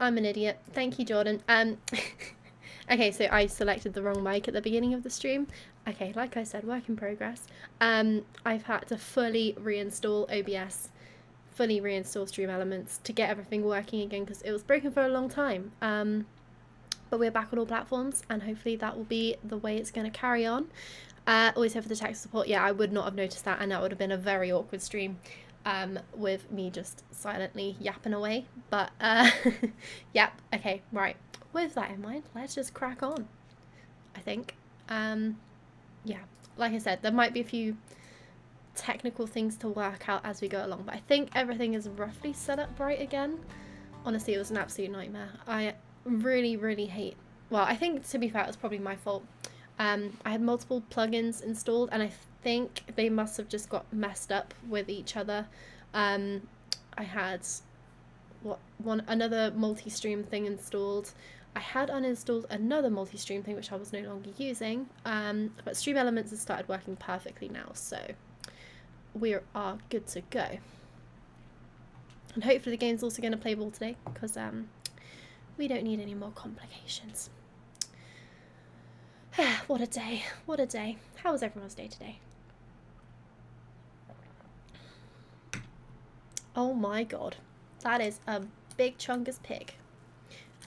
I'm an idiot. Thank you, Jordan. Okay, so I selected the wrong mic at the beginning of the stream. Okay, like I said, work in progress. I've had to fully reinstall OBS, fully reinstall Stream Elements to get everything working again because it was broken for a long time. But we're back on all platforms, and hopefully that will be the way it's going to carry on. Always here for the tech support. Yeah, I would not have noticed that, and that would have been a very awkward stream with me just silently yapping away. But yep, okay, right. With that in mind, let's just crack on, I think. Yeah, like I said, there might be a few technical things to work out as we go along, but I think everything is roughly set up right again. Honestly, it was an absolute nightmare. I really hate, well, I think, to be fair, it was probably my fault. I had multiple plugins installed, and I think they must have just got messed up with each other. I had another multi-stream thing installed. I had uninstalled another multi-stream thing which I was no longer using, but Stream Elements has started working perfectly now, so we are good to go. And hopefully the game's also going to play ball today, because we don't need any more complications. What a day, what a day. How was everyone's day today? Oh my god, that is a big chungus pig.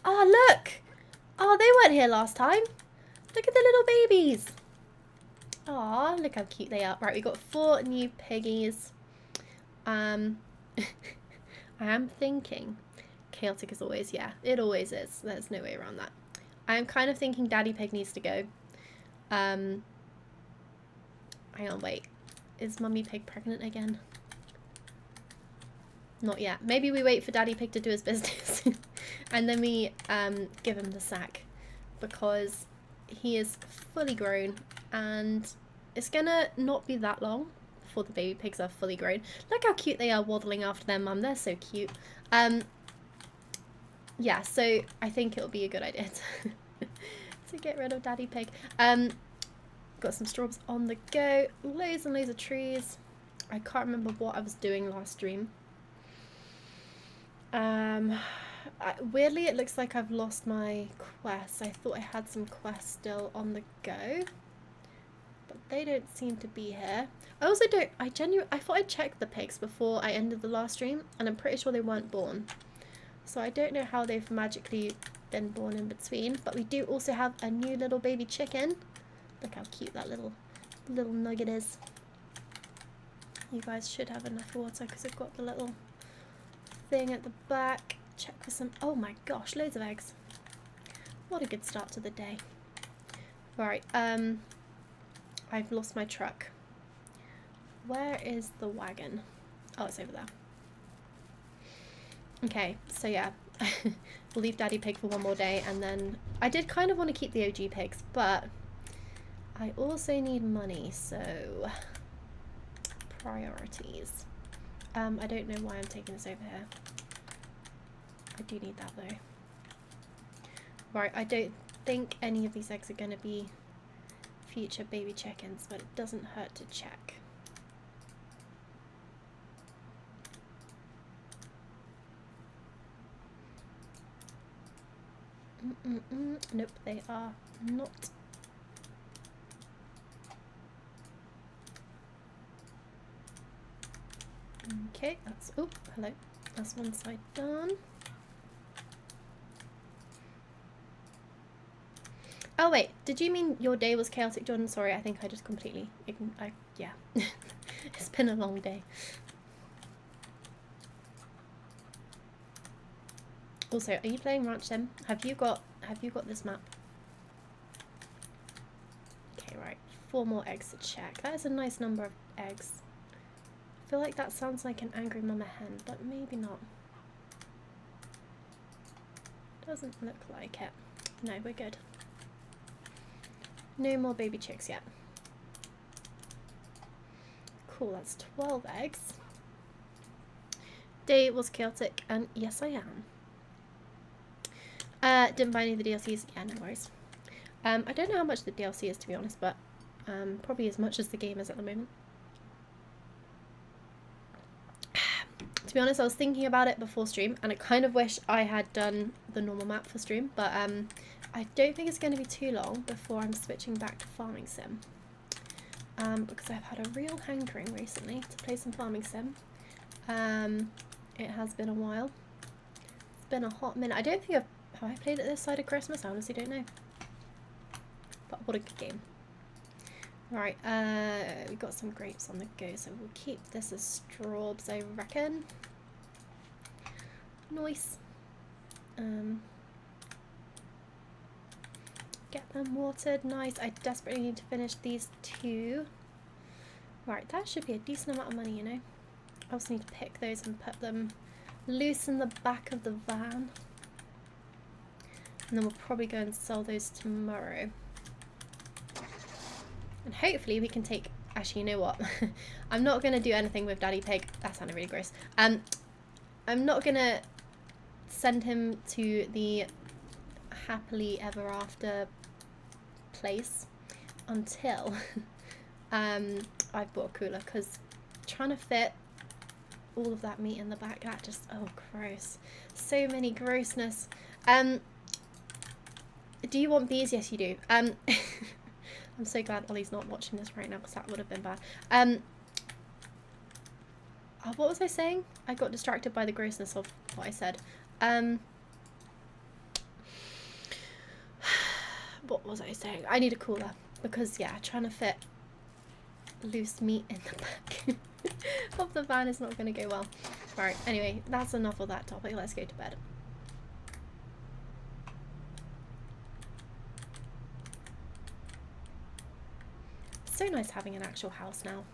Oh, look! Oh, they weren't here last time. Look at the little babies. Oh, look how cute they are. Right, we got 4 new piggies. I am thinking chaotic as always. Yeah, it always is. There's no way around that. I am kind of thinking Daddy Pig needs to go. Hang on, wait. Is Mummy Pig pregnant again? Not yet. Maybe we wait for Daddy Pig to do his business and then we give him the sack, because he is fully grown and it's gonna not be that long before the baby pigs are fully grown. Look how cute they are waddling after their mum. They're so cute. Yeah, so I think it'll be a good idea to get rid of Daddy Pig. Got some strawberries on the go. Loads and loads of trees. I can't remember what I was doing last stream. Weirdly, it looks like I've lost my quests. I thought I had some quests still on the go, but they don't seem to be here. I also don't, I thought I checked the pigs before I ended the last stream, and I'm pretty sure they weren't born. So I don't know how they've magically been born in between, but we do also have a new little baby chicken. Look how cute that little nugget is. You guys should have enough water because I've got the little thing at the back. Check for some, oh my gosh, loads of eggs. What a good start to the day. Right, I've lost my truck. Where is the wagon? Oh, it's over there. Okay, so yeah, we'll leave Daddy Pig for one more day, and then I did kind of want to keep the OG pigs, but I also need money, so priorities. I don't know why I'm taking this over here. I do need that though. Right, I don't think any of these eggs are going to be future baby chickens, but it doesn't hurt to check. Nope, they are not. Okay, that's, oh, hello. That's one side done. Oh wait, did you mean your day was chaotic, Jordan? Sorry, I think I just completely, yeah. It's been a long day. Also, are you playing Ranch Sim? Have you got this map? Okay, right. 4 more eggs to check. That is a nice number of eggs. I feel like that sounds like an angry mama hen, but maybe not. Doesn't look like it. No, we're good. No more baby chicks yet. Cool, that's 12 eggs. Day was chaotic, and yes I am. Didn't buy any of the DLCs. Yeah, no worries. I don't know how much the DLC is, to be honest, but probably as much as the game is at the moment. To To be honest, I was thinking about it before stream, and I kind of wish I had done the normal map for stream, but I don't think it's going to be too long before I'm switching back to Farming Sim. Because I've had a real hankering recently to play some Farming Sim. It has been a while. It's been a hot minute. I don't think have I played it this side of Christmas? I honestly don't know. But what a good game. Right, we've got some grapes on the go, so we'll keep this as straws, I reckon. Nice. Get them watered, nice. I desperately need to finish these 2. Right, that should be a decent amount of money, you know. I also need to pick those and put them loose in the back of the van. And then we'll probably go and sell those tomorrow. And hopefully we can take... Actually, you know what? I'm not going to do anything with Daddy Pig. That sounded really gross. I'm not going to send him to the happily ever after place until I've bought a cooler, because trying to fit all of that meat in the back, that just... Oh, gross. So many grossness. Do you want bees? Yes, you do. I'm so glad Ollie's not watching this right now, because that would have been bad. Oh, what was I saying? I got distracted by the grossness of what I said. What was I saying? I need a cooler, because yeah, trying to fit loose meat in the back of the van is not going to go well. Right, anyway, that's enough of that topic. Let's go to bed. So nice having an actual house now.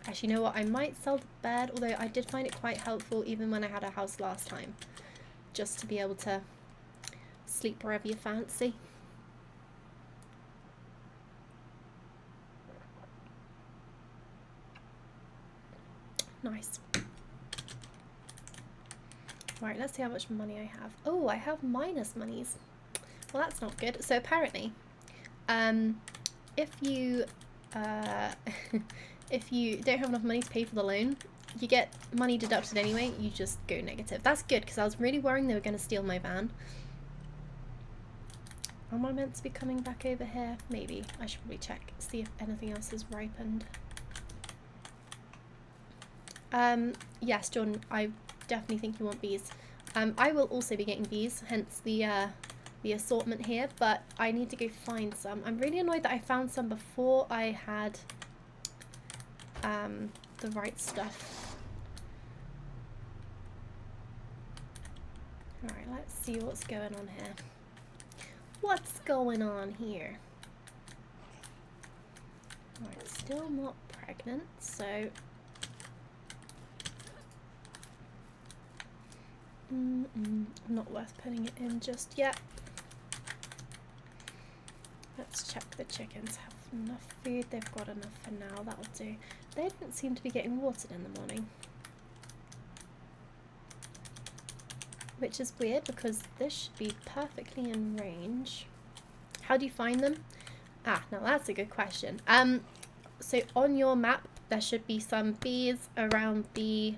Actually, you know what? I might sell the bed, although I did find it quite helpful even when I had a house last time. Just to be able to sleep wherever you fancy. Nice. Right, let's see how much money I have. Oh, I have minus monies. Well, that's not good. So apparently, if you if you don't have enough money to pay for the loan, you get money deducted anyway. You just go negative. That's good, because I was really worrying they were going to steal my van. Am I meant to be coming back over here? Maybe. I should probably check, see if anything else has ripened. Yes, Jordan, I definitely think you want bees. I will also be getting bees, hence the assortment here, but I need to go find some. I'm really annoyed that I found some before I had the right stuff. Alright, let's see what's going on here. What's going on here? Alright, still not pregnant, so... not worth putting it in just yet. Let's check the chickens have enough food. They've got enough for now, that'll do. They don't seem to be getting watered in the morning, which is weird because this should be perfectly in range. How do you find them? Ah, now that's a good question. So on your map there should be some bees around the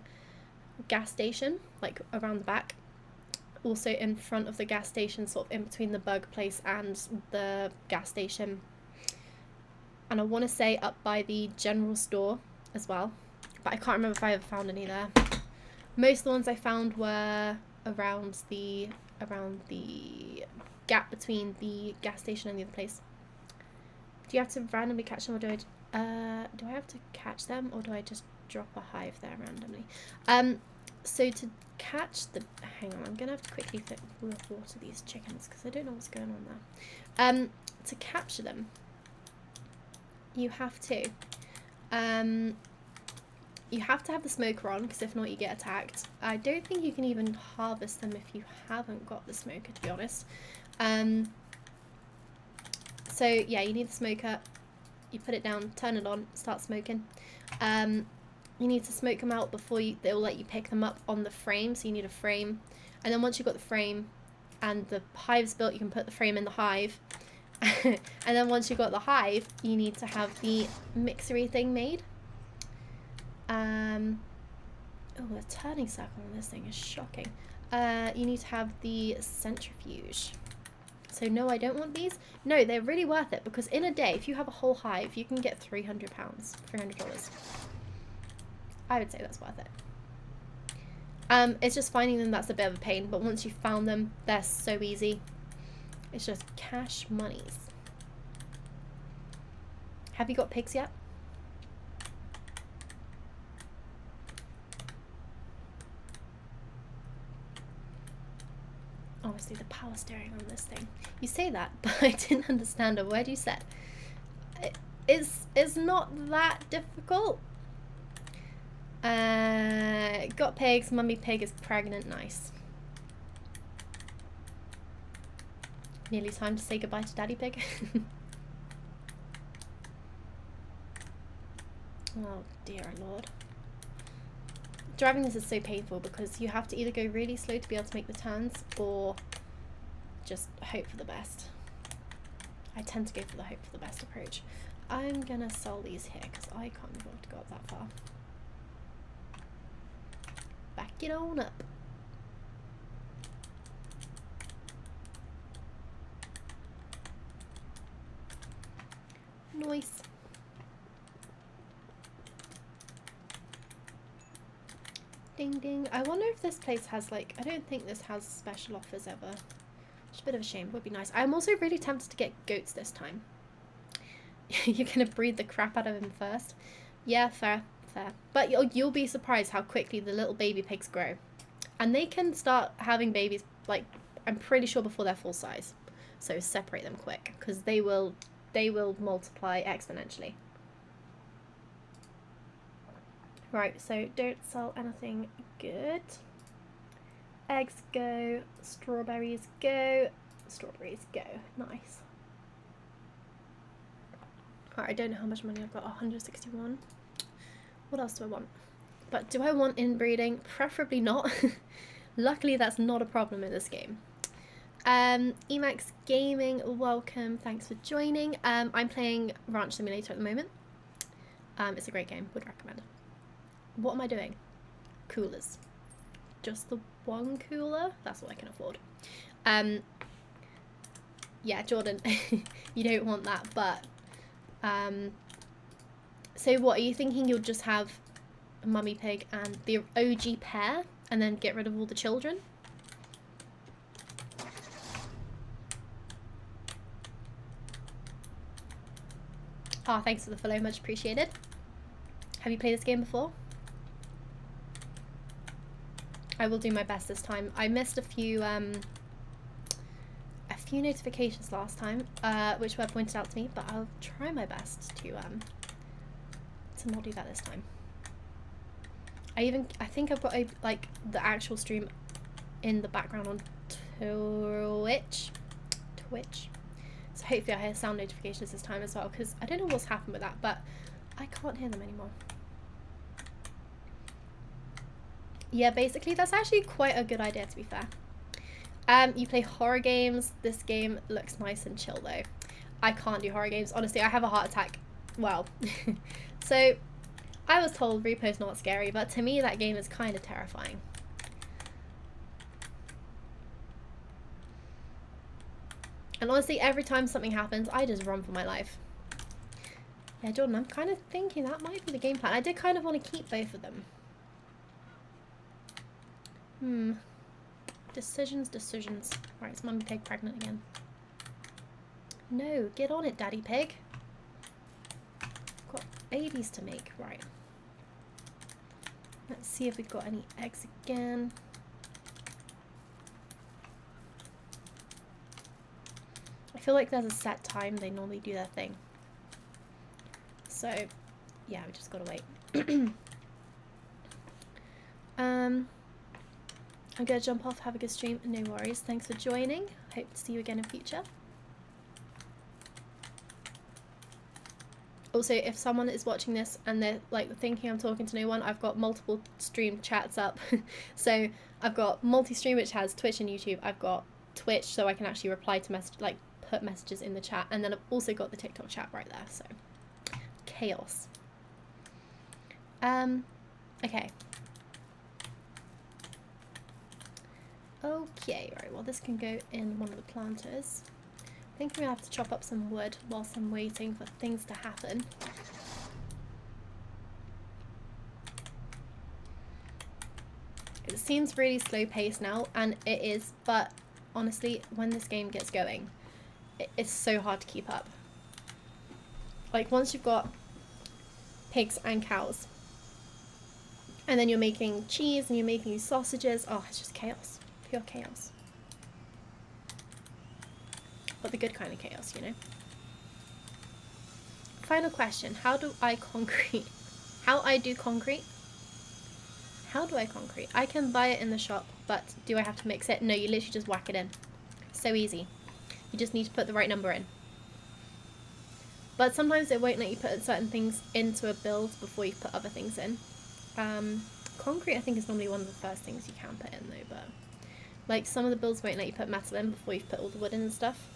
gas station, like around the back, also in front of the gas station, sort of in between the bug place and the gas station, and I want to say up by the general store as well, but I can't remember if I ever found any there. Most of the ones I found were around the gap between the gas station and the other place. Do you have to randomly catch them, or do I have to catch them, or do I just drop a hive there randomly? So to catch the... Hang on, I'm going to have to quickly water these chickens because I don't know what's going on there. To capture them, you have to have the smoker on, because if not you get attacked. I don't think you can even harvest them if you haven't got the smoker, to be honest. So yeah, you need the smoker. You put it down, turn it on, start smoking. You need to smoke them out before they'll let you pick them up on the frame, so you need a frame. And then once you've got the frame and the hive's built, you can put the frame in the hive. And then once you've got the hive, you need to have the mixery thing made. Oh, the turning circle on this thing is shocking. You need to have the centrifuge. So no, I don't want these. No, they're really worth it because in a day, if you have a whole hive, you can get £300, $300. I would say that's worth it. It's just finding them that's a bit of a pain, but once you've found them, they're so easy. It's just cash monies. Have you got pigs yet? Honestly, the power steering on this thing. You say that, but I didn't understand a word you said. It's not that difficult. Got pigs. Mummy pig is pregnant. Nice. Nearly time to say goodbye to daddy pig. Oh dear lord. Driving this is so painful because you have to either go really slow to be able to make the turns or just hope for the best. I tend to go for the hope for the best approach. I'm gonna sell these here because I can't afford to go up that far. Back it on up. Nice. Ding ding. I wonder if this place has like, I don't think this has special offers ever. It's a bit of a shame. Would be nice. I'm also really tempted to get goats this time. You're gonna breed the crap out of him first. Yeah, fair. But you'll be surprised how quickly the little baby pigs grow. And they can start having babies, like, I'm pretty sure before they're full size. So separate them quick, because they will multiply exponentially. Right, so don't sell anything good. Eggs go, strawberries go, strawberries go. Nice. Alright, I don't know how much money I've got, 161. What else do I want? But do I want inbreeding? Preferably not. Luckily that's not a problem in this game. Emacs Gaming, welcome, thanks for joining. I'm playing Ranch Simulator at the moment. It's a great game, would recommend. What am I doing? Coolers. Just the one cooler? That's what I can afford. Yeah, Jordan, you don't want that, but so what, are you thinking you'll just have a mummy pig and the OG pair and then get rid of all the children? Ah, thanks for the follow, much appreciated. Have you played this game before? I will do my best this time. I missed a few notifications last time, which were pointed out to me, but I'll try my best to not do that this time. I think I've got like the actual stream in the background on Twitch. So hopefully I hear sound notifications this time as well, because I don't know what's happened with that, but I can't hear them anymore. Yeah, basically that's actually quite a good idea, to be fair. You play horror games. This game looks nice and chill though. I can't do horror games. Honestly, I have a heart attack. Well, so I was told Repo's not scary, but to me that game is kind of terrifying. And honestly, every time something happens, I just run for my life. Yeah, Jordan, I'm kind of thinking that might be the game plan. I did kind of want to keep both of them. Decisions. Right, is Mummy Pig pregnant again? No, get on it, Daddy Pig. Got babies to make, right. Let's see if we've got any eggs again. I feel like there's a set time they normally do their thing. So, yeah, we just gotta wait. I'm gonna jump off, have a good stream, no worries. Thanks for joining. Hope to see you again in future. Also, if someone is watching this and they're like thinking I'm talking to no one, I've got multiple stream chats up. So I've got multi-stream, which has Twitch and YouTube. I've got Twitch, so I can actually reply to message, like put messages in the chat, and then I've also got the TikTok chat right there. So chaos. Okay. Okay, right, well this can go in one of the planters. I think I'm gonna have to chop up some wood whilst I'm waiting for things to happen. It seems really slow paced now, and it is, but honestly, when this game gets going, it's so hard to keep up. Like, once you've got pigs and cows, and then you're making cheese and you're making sausages, oh, it's just chaos. Pure chaos. But the good kind of chaos, you know? Final question. How do I concrete? How I do concrete? How do I concrete? I can buy it in the shop, but do I have to mix it? No, you literally just whack it in. So easy. You just need to put the right number in. But sometimes it won't let you put certain things into a build before you put other things in. Concrete, I think, is normally one of the first things you can put in, though, but like some of the builds won't let you put metal in before you've put all the wood in and stuff.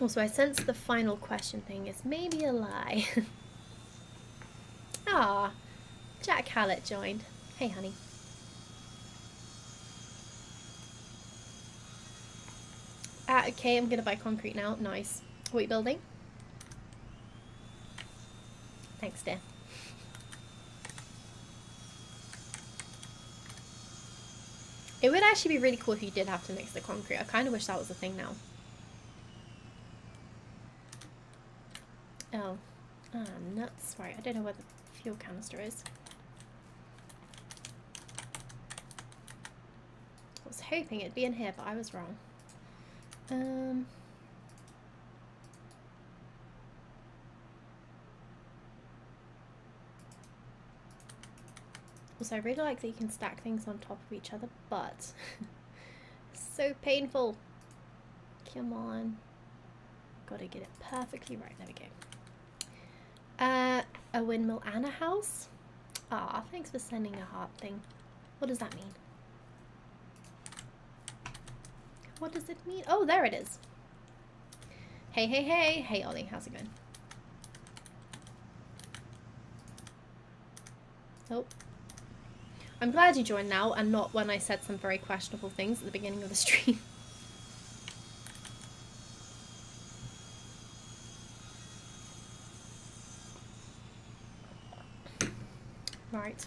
Also, I sense the final question thing is maybe a lie. Ah, Jack Hallett joined. Hey, honey. Okay, I'm gonna buy concrete now. Nice. What are you building? Thanks, dear. It would actually be really cool if you did have to mix the concrete. I kind of wish that was a thing now. Oh. Ah, nuts. Right, I don't know where the fuel canister is. I was hoping it'd be in here, but I was wrong. Also, I really like that you can stack things on top of each other, but so painful. Come on. Gotta get it perfectly right. There we go. A windmill and a house? Ah, thanks for sending a heart thing. What does that mean? What does it mean? Oh, there it is. Hey, hey, hey. Hey, Ollie. How's it going? Oh. I'm glad you joined now and not when I said some very questionable things at the beginning of the stream. Right.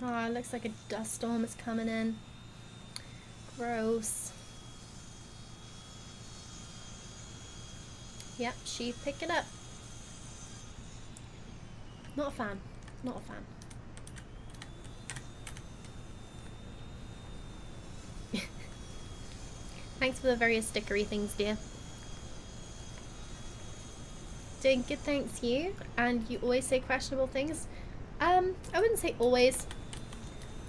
Ah, it looks like a dust storm is coming in. Gross. Yep, sheep, pick it up. Not a fan. Not a fan. Thanks for the various stickery things, dear. Doing good, thanks you. And you always say questionable things. I wouldn't say always.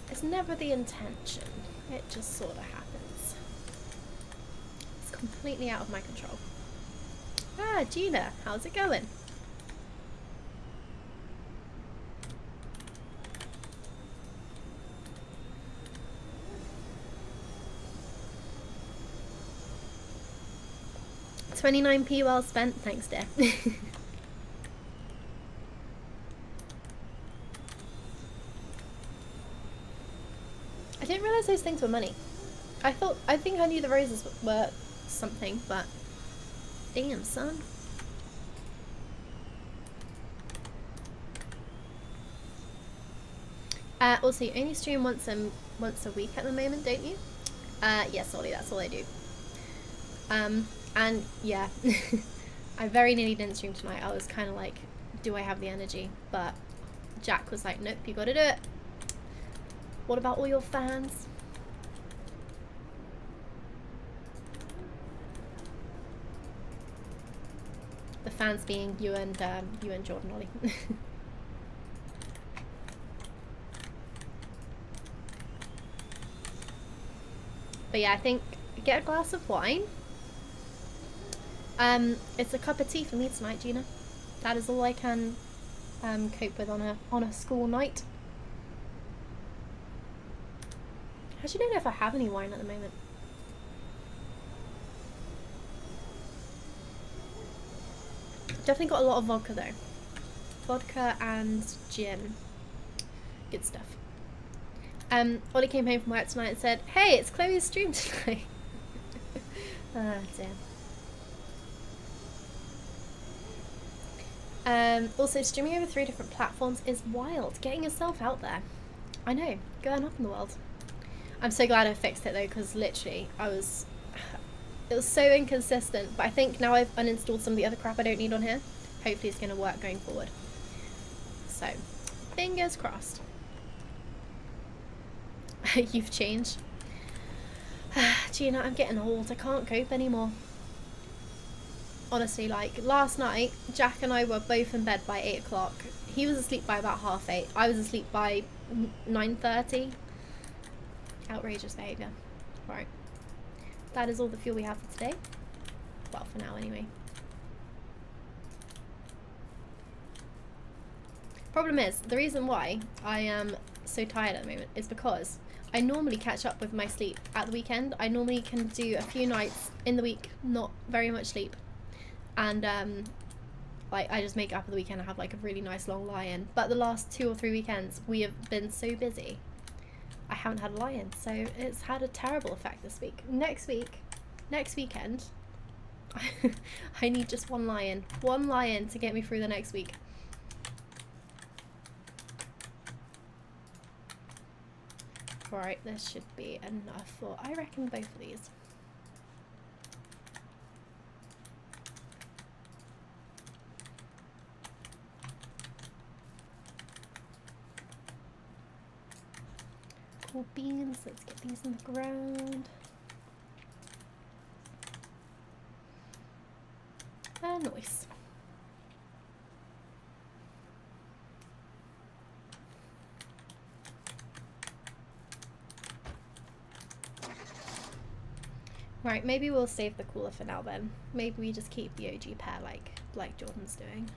It's never the intention. It just sort of happens. It's completely out of my control. Ah, Gina, how's it going? $29p well spent, thanks dear. I didn't realise those things were money. I think I knew the roses were something, but damn, son. Also, you only stream once a week at the moment, don't you? Yes, Ollie, that's all I do. And yeah, I very nearly didn't stream tonight. I was kind of like, do I have the energy? But Jack was like, nope, you gotta do it. What about all your fans? The fans being you and Jordan, Ollie. But yeah, I think get a glass of wine. It's a cup of tea for me tonight, Gina. That is all I can cope with on a school night. Actually, I don't know if I have any wine at the moment. I Definitely got a lot of vodka though. Vodka and gin. Good stuff. Ollie came home from work tonight and said, "Hey, it's Chloe's stream tonight." Ah, damn. Also, streaming over 3 different platforms is wild. Getting yourself out there. I know. Going up in the world. I'm so glad I fixed it though, because literally it was so inconsistent. But I think now I've uninstalled some of the other crap I don't need on here. Hopefully it's going to work going forward. So, fingers crossed. You've changed. Gina, I'm getting old. I can't cope anymore. Honestly, like last night, Jack and I were both in bed by 8 o'clock. He was asleep by about 8:30. I was asleep by 9:30. Outrageous behaviour. Right. That is all the fuel we have for today. Well, for now anyway. Problem is, the reason why I am so tired at the moment is because I normally catch up with my sleep at the weekend. I normally can do a few nights in the week, not very much sleep. And like I just make it up at the weekend. I have like a really nice long lie-in. But the last 2 or 3 weekends, we have been so busy. I haven't had a lie-in, so it's had a terrible effect this week. Next weekend, I need just one lie-in to get me through the next week. Right, this should be enough for, I reckon, both of these. Cool beans, let's get these in the ground. Nice. Right, maybe we'll save the cooler for now then. Maybe we just keep the OG pair like Jordan's doing.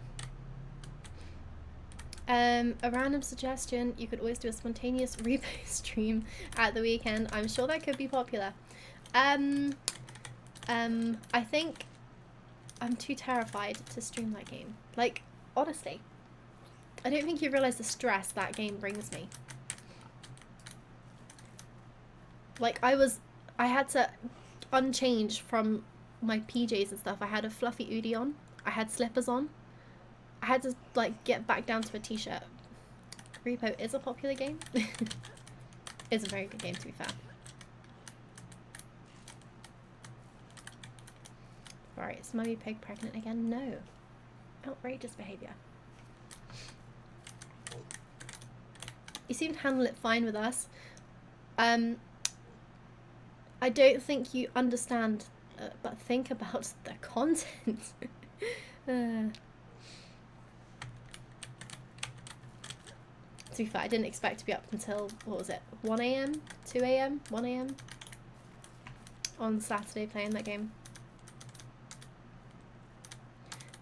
A random suggestion, you could always do a spontaneous repo stream at the weekend. I'm sure that could be popular. I think I'm too terrified to stream that game. Like, honestly, I don't think you realise the stress that game brings me. Like, I had to unchange from my PJs and stuff. I had a fluffy hoodie on. I had slippers on. I had to like get back down to a t-shirt. Repo is a popular game. It's a very good game, to be fair. Alright, is Mummy Pig pregnant again? No. Outrageous behaviour. You seem to handle it fine with us. I don't think you understand, but think about the content. To be fair, I didn't expect to be up until, what was it, 1 AM? 2 AM? 1 AM? On Saturday playing that game.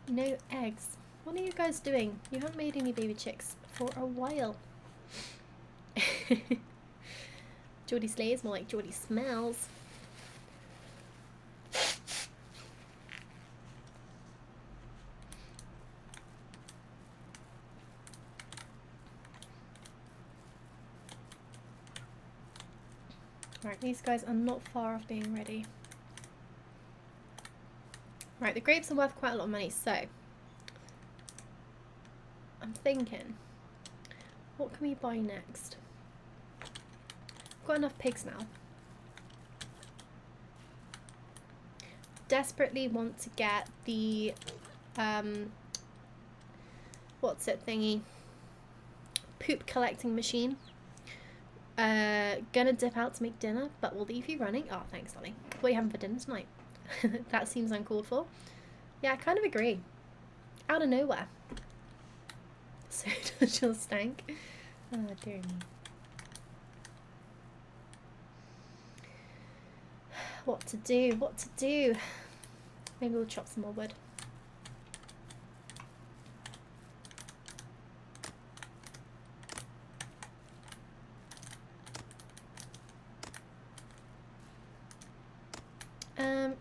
No eggs. What are you guys doing? You haven't made any baby chicks for a while. Geordie slays, more like Geordie smells. Right, these guys are not far off being ready. Right, the grapes are worth quite a lot of money, so I'm thinking, what can we buy next? I've got enough pigs now. Desperately want to get the what's it thingy? Poop collecting machine. Gonna dip out to make dinner, but we'll leave you running. Oh, thanks, Dolly. What are you having for dinner tonight? That seems uncalled for. Yeah, I kind of agree. Out of nowhere. So does your stank. Oh, dear me. What to do? What to do? Maybe we'll chop some more wood.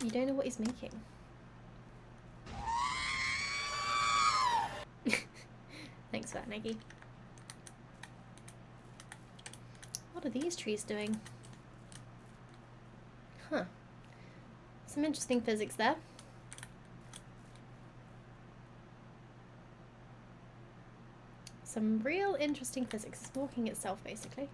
You don't know what he's making. Thanks for that, Neggy. What are these trees doing? Huh. Some interesting physics there. Some real interesting physics. It's walking itself, basically.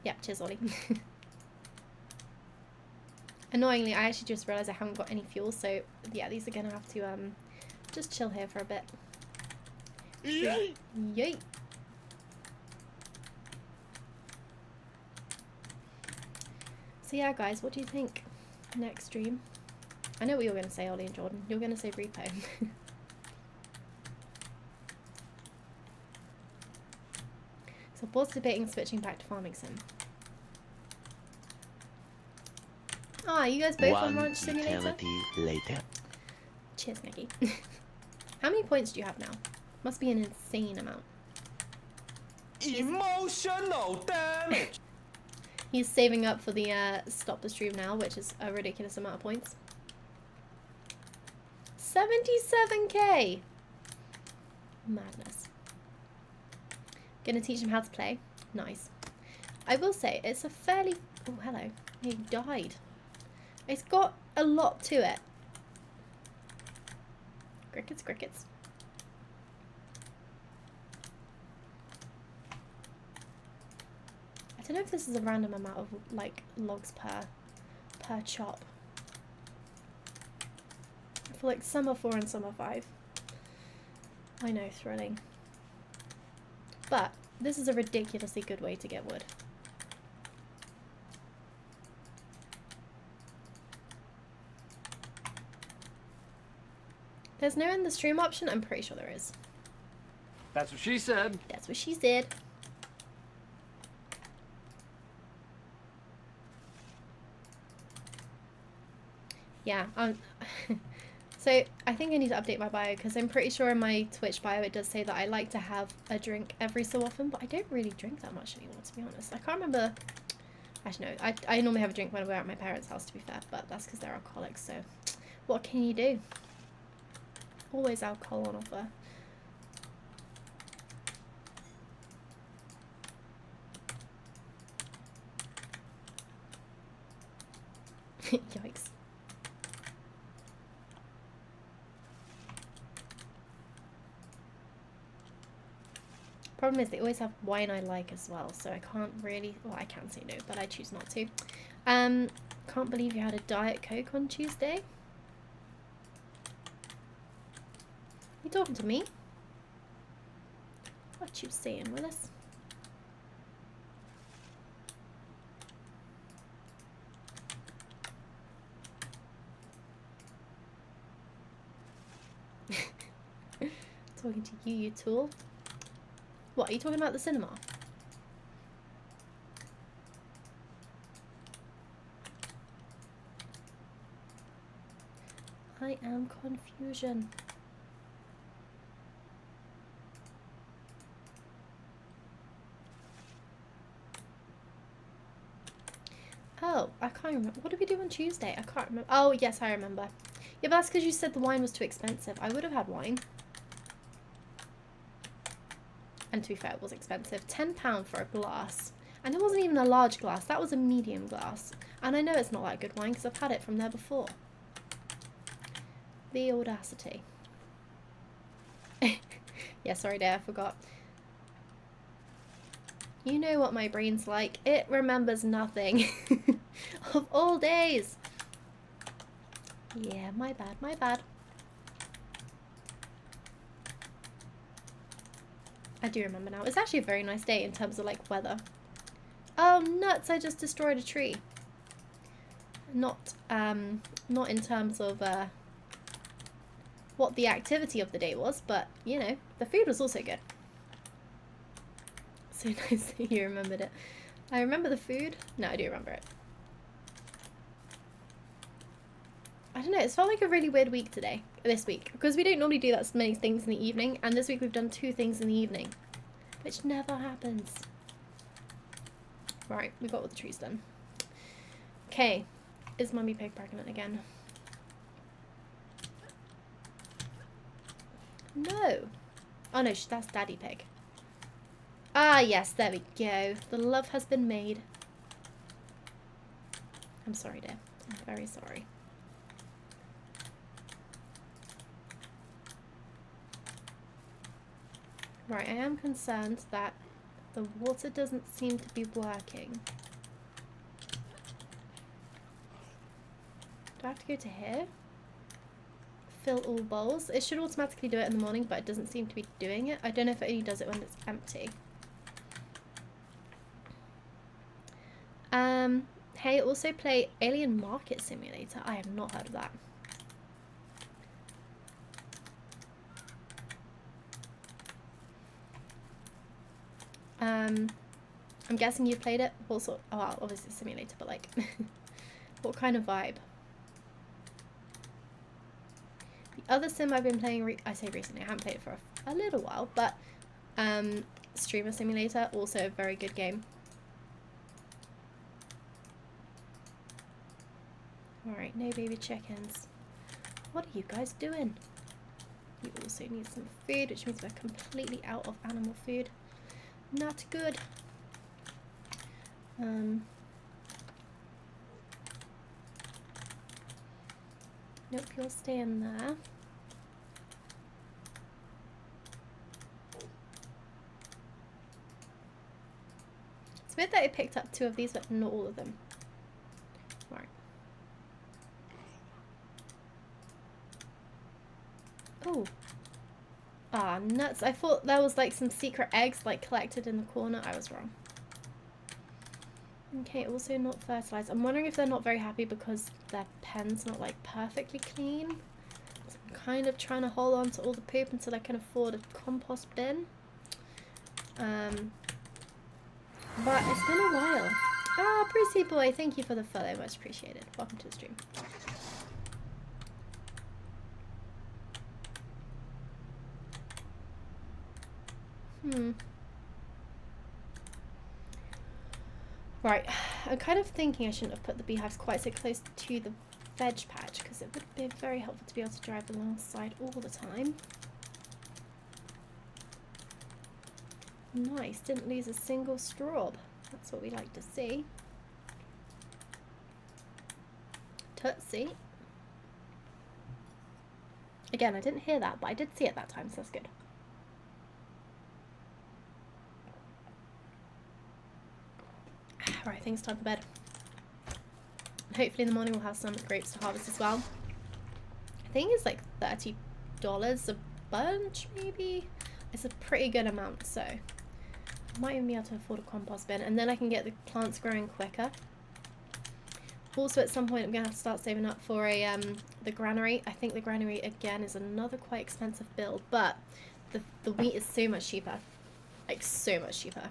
Yep, cheers, Ollie. Annoyingly, I actually just realised I haven't got any fuel, so yeah, these are gonna have to just chill here for a bit. Yay! Yay! So yeah, guys, what do you think? Next stream. I know what you're gonna say, Ollie and Jordan. You're gonna say repo. So pause debating switching back to farming sim. Ah, you guys both on Ranch Simulator? Later. Cheers, Nicky. How many points do you have now? Must be an insane amount. Emotional damage! He's saving up for the stop the stream now, which is a ridiculous amount of points. 77k! Madness. Gonna teach him how to play. Nice. I will say, it's a fairly... Oh, hello. He died. It's got a lot to it. Crickets, crickets. I don't know if this is a random amount of, like, logs per chop. I feel like some are 4 and some are 5. I know, thrilling. But this is a ridiculously good way to get wood. There's no in the stream option? I'm pretty sure there is. That's what she said. That's what she said. Yeah, so I think I need to update my bio because I'm pretty sure in my Twitch bio it does say that I like to have a drink every so often, but I don't really drink that much anymore, to be honest. I can't remember. Actually, no, I normally have a drink when we're at my parents' house, to be fair, but that's because they're alcoholics, so what can you do? Always alcohol on offer. Yikes. Problem is they always have wine I like as well, so I can't really, well, I can say no, but I choose not to. Can't believe you had a Diet Coke on Tuesday. You talking to me? What you saying, Willis? Talking to you, you tool. What, are you talking about the cinema? I am confusion. Oh, I can't remember. What did we do on Tuesday? I can't remember. Oh, yes, I remember. Yeah, but that's because you said the wine was too expensive. I would have had wine. And to be fair, it was expensive. £10 for a glass. And it wasn't even a large glass. That was a medium glass. And I know it's not that good wine because I've had it from there before. The audacity. Yeah, sorry, dear, I forgot. You know what my brain's like. It remembers nothing. Of all days. Yeah, my bad, my bad. I do remember now. It's actually a very nice day in terms of, like, weather. Oh, nuts, I just destroyed a tree. Not in terms of, what the activity of the day was, but, you know, the food was also good. So nice that you remembered it. I remember the food. No, I do remember it. I don't know, it's felt like a really weird week today, this week, because we don't normally do that many things in the evening, and this week we've done 2 things in the evening, which never happens. Right, we got all the trees done. Okay, is Mummy Pig pregnant again? No. Oh no, that's Daddy Pig. Ah yes, there we go. The love has been made. I'm sorry, dear. I'm very sorry. Right, I am concerned that the water doesn't seem to be working. Do I have to go to here? Fill all bowls. It should automatically do it in the morning, but it doesn't seem to be doing it. I don't know if it only does it when it's empty. Hey, also play Alien Market Simulator. I have not heard of that. I'm guessing you've played it. What sort? Oh, well, obviously simulator, but like, what kind of vibe? The other sim I've been playing, I say recently, I haven't played it for a little while, but Streamer Simulator, also a very good game. Alright, no baby chickens. What are you guys doing? You also need some food, which means we're completely out of animal food. Not good. Nope, you'll stay in there. It's weird that it picked up 2 of these, but not all of them. Right. Oh. Ah, nuts. I thought there was like some secret eggs like collected in the corner. I was wrong. Okay, also not fertilized. I'm wondering if they're not very happy because their pen's not like perfectly clean. So I'm kind of trying to hold on to all the poop until I can afford a compost bin. But it's been a while. Ah, Brucey boy, thank you for the follow. Much appreciated. Welcome to the stream. Right, I'm kind of thinking I shouldn't have put the beehives quite so close to the veg patch because it would be very helpful to be able to drive alongside all the time. Nice, didn't lose a single straw. That's what we like to see. Tootsie. Again, I didn't hear that, but I did see it that time, so that's good. Right, I think it's time for bed. Hopefully in the morning we'll have some grapes to harvest as well. I think it's like $30 a bunch, maybe? It's a pretty good amount, so I might even be able to afford a compost bin, and then I can get the plants growing quicker. Also, at some point I'm going to have to start saving up for a the granary. I think the granary, again, is another quite expensive build, but the wheat is so much cheaper. Like, so much cheaper.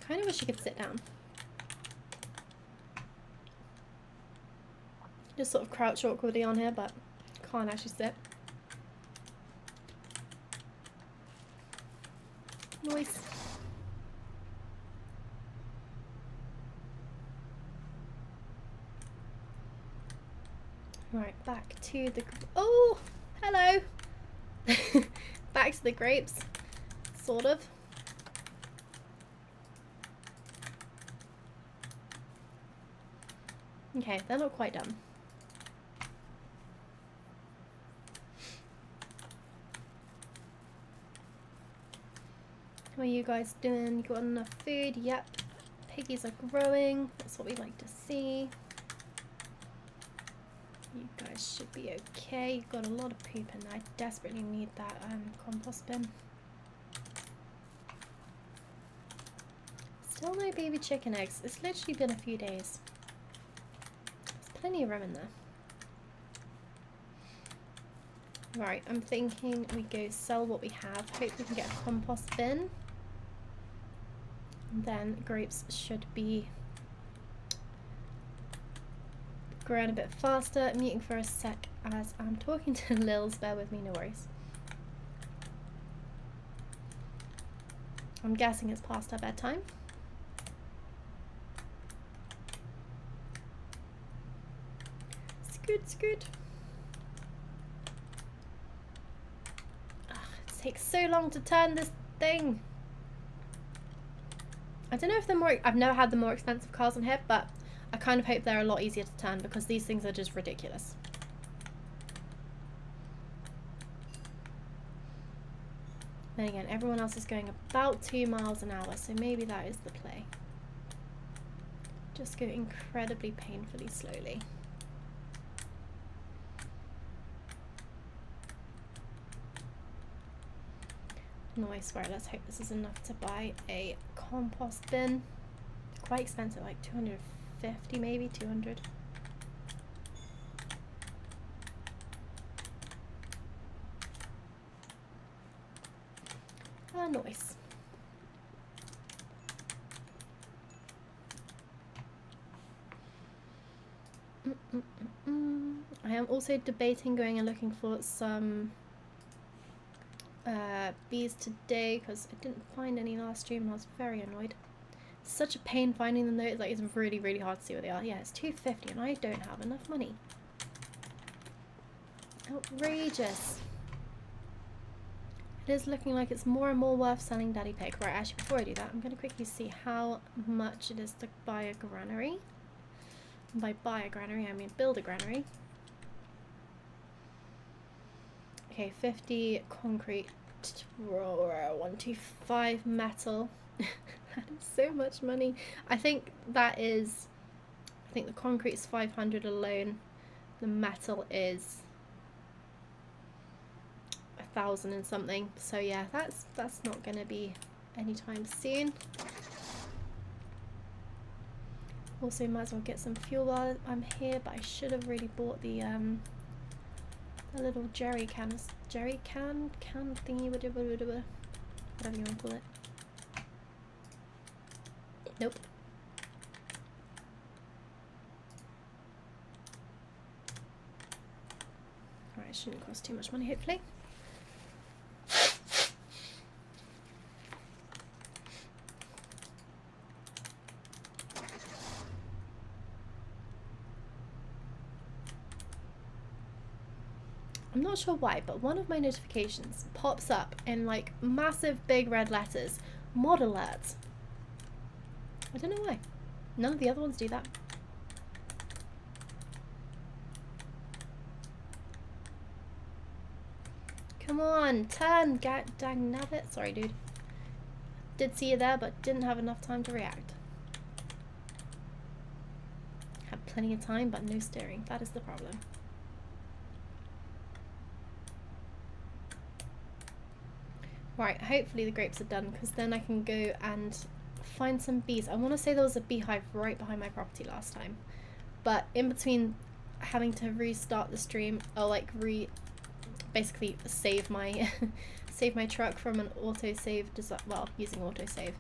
Kind of wish you could sit down. Just sort of crouch awkwardly on here, but can't actually sit. Nice. Right, back to the... Oh! Hello! Back to the grapes. Sort of. Okay, they're not quite done. How are you guys doing? You got enough food? Yep. Piggies are growing. That's what we like to see. You guys should be okay. You've got a lot of poop in there. I desperately need that compost bin. Still no baby chicken eggs. It's literally been a few days. There's plenty of room in there. Right, I'm thinking we go sell what we have. Hope we can get a compost bin. And then grapes should be growing a bit faster. Muting for a sec. as I'm talking to Lils. Bear with me, no worries. I'm guessing it's past her bedtime. Scoot, scoot. Ugh, it takes so long to turn this thing. I don't know if they're more... I've never had the more expensive cars on here, but I kind of hope they're a lot easier to turn because these things are just ridiculous. Then again, everyone else is going about 2 miles an hour, so maybe that is the play. Just go incredibly painfully slowly. Nice, right, let's hope this is enough to buy a compost bin. Quite expensive, like 250 maybe, 200. Nice. I am also debating going and looking for some bees today because I didn't find any last stream and I was very annoyed. It's such a pain finding them though. It's like it's really, really hard to see where they are. Yeah, it's 250 and I don't have enough money. Outrageous. It is looking like it's more and more worth selling Daddy Pig. Right, actually before I do that, I'm going to quickly see how much it is to buy a granary. And by buy a granary, I mean build a granary. Okay, 50 concrete, 125 metal. That is so much money. I think the concrete is 500 alone. The metal is 1,000 and something. So yeah, that's not going to be anytime soon. Also, might as well get some fuel while I'm here, but I should have really bought the little jerry can thingy, whatever you want to call it. Nope. Alright, it shouldn't cost too much money, hopefully. I'm not sure why, but one of my notifications pops up in like massive big red letters. Mod alert. I don't know why. None of the other ones do that. Come on, turn, dang nabbit. Sorry, dude. Did see you there, but didn't have enough time to react. Had plenty of time, but no steering. That is the problem. Right, hopefully the grapes are done, because then I can go and find some bees. I want to say there was a beehive right behind my property last time, but in between having to restart the stream, or like basically save my save my truck from an autosave, well, using autosave,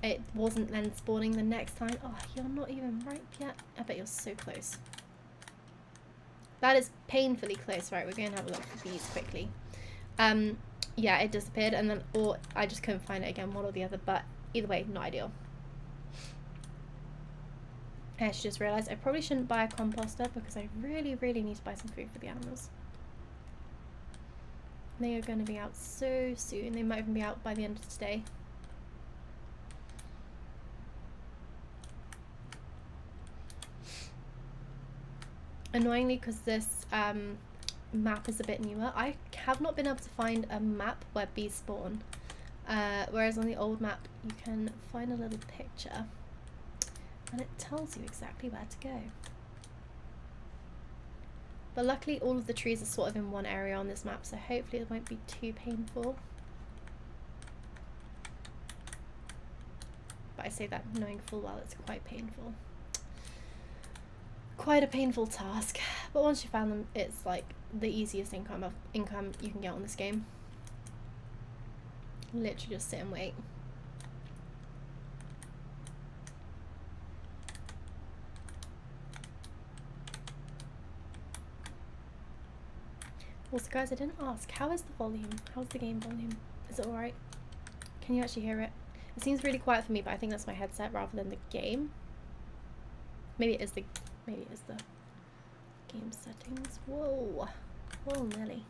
it wasn't then spawning the next time. Oh, you're not even ripe yet. I bet you're so close. That is painfully close. Right, we're going to have a look for bees quickly. Yeah, it disappeared, and then, or I just couldn't find it again, one or the other, but either way, not ideal. I actually just realised I probably shouldn't buy a composter because I really, really need to buy some food for the animals. They are going to be out so soon. They might even be out by the end of today. Annoyingly, because this map is a bit newer, I have not been able to find a map where bees spawn, whereas on the old map you can find a little picture and it tells you exactly where to go. But luckily all of the trees are sort of in one area on this map, so hopefully it won't be too painful. But I say that knowing full well it's quite painful. Quite a painful task, but once you found them, it's like the easiest income you can get on this game. Literally just sit and wait. Also, guys, I didn't ask. How is the volume? How's the game volume? Is it alright? Can you actually hear it? It seems really quiet for me, but I think that's my headset rather than the game. Maybe it is the game settings. Whoa. Whoa, Nelly.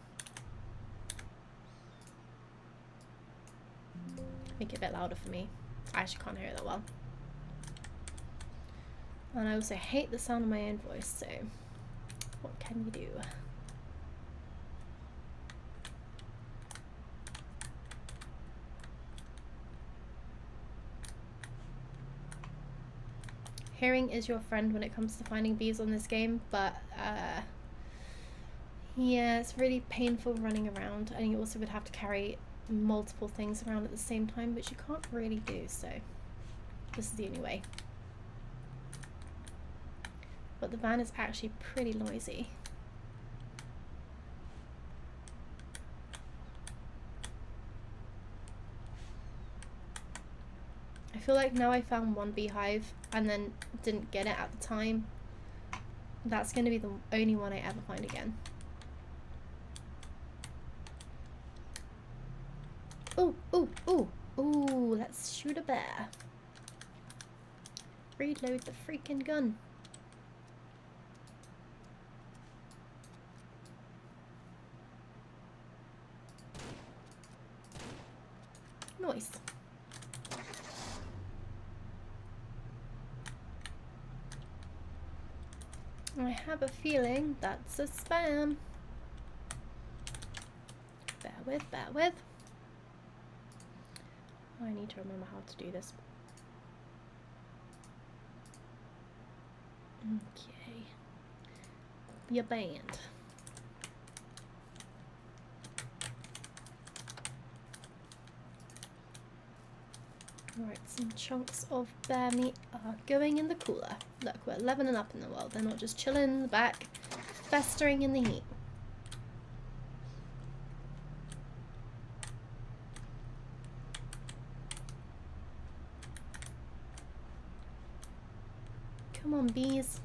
Make it a bit louder for me. I actually can't hear it that well. And I also hate the sound of my own voice, so what can you do? Hearing is your friend when it comes to finding bees on this game, but yeah, it's really painful running around, and you also would have to carry multiple things around at the same time, which you can't really do, so this is the only way. But the van is actually pretty noisy. I feel like now I found one beehive and then didn't get it at the time. That's going to be the only one I ever find again. Ooh, ooh, ooh, ooh, let's shoot a bear. Reload the freaking gun. Nice. I have a feeling that's a spam. Bear with, bear with. I need to remember how to do this. Okay. Your band. Right, some chunks of bear meat are going in the cooler. Look, we're leveling up in the world. They're not just chilling in the back, festering in the heat. Come on, bees.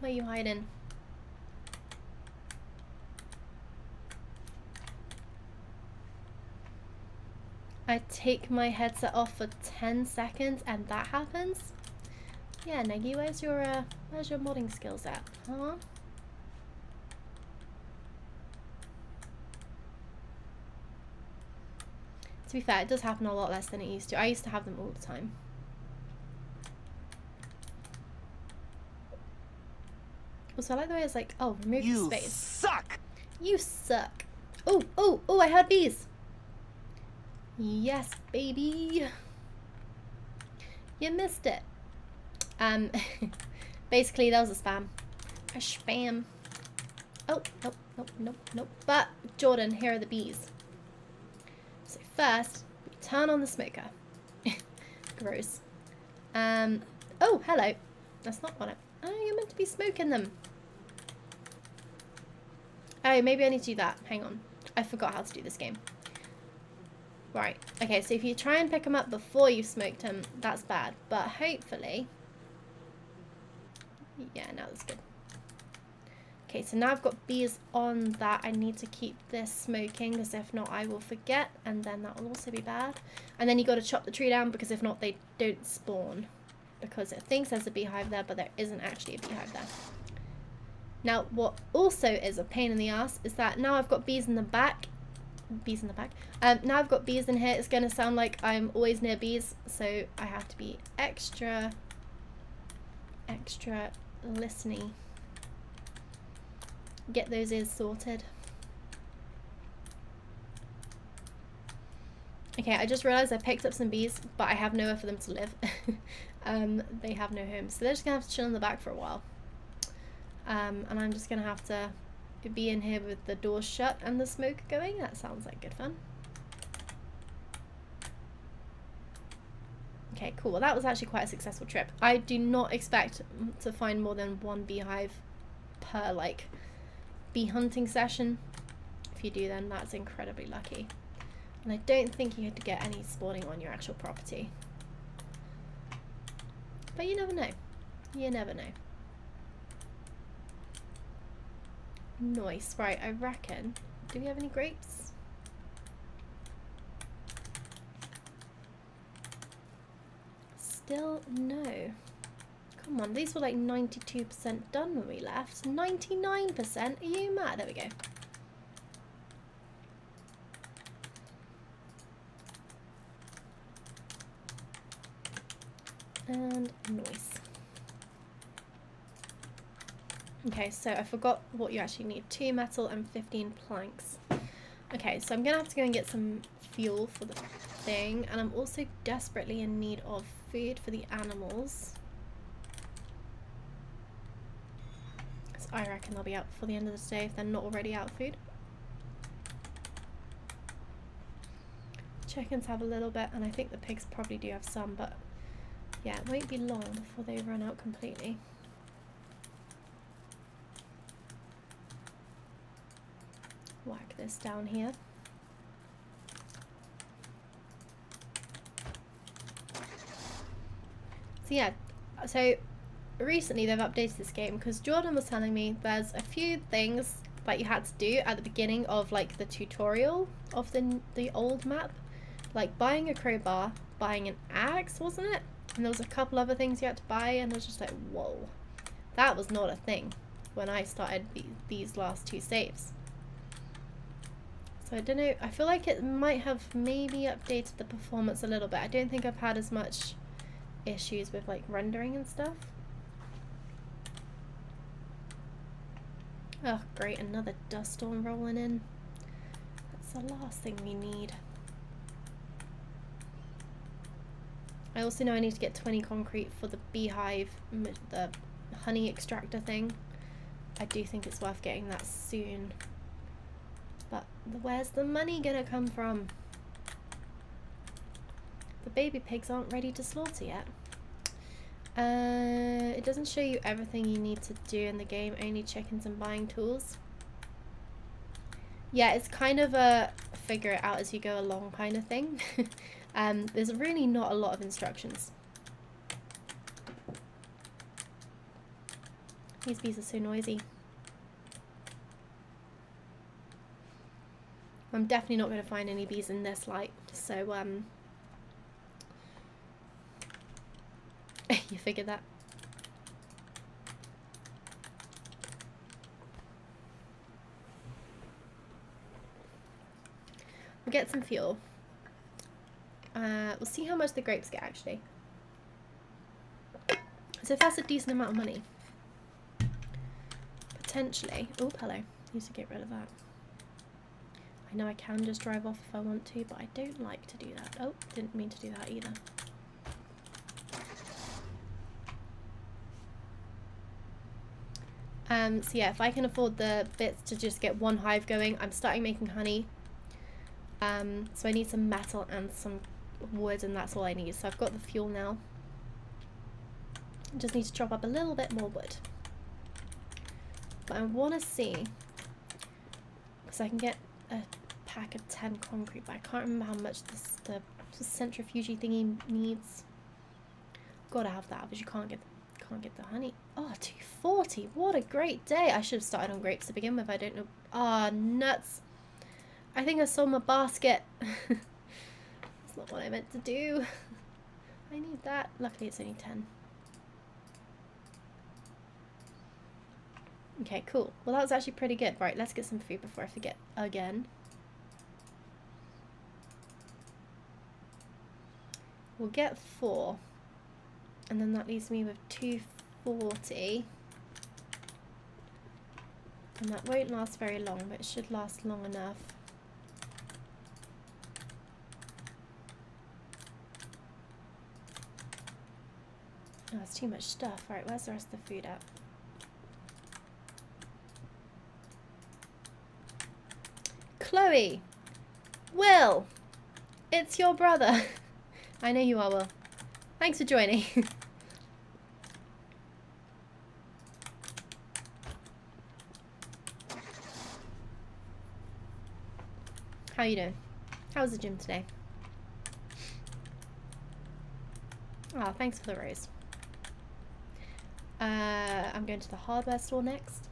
Where are you hiding? I take my headset off for 10 seconds and that happens? Yeah, Neggy, where's your modding skills at? Huh? To be fair, it does happen a lot less than it used to. I used to have them all the time. Also, I like the way it's like, oh, remove the space. You suck! You suck. Oh, oh, oh, I heard bees. Yes, baby. You missed it. Basically, that was a spam. A spam. Oh, nope, nope, nope, nope. But, Jordan, here are the bees. So first, we turn on the smoker. Gross. Oh, hello. That's not what I... Oh, you're meant to be smoking them. Oh, maybe I need to do that. Hang on. I forgot how to do this game. Right. Okay, so if you try and pick them up before you've smoked them, that's bad. But hopefully... Yeah, now that's good. Okay, so now I've got bees on that. I need to keep this smoking, because if not, I will forget, and then that will also be bad. And then you got to chop the tree down, because if not, they don't spawn. Because it thinks there's a beehive there, but there isn't actually a beehive there. Now, what also is a pain in the ass is that now I've got bees in the back. Bees in the back. Now I've got bees in here. It's going to sound like I'm always near bees, so I have to be extra listening. Get those ears sorted. Okay, I just realized I picked up some bees, but I have nowhere for them to live. They have no home, so they're just gonna have to chill in the back for a while. And I'm just gonna have to be in here with the doors shut and the smoke going. That sounds like good fun. Okay, cool. Well, that was actually quite a successful trip. I do not expect to find more than one beehive per, like, bee hunting session. If you do, then that's incredibly lucky. And I don't think you had to get any spawning on your actual property. But you never know. You never know. Nice. Right, I reckon. Do we have any grapes? Still no. Come on, these were like 92% done when we left. 99%? Are you mad? There we go. And nice. Okay, so I forgot what you actually need. 2 metal and 15 planks. Okay, so I'm gonna have to go and get some fuel for the thing, and I'm also desperately in need of food for the animals. So I reckon they'll be out before the end of the day if they're not already out of food. Chickens have a little bit, and I think the pigs probably do have some, but yeah, it won't be long before they run out completely. Whack this down here. So yeah, so recently they've updated this game because Jordan was telling me there's a few things that you had to do at the beginning of like the tutorial of the old map, like buying a crowbar, buying an axe, wasn't it? And there was a couple other things you had to buy, and I was just like, whoa, that was not a thing when I started these last 2 saves. So I don't know, I feel like it might have maybe updated the performance a little bit. I don't think I've had as much issues with like rendering and stuff. Oh great, another dust storm rolling in. That's the last thing we need. I also know I need to get 20 concrete for the beehive, the honey extractor thing. I do think it's worth getting that soon. But where's the money gonna come from? The baby pigs aren't ready to slaughter yet. It doesn't show you everything you need to do in the game, only chickens and buying tools. Yeah, it's kind of a figure it out as you go along kind of thing. There's really not a lot of instructions. These bees are so noisy. I'm definitely not going to find any bees in this light, so you figured that. We'll get some fuel. We'll see how much the grapes get actually. So if that's a decent amount of money, potentially. Oh, hello. Need to get rid of that. I know I can just drive off if I want to, but I don't like to do that. Oh, didn't mean to do that either. So yeah, if I can afford the bits to just get 1 hive going, I'm starting making honey. So I need some metal and some wood, and that's all I need. So I've got the fuel now. I just need to chop up a little bit more wood. But I want to see, because I can get a pack of 10 concrete, but I can't remember how much the centrifugey thingy needs. Gotta have that, because you can't get the honey. Oh, 240. What a great day. I should have started on grapes to begin with. I don't know. Ah, oh, nuts. I think I sold my basket. That's not what I meant to do. I need that. Luckily it's only 10. Okay, cool. Well, that was actually pretty good. Right, let's get some food before I forget again. We'll get 4. And then that leaves me with 240. And that won't last very long, but it should last long enough. Oh, it's too much stuff. Alright, where's the rest of the food at? Chloe! Will! It's your brother! I know you are, Will. Thanks for joining. How you doing? How was the gym today? Oh, thanks for the rose. I'm going to the hardware store next.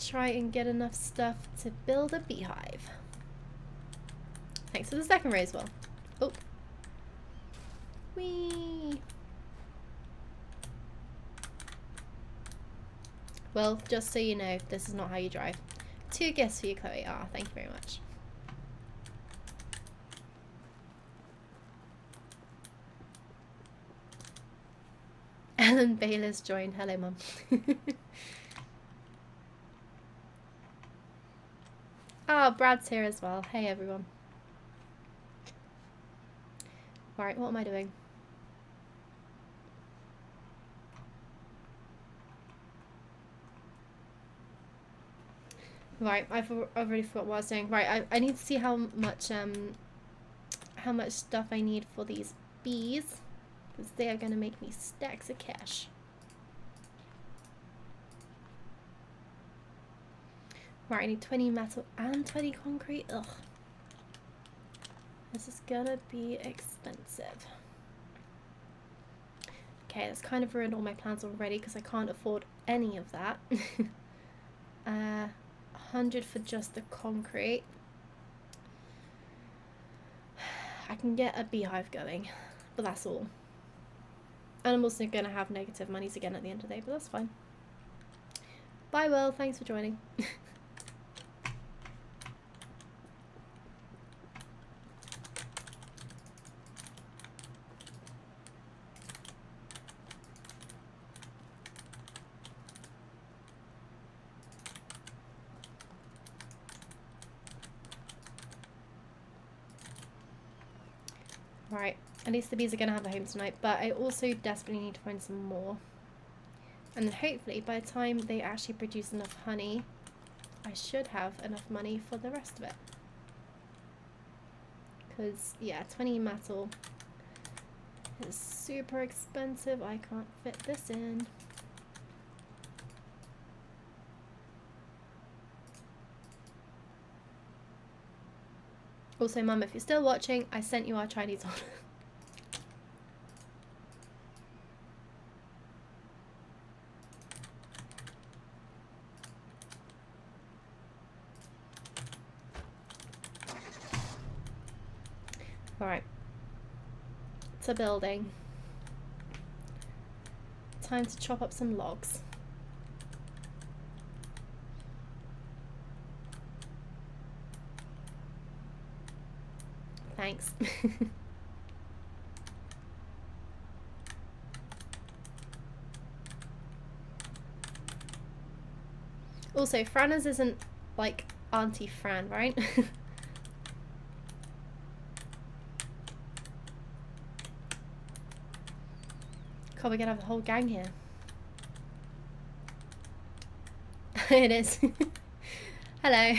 try and get enough stuff to build a beehive. Thanks for the second row as well. Oh. Whee! Well, just so you know, this is not how you drive. 2 gifts for you, Chloe. Ah, thank you very much. Ellen Bayless joined. Hello, Mum. Ah, Brad's here as well. Hey, everyone. Right, what am I doing? Right, I've already forgot what I was doing. Right, I need to see how much stuff I need for these bees, because they are going to make me stacks of cash. Right, I need 20 metal and 20 concrete. Ugh. This is gonna be expensive. Okay, that's kind of ruined all my plans already because I can't afford any of that. 100 for just the concrete. I can get a beehive going, but that's all. And I'm also gonna have negative monies again at the end of the day, but that's fine. Bye, Will. Thanks for joining. Right, at least the bees are going to have a home tonight, but I also desperately need to find some more. And then hopefully by the time they actually produce enough honey, I should have enough money for the rest of it. Because, yeah, 20 metal is super expensive. I can't fit this in. Also, Mum, if you're still watching, I sent you our Chinese order. Alright. It's a building. Time to chop up some logs. Thanks. Also, Franna's isn't like Auntie Fran, right? God, we're gonna have a whole gang here. It is. Hello.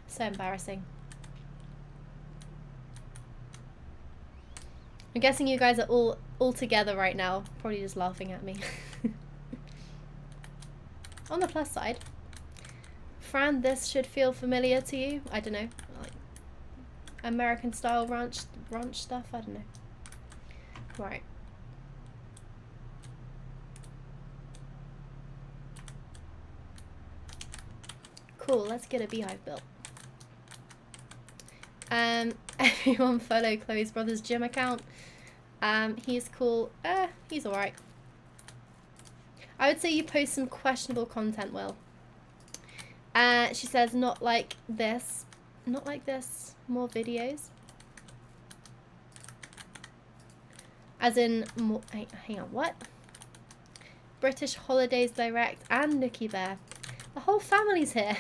So embarrassing. I'm guessing you guys are all together right now, probably just laughing at me. On the plus side, Fran, this should feel familiar to you. I don't know, like American style ranch stuff. I don't know. Right. Cool. Let's get a beehive built. Everyone follow Chloe's brother's gym account. He's cool. He's alright. I would say you post some questionable content, Will. She says, not like this. Not like this. More videos. As in, more... Hang on, what? British Holidays Direct and Nookie Bear. The whole family's here.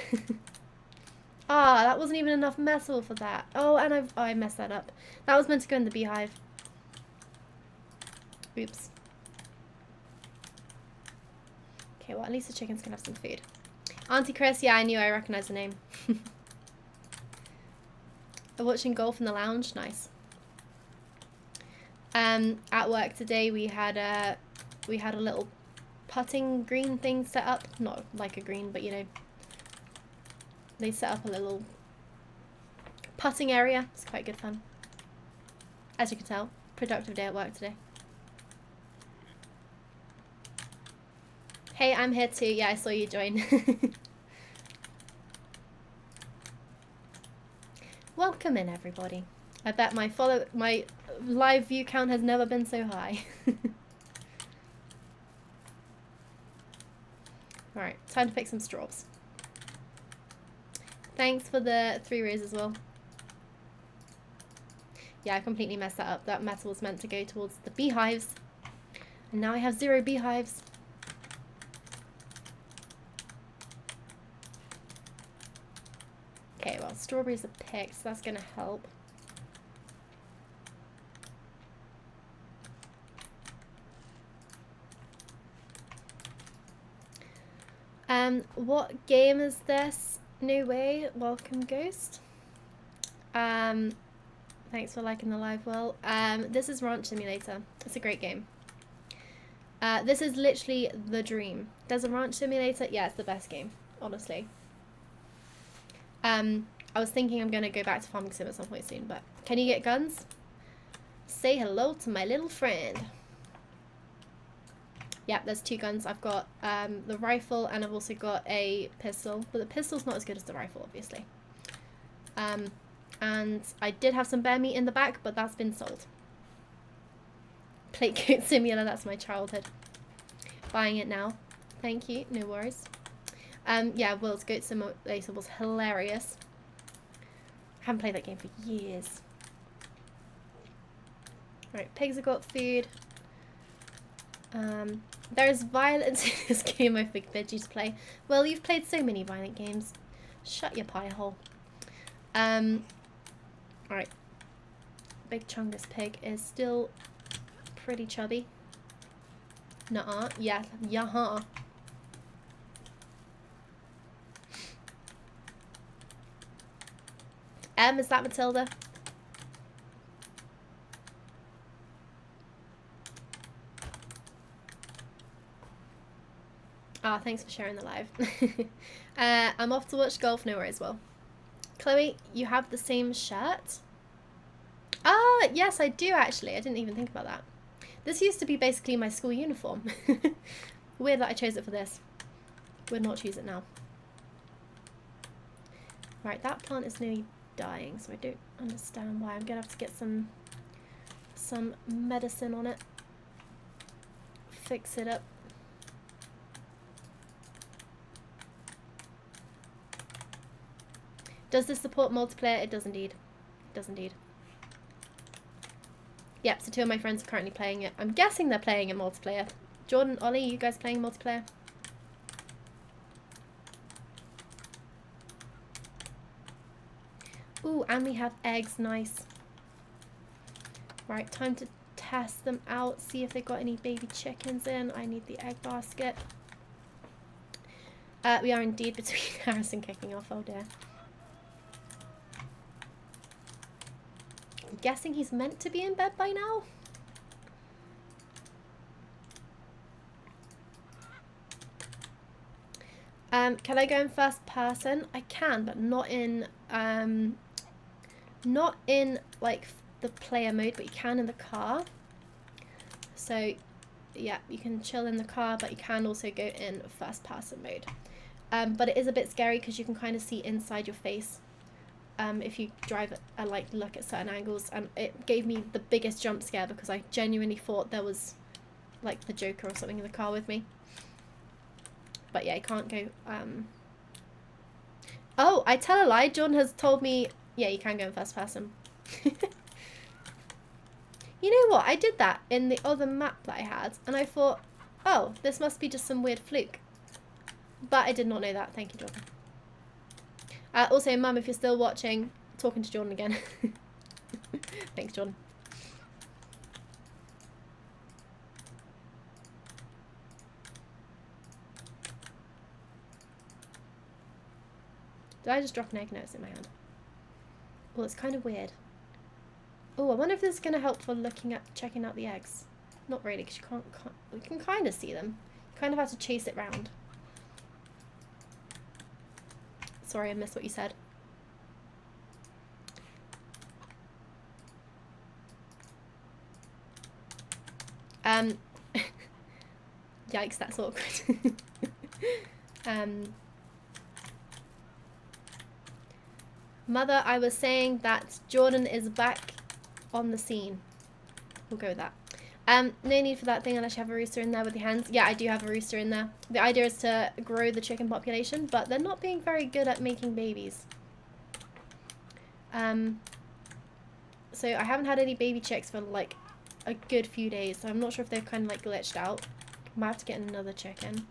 Ah, that wasn't even enough metal for that. Oh, and I messed that up. That was meant to go in the beehive. Oops. Okay, well, at least the chickens can have some food. Auntie Chris, yeah, I knew. I recognise the name. I'm watching golf in the lounge. Nice. At work today, we had a little putting green thing set up. Not like a green, but you know, they set up a little putting area. It's quite good fun. As you can tell, productive day at work today. Hey, I'm here too. Yeah, I saw you join. Welcome in, everybody. I bet my live view count has never been so high. Alright, time to pick some straws. Thanks for the 3 rays as well. Yeah, I completely messed that up. That metal was meant to go towards the beehives. And now I have 0 beehives. Okay, well, strawberries are picked, so that's going to help. What game is this? No way. Welcome, Ghost. Thanks for liking the live, Will. This is Ranch Simulator. It's a great game. This is literally the dream. There's a Ranch Simulator. Yeah, it's the best game, honestly. I was thinking I'm going to go back to Farming Sim at some point soon, but can you get guns? Say hello to my little friend. Yeah, there's 2 guns. I've got the rifle and I've also got a pistol, but the pistol's not as good as the rifle, obviously. And I did have some bear meat in the back, but that's been sold. Plate Coat Simulator, that's my childhood. Buying it now. Thank you, no worries. Yeah, Will's Goat Simulator was hilarious. I haven't played that game for years. Right, pigs have got food. There's violence in this game I forbid you to play. Well, you've played so many violent games. Shut your pie hole. Alright. Big Chungus pig is still pretty chubby. Nuh-uh. Yeah. Yaha. Is that Matilda? Ah, thanks for sharing the live. I'm off to watch golf nowhere as well. Chloe, you have the same shirt? Ah, yes, I do actually. I didn't even think about that. This used to be basically my school uniform. Weird that I chose it for this. Would not choose it now. Right, that plant is nearly dying, so I don't understand why. I'm gonna have to get some medicine on it. Fix it up. Does this support multiplayer? It does indeed. It does indeed. Yep, so 2 of my friends are currently playing it. I'm guessing they're playing it multiplayer. Jordan, Ollie, you guys playing multiplayer? Ooh, and we have eggs. Nice. Right, time to test them out. See if they've got any baby chickens in. I need the egg basket. We are indeed between Harrison kicking off. Oh dear. I'm guessing he's meant to be in bed by now. Can I go in first person? I can, but not in like the player mode, but you can in the car. So yeah, you can chill in the car, but you can also go in first person mode. But it is a bit scary because you can kind of see inside your face if you drive like look at certain angles, and it gave me the biggest jump scare because I genuinely thought there was like the Joker or something in the car with me. But yeah, I can't go. Oh, I tell a lie. Jordan has told me, yeah, you can go in first person. You know what? I did that in the other map that I had, and I thought, oh, this must be just some weird fluke. But I did not know that. Thank you, Jordan. Also, Mum, if you're still watching, talking to Jordan again. Thanks, Jordan. Did I just drop an egg? No, it's in my hand. Well, it's kind of weird. Oh, I wonder if this is going to help for checking out the eggs. Not really, because we can kind of see them. You kind of have to chase it round. Sorry, I missed what you said. Yikes, that's awkward. Mother, I was saying that Jordan is back on the scene. We'll go with that. No need for that thing unless you have a rooster in there with your hands. Yeah, I do have a rooster in there. The idea is to grow the chicken population, but they're not being very good at making babies. So I haven't had any baby chicks for like a good few days, so I'm not sure if they're kind of like glitched out. Might have to get another chicken.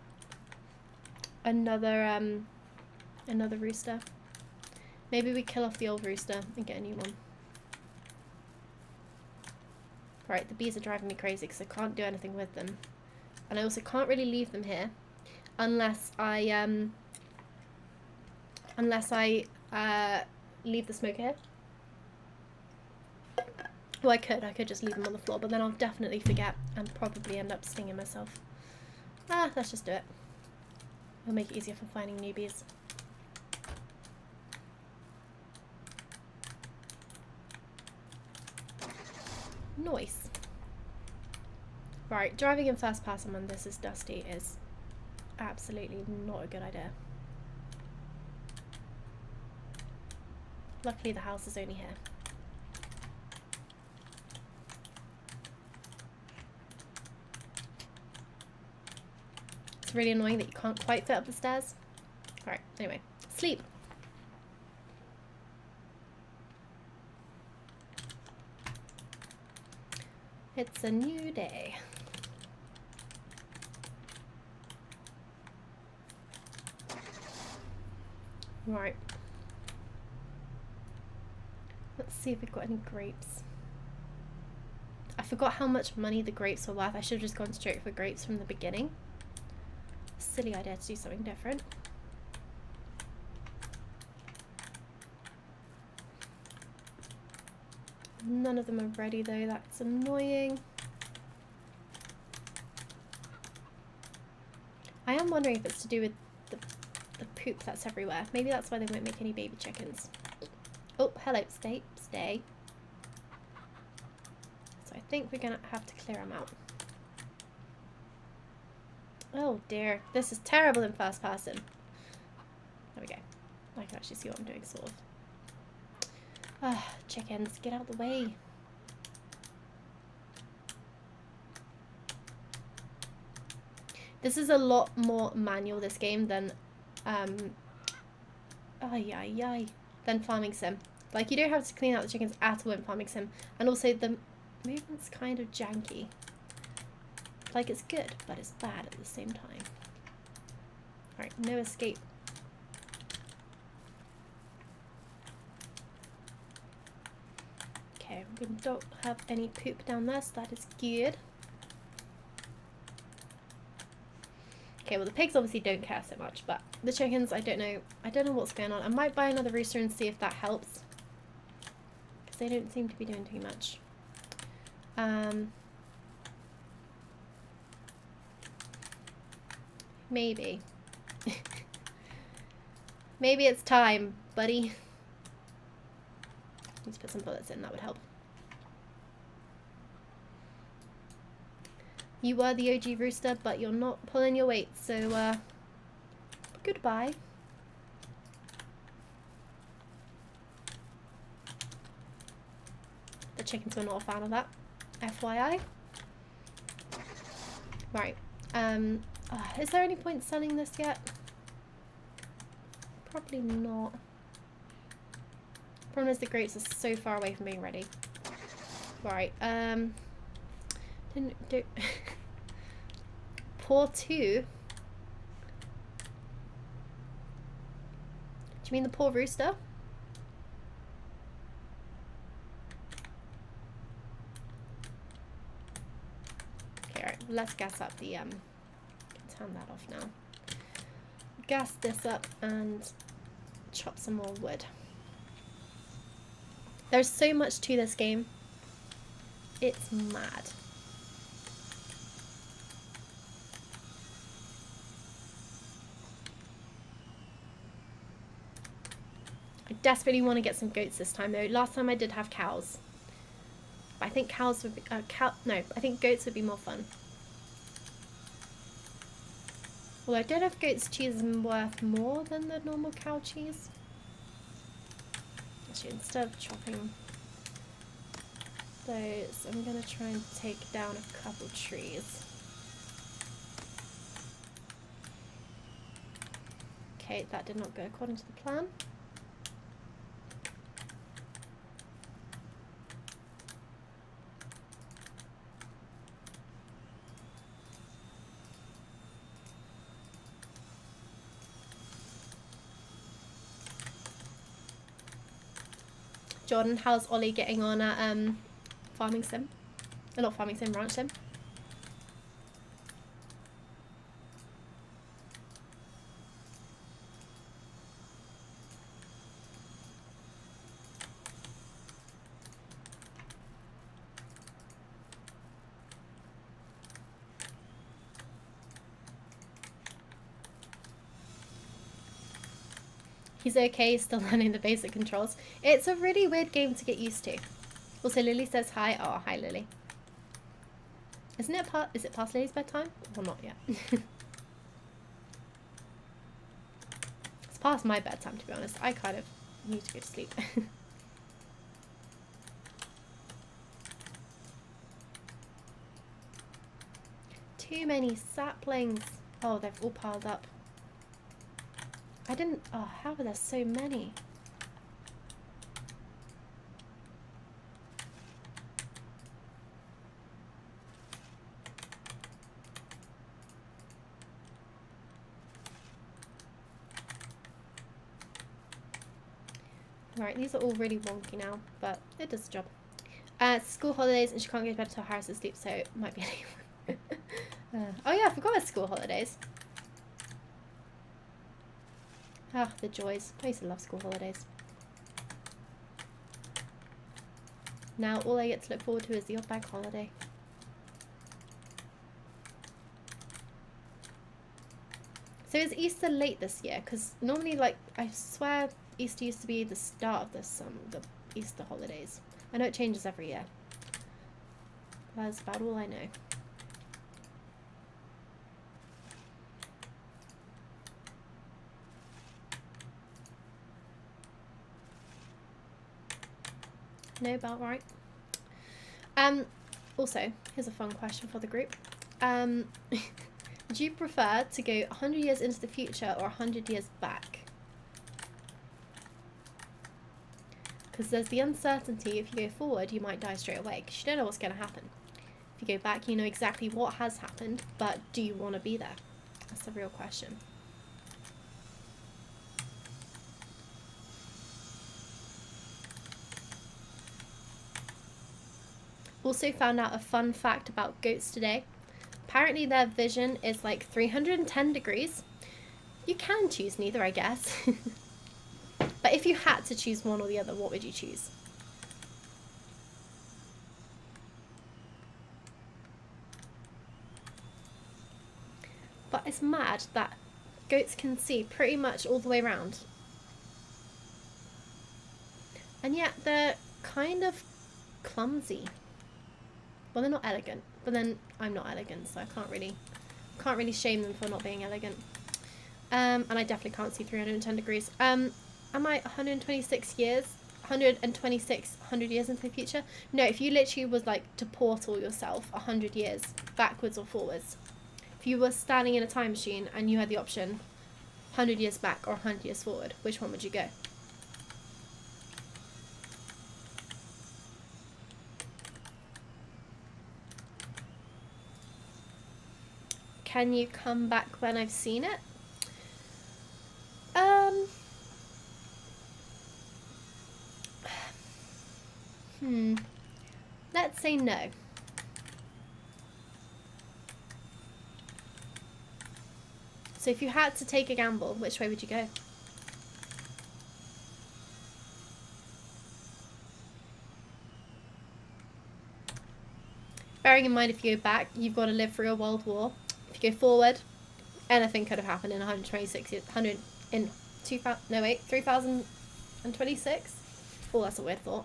Another rooster. Maybe we kill off the old rooster and get a new one. Right, the bees are driving me crazy because I can't do anything with them. And I also can't really leave them here unless I leave the smoker here. Well, I could just leave them on the floor, but then I'll definitely forget and probably end up stinging myself. Let's just do it. It'll make it easier for finding newbies. Nice. Right, driving in first person when this is dusty is absolutely not a good idea. Luckily the house is only here. It's really annoying that you can't quite fit up the stairs. Alright, anyway, sleep. It's a new day. Right. Let's see if we've got any grapes. I forgot how much money the grapes were worth. I should have just gone straight for grapes from the beginning. Silly idea to do something different. None of them are ready though, that's annoying. I am wondering if it's to do with the poop that's everywhere. Maybe that's why they won't make any baby chickens. Oh, hello, stay. So I think we're gonna have to clear them out. Oh dear, this is terrible in first person. There we go. I can actually see what I'm doing, sort of. Chickens, get out of the way. This is a lot more manual, this game, than than Farming Sim. Like, you don't have to clean out the chickens at all in Farming Sim. And also the movement's kind of janky. Like, it's good, but it's bad at the same time. Alright, no escape. Okay, we don't have any poop down there, so that is good. Okay, well the pigs obviously don't care so much, but the chickens, I don't know what's going on. I might buy another rooster and see if that helps. Because they don't seem to be doing too much. Maybe. Maybe it's time, buddy. Let's put some bullets in, that would help. You were the OG rooster, but you're not pulling your weight, so goodbye. The chickens were not a fan of that, FYI. Right, is there any point selling this yet? Probably not. Problem is the grapes are so far away from being ready. Right, didn't do pour 2. Do you mean the poor rooster? Okay, right, let's gas up the turn that off now. Gas this up and chop some more wood. There's so much to this game. It's mad. I desperately want to get some goats this time though. Last time I did have cows. But I think cows would be, I think goats would be more fun. Well, I don't know if goat's cheese is worth more than the normal cow cheese. Actually, instead of chopping those, I'm going to try and take down a couple trees. Okay, that did not go according to the plan. Jordan, how's Ollie getting on at farming sim? Not farming sim, ranch sim. He's okay, still learning the basic controls. It's a really weird game to get used to. Also, Lily says hi. Oh, hi, Lily. Isn't it is it past Lily's bedtime? Or not yet? It's past my bedtime, to be honest. I kind of need to go to sleep. Too many saplings. Oh, they've all piled up. I didn't... Oh, how are there so many? Alright, these are all really wonky now, but it does the job. School holidays and she can't go to bed until Harris is asleep, so it might be anyone. Oh yeah, I forgot about school holidays. Ah, the joys. I used to love school holidays. Now all I get to look forward to is the odd bank holiday. So is Easter late this year? Because normally, like, I swear Easter used to be the start of the Easter holidays. I know it changes every year. That's about all I know. No, about right. Also, here's a fun question for the group. Do you prefer to go 100 years into the future or 100 years back? Because there's the uncertainty, if you go forward, you might die straight away, because you don't know what's going to happen. If you go back, you know exactly what has happened, but do you want to be there? That's the real question. Also found out a fun fact about goats today. Apparently their vision is like 310 degrees. You can choose neither, I guess. But if you had to choose one or the other, what would you choose? But it's mad that goats can see pretty much all the way around. And yet they're kind of clumsy. Well, they're not elegant, but then I'm not elegant, so I can't really shame them for not being elegant. And I definitely can't see 310 degrees. Am I 126 years? 100 years into the future? No, if you literally was like to portal yourself 100 years backwards or forwards. If you were standing in a time machine and you had the option 100 years back or 100 years forward, which one would you go? Can you come back when I've seen it? Let's say no. So if you had to take a gamble, which way would you go? Bearing in mind, if you go back, you've got to live through a world war. If you go forward, anything could have happened in 126 years, 3026? Oh, that's a weird thought.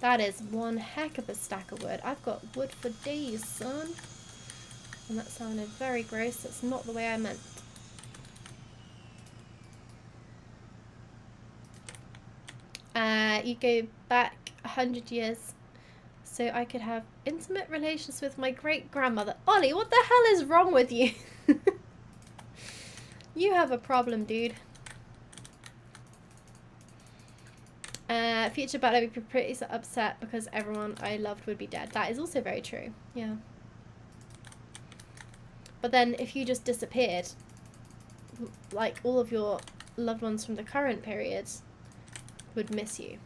That is one heck of a stack of wood. I've got wood for days, son. And that sounded very gross. That's not the way I meant. You go back 100 years so I could have intimate relations with my great-grandmother. Ollie, what the hell is wrong with you? You have a problem, dude. Future Butler would be pretty upset because everyone I loved would be dead. That is also very true. Yeah. But then if you just disappeared, like all of your loved ones from the current period would miss you.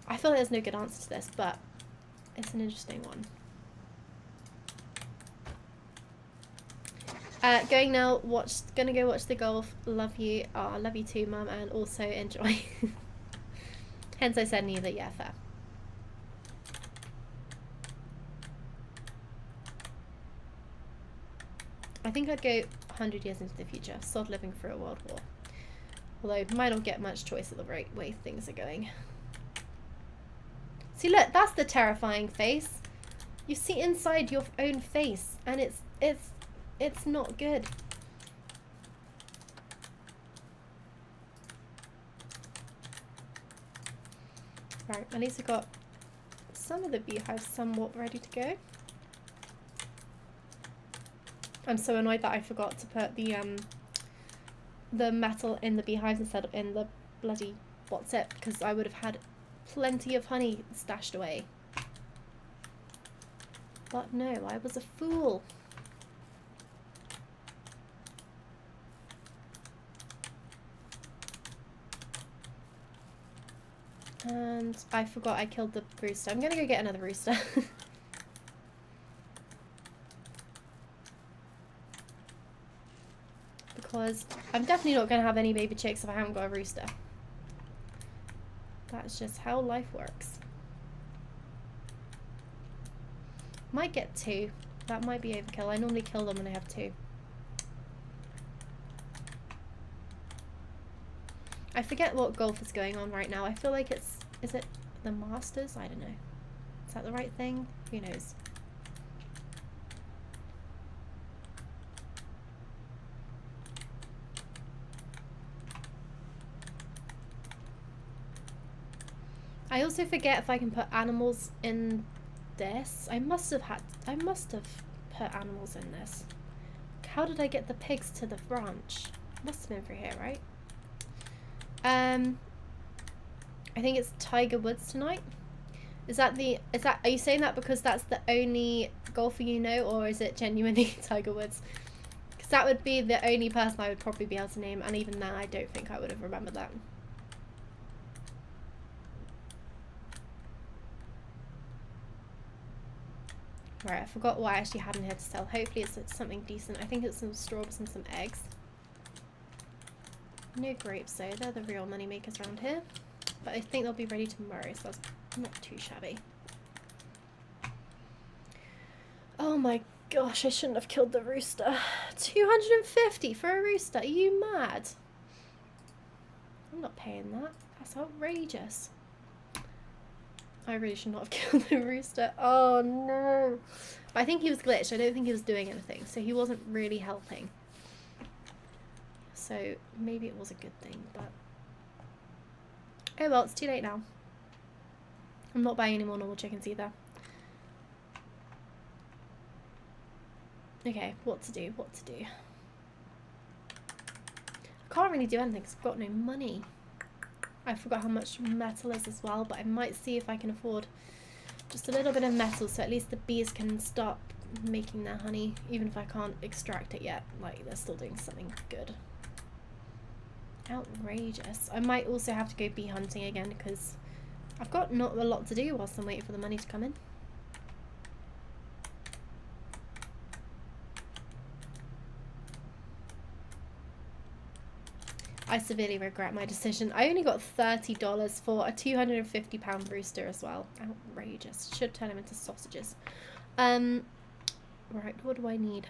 I feel like there's no good answer to this, but it's an interesting one. Going now, gonna go watch the golf. Love you. Oh, love you too, Mum, and also enjoy. Hence I said neither. Yeah, fair. I think I'd go 100 years into the future. Sod living through a world war. Although might not get much choice at the right way things are going. See, look, that's the terrifying face. You see inside your own face, and it's not good. Right, at least I got some of the beehives somewhat ready to go. I'm so annoyed that I forgot to put the metal in the beehives instead of in the bloody what's it, because I would have had plenty of honey stashed away. But no, I was a fool. And I forgot I killed the rooster. I'm gonna go get another rooster. Because I'm definitely not gonna have any baby chicks if I haven't got a rooster. That's just how life works. Might get 2. That might be overkill. I normally kill them when I have 2. I forget what golf is going on right now. I feel like is it the Masters? I don't know. Is that the right thing? Who knows? I also forget if I can put animals in this. I must have put animals in this. How did I get the pigs to the ranch? Must have been through here, right? I think it's Tiger Woods tonight. Are you saying that because that's the only golfer you know, or is it genuinely Tiger Woods? Because that would be the only person I would probably be able to name, and even then I don't think I would have remembered that. Right, I forgot what I actually had in here to sell. Hopefully it's something decent. I think it's some strawberries and some eggs. No grapes though, they're the real money makers around here. But I think they'll be ready tomorrow, so that's not too shabby. Oh my gosh, I shouldn't have killed the rooster. 250 for a rooster, are you mad? I'm not paying that. That's outrageous. I really should not have killed the rooster. Oh no. But I think he was glitched. I don't think he was doing anything, so he wasn't really helping. So maybe it was a good thing, but oh well, it's too late now. I'm not buying any more normal chickens either. Okay, what to do, what to do. I can't really do anything because I've got no money. I forgot how much metal is as well, but I might see if I can afford just a little bit of metal so at least the bees can start making their honey, even if I can't extract it yet. Like, they're still doing something good. Outrageous. I might also have to go bee hunting again because I've got not a lot to do whilst I'm waiting for the money to come in. I severely regret my decision. I only got $30 for a £250 rooster as well. Outrageous. Should turn them into sausages. Right, what do I need?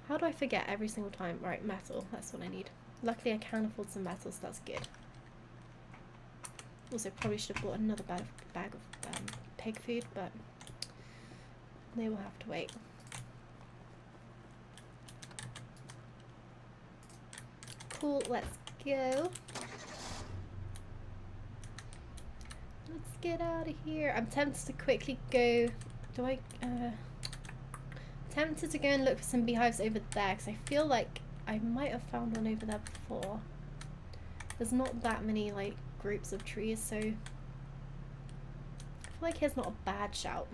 How do I forget every single time? Right, metal. That's what I need. Luckily I can afford some metal, so that's good. Also, probably should have bought another bag of pig food, but they will have to wait. Cool, let's go. Let's get out of here. I'm tempted to quickly go. Tempted to go and look for some beehives over there because I feel like I might have found one over there before. There's not that many like groups of trees, so I feel like here's not a bad shout.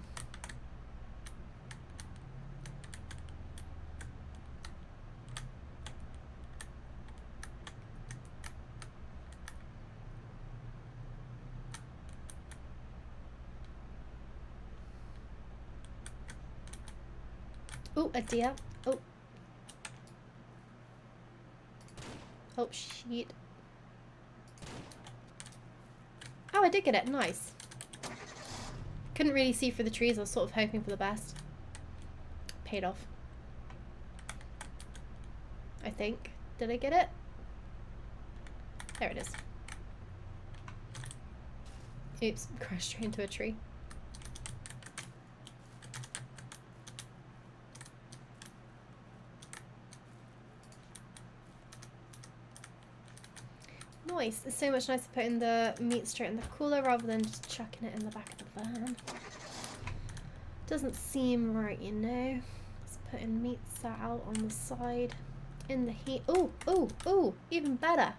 Oh, a deer. Oh. Oh, shit. Oh, I did get it. Nice. Couldn't really see through the trees. I was sort of hoping for the best. Paid off. I think. Did I get it? There it is. Oops. Crashed straight into a tree. Nice. It's so much nicer putting the meat straight in the cooler rather than just chucking it in the back of the van. Doesn't seem right, you know. Just putting meat sat out on the side in the heat. Oh, oh, oh, even better.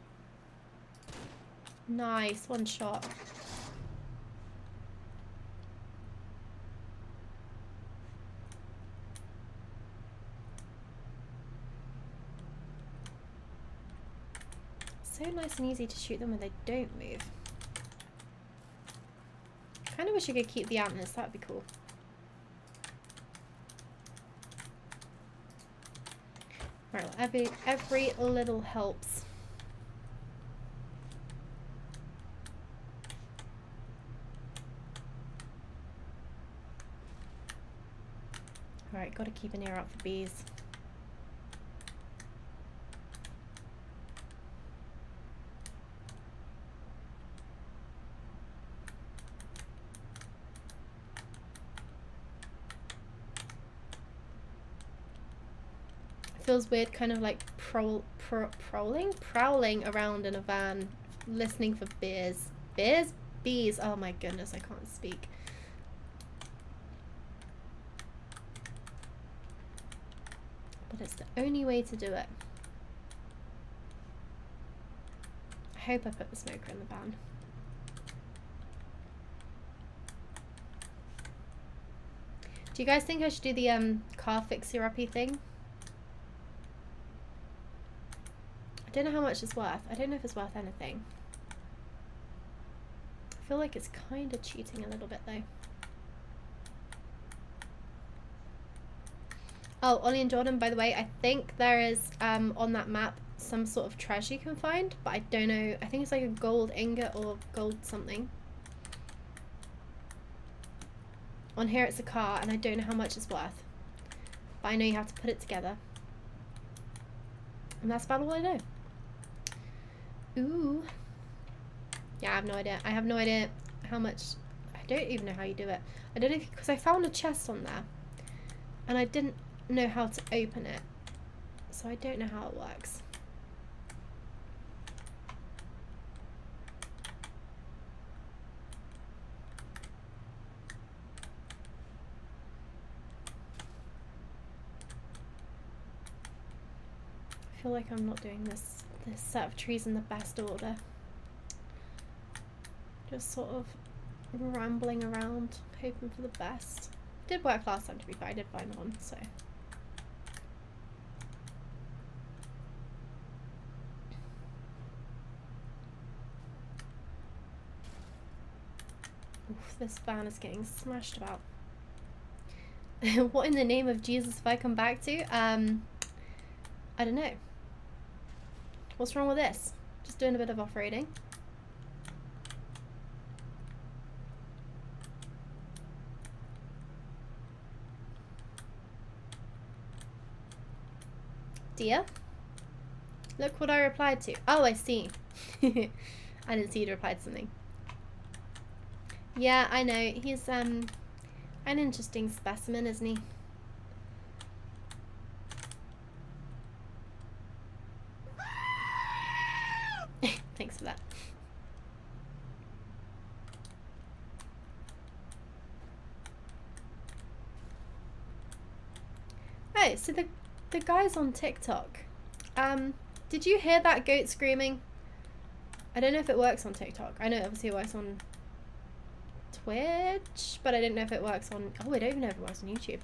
Nice, one shot. So nice and easy to shoot them when they don't move. Kind of wish I could keep the antlers, that'd be cool. Right, well, every little helps. Alright, gotta keep an ear out for bees. Feels weird, kind of like prowling around in a van, listening for bees. Bees. Oh my goodness, I can't speak. But it's the only way to do it. I hope I put the smoker in the van. Do you guys think I should do the car fixer-uppy thing? I don't know how much it's worth. I don't know if it's worth anything. I feel like it's kind of cheating a little bit though. Oh, Ollie and Jordan, by the way, I think there is on that map some sort of treasure you can find, but I don't know. I think it's like a gold ingot or gold something. On here it's a car and I don't know how much it's worth. But I know you have to put it together. And that's about all I know. Ooh. Yeah, I have no idea. I have no idea how much. I don't even know how you do it. I don't know if, because I found a chest on there and I didn't know how to open it. So I don't know how it works. I feel like I'm not doing this set of trees in the best order. Just sort of rambling around, hoping for the best. Did work last time, to be fair. I did find one, so. Oof, this van is getting smashed about. What in the name of Jesus have I come back to? I don't know. What's wrong with this? Just doing a bit of off-roading. Dear? Look what I replied to. Oh, I see. I didn't see you replied to something. Yeah, I know. He's an interesting specimen, isn't he? Thanks for that. Oh, so the guys on TikTok. Did you hear that goat screaming? I don't know if it works on TikTok. I know obviously it works on Twitch, but I don't know if it works on... Oh, I don't even know if it works on YouTube.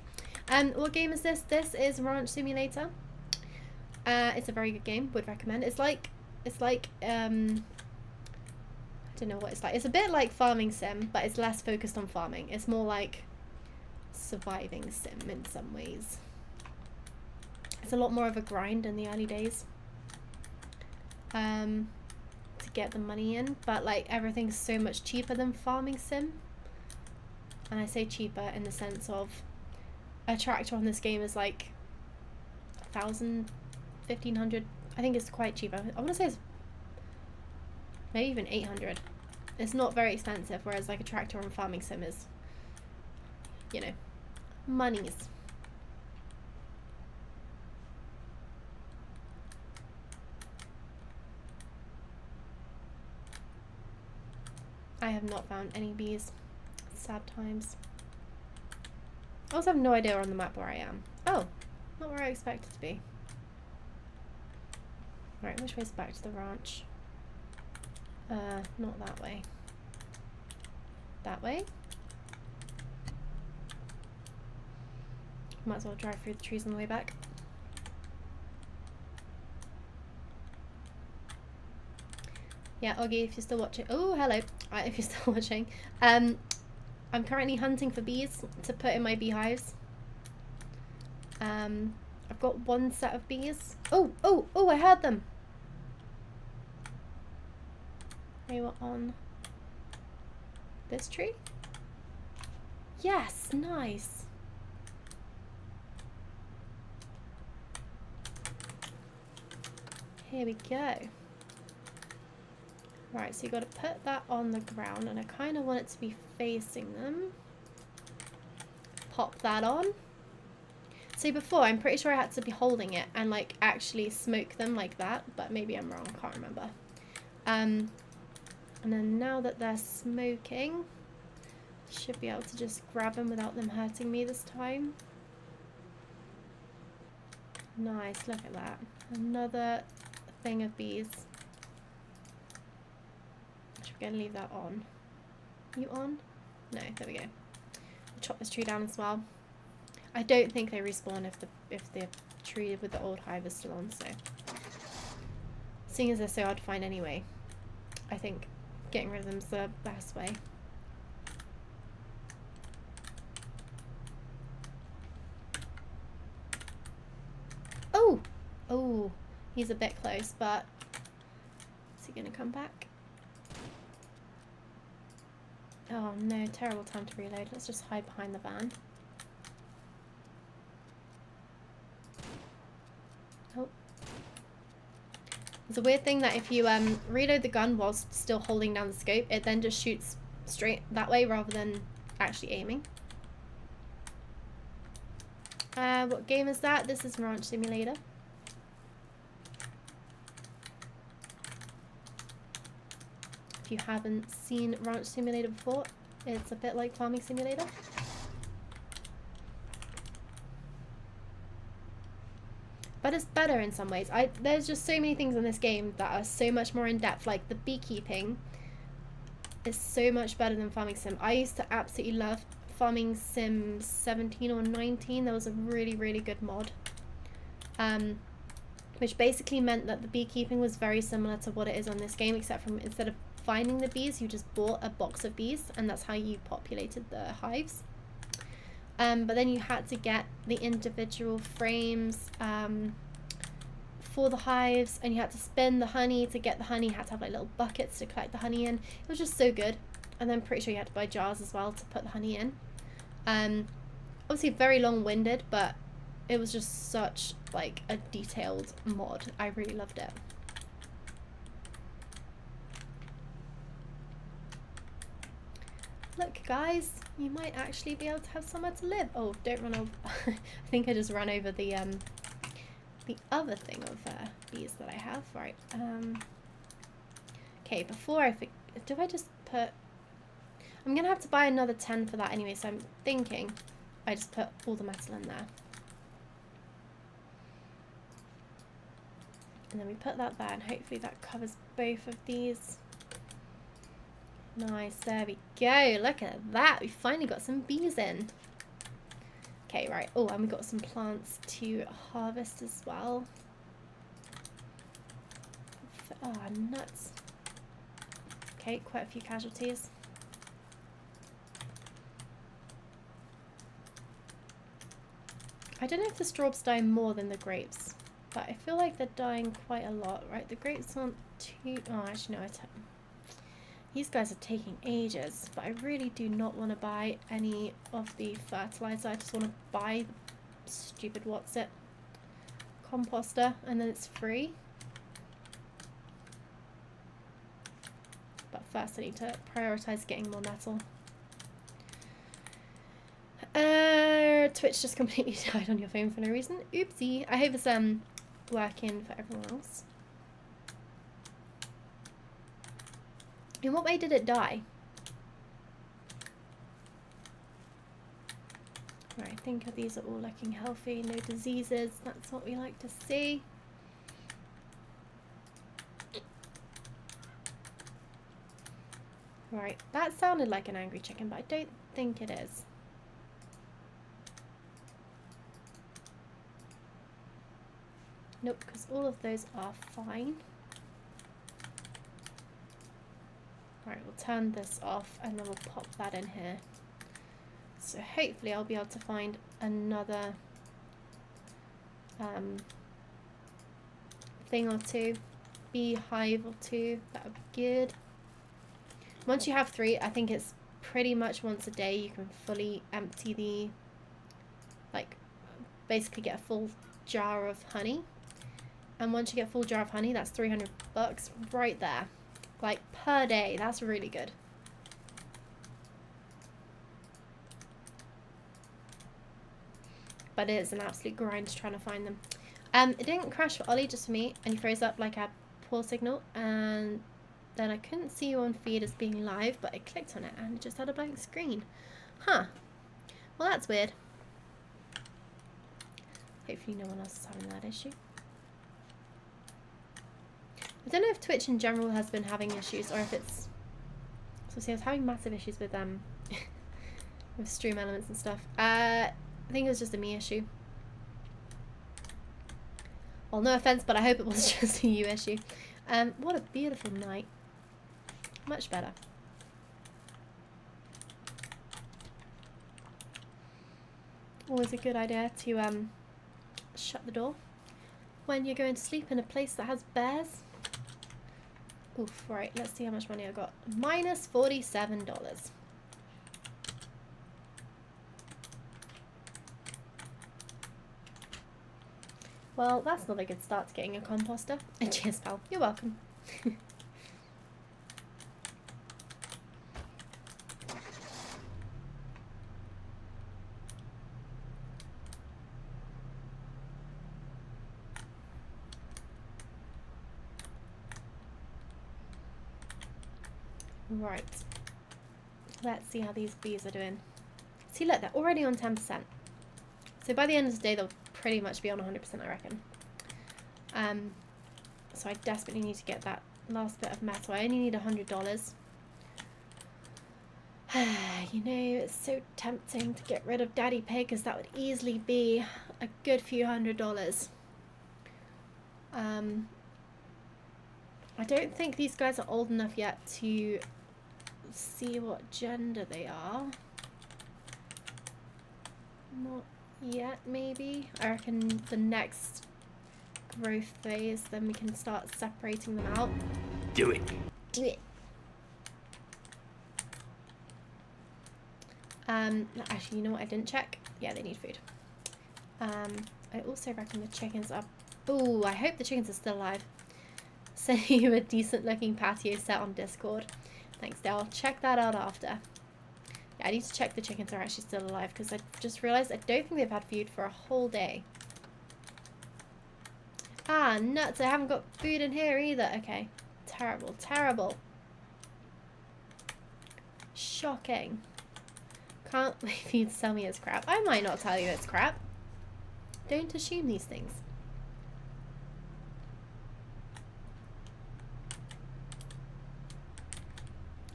What game is this? This is Ranch Simulator. It's a very good game. Would recommend. It's like I don't know what it's like. It's a bit like Farming Sim, but it's less focused on farming. It's more like surviving sim in some ways. It's a lot more of a grind in the early days. To get the money in, but like everything's so much cheaper than Farming Sim. And I say cheaper in the sense of a tractor on this game is like 1,000, 1,500. I think it's quite cheap. I want to say it's maybe even 800. It's not very expensive, whereas like a tractor on Farming Sim is, you know, monies. I have not found any bees. Sad times. I also have no idea on the map where I am. Oh, not where I expected to be. Right, which way's back to the ranch? Not that way. That way? Might as well drive through the trees on the way back. Yeah, Oggy, if you're still watching. Oh, hello. If you're still watching. I'm currently hunting for bees to put in my beehives. I've got one set of bees. Oh, I heard them. They were on this tree? Yes, nice. Here we go. Right, so you got to put that on the ground, and I kind of want it to be facing them. Pop that on. See, before, I'm pretty sure I had to be holding it and, like, actually smoke them like that, but maybe I'm wrong, can't remember. And then now that they're smoking, should be able to just grab them without them hurting me this time. Nice, look at that. Another thing of bees. We're going to leave that on. You on? No, there we go. I'll chop this tree down as well. I don't think they respawn if the tree with the old hive is still on, so. Seeing as they're so hard to find anyway, I think getting rid of them is the best way. Oh! Oh, he's a bit close, but is he going to come back? Oh no, terrible time to reload. Let's just hide behind the van. Oh. It's a weird thing that if you reload the gun whilst still holding down the scope, it then just shoots straight that way rather than actually aiming. What game is that? This is Ranch Simulator. If you haven't seen Ranch Simulator before, it's a bit like Farming Simulator. But it's better in some ways. There's just so many things in this game that are so much more in depth. Like the beekeeping is so much better than Farming Sim. I used to absolutely love Farming Sim 17 or 19. There was a really, really good mod. Which basically meant that the beekeeping was very similar to what it is on this game, except from instead of finding the bees, you just bought a box of bees, and that's how you populated the hives. But then you had to get the individual frames for the hives, and you had to spin the honey to get the honey. You had to have like little buckets to collect the honey in. It was just so good. And then I'm pretty sure you had to buy jars as well to put the honey in. Obviously very long-winded, but it was just such like a detailed mod. I really loved it. look guys, you might actually be able to have somewhere to live. Oh, don't run over. I think I just ran over the other thing of bees that I have. Right. Okay, before I forget, do I just put... I'm going to have to buy another 10 for that anyway, so I'm thinking I just put all the metal in there. And then we put that there, and hopefully that covers both of these. Nice, there we go. Look at that. We finally got some bees in. Okay, right. Oh, and we got some plants to harvest as well. Oh, nuts. Okay, quite a few casualties. I don't know if the strawberries die more than the grapes, but I feel like they're dying quite a lot, right? The grapes aren't too... Oh, actually, no, these guys are taking ages, but I really do not want to buy any of the fertilizer. I just want to buy the stupid, what's it? Composter, and then it's free. But first I need to prioritize getting more metal. Twitch just completely died on your phone for no reason. Oopsie. I hope it's working for everyone else. In what way did it die? Right, I think these are all looking healthy, no diseases. That's what we like to see. Right, that sounded like an angry chicken, but I don't think it is. Nope, because all of those are fine. Right, we'll turn this off and then we'll pop that in here. So hopefully I'll be able to find another thing or two, beehive or two. That would be good. Once you have 3, I think it's pretty much once a day you can fully empty the, like, basically get a full jar of honey. And once you get a full jar of honey, that's $300 right there. Like, per day. That's really good. But it is an absolute grind trying to find them. It didn't crash for Ollie, just for me. And he froze up like a poor signal. And then I couldn't see you on feed as being live, but I clicked on it and it just had a blank screen. Huh. Well, that's weird. Hopefully no one else is having that issue. I don't know if Twitch in general has been having issues or if it's... So see, I was having massive issues with with stream elements and stuff. I think it was just a me issue. Well, no offense, but I hope it was just a you issue. What a beautiful night. Much better. Always a good idea to shut the door when you're going to sleep in a place that has bears. Oof, right, let's see how much money I got. Minus $47. Well, that's not a good start to getting a composter. Cheers, pal. You're welcome. Right. Let's see how these bees are doing. See, look, they're already on 10%. So by the end of the day, they'll pretty much be on 100%, I reckon. So I desperately need to get that last bit of metal. I only need $100. You know, it's so tempting to get rid of Daddy Pig, because that would easily be a good few $100. I don't think these guys are old enough yet to see what gender they are. Not yet, maybe. I reckon the next growth phase, then we can start separating them out. Do it. Do it. Actually, you know what I didn't check? Yeah, they need food. I also reckon the chickens are... Ooh, I hope the chickens are still alive. Send you a decent looking patio set on Discord. Thanks, Dale. Check that out after. Yeah, I need to check the chickens are actually still alive because I just realised I don't think they've had food for a whole day. Ah, nuts, I haven't got food in here either. Okay. Terrible, terrible. Shocking. Can't believe you'd tell me it's crap. I might not tell you it's crap. Don't assume these things.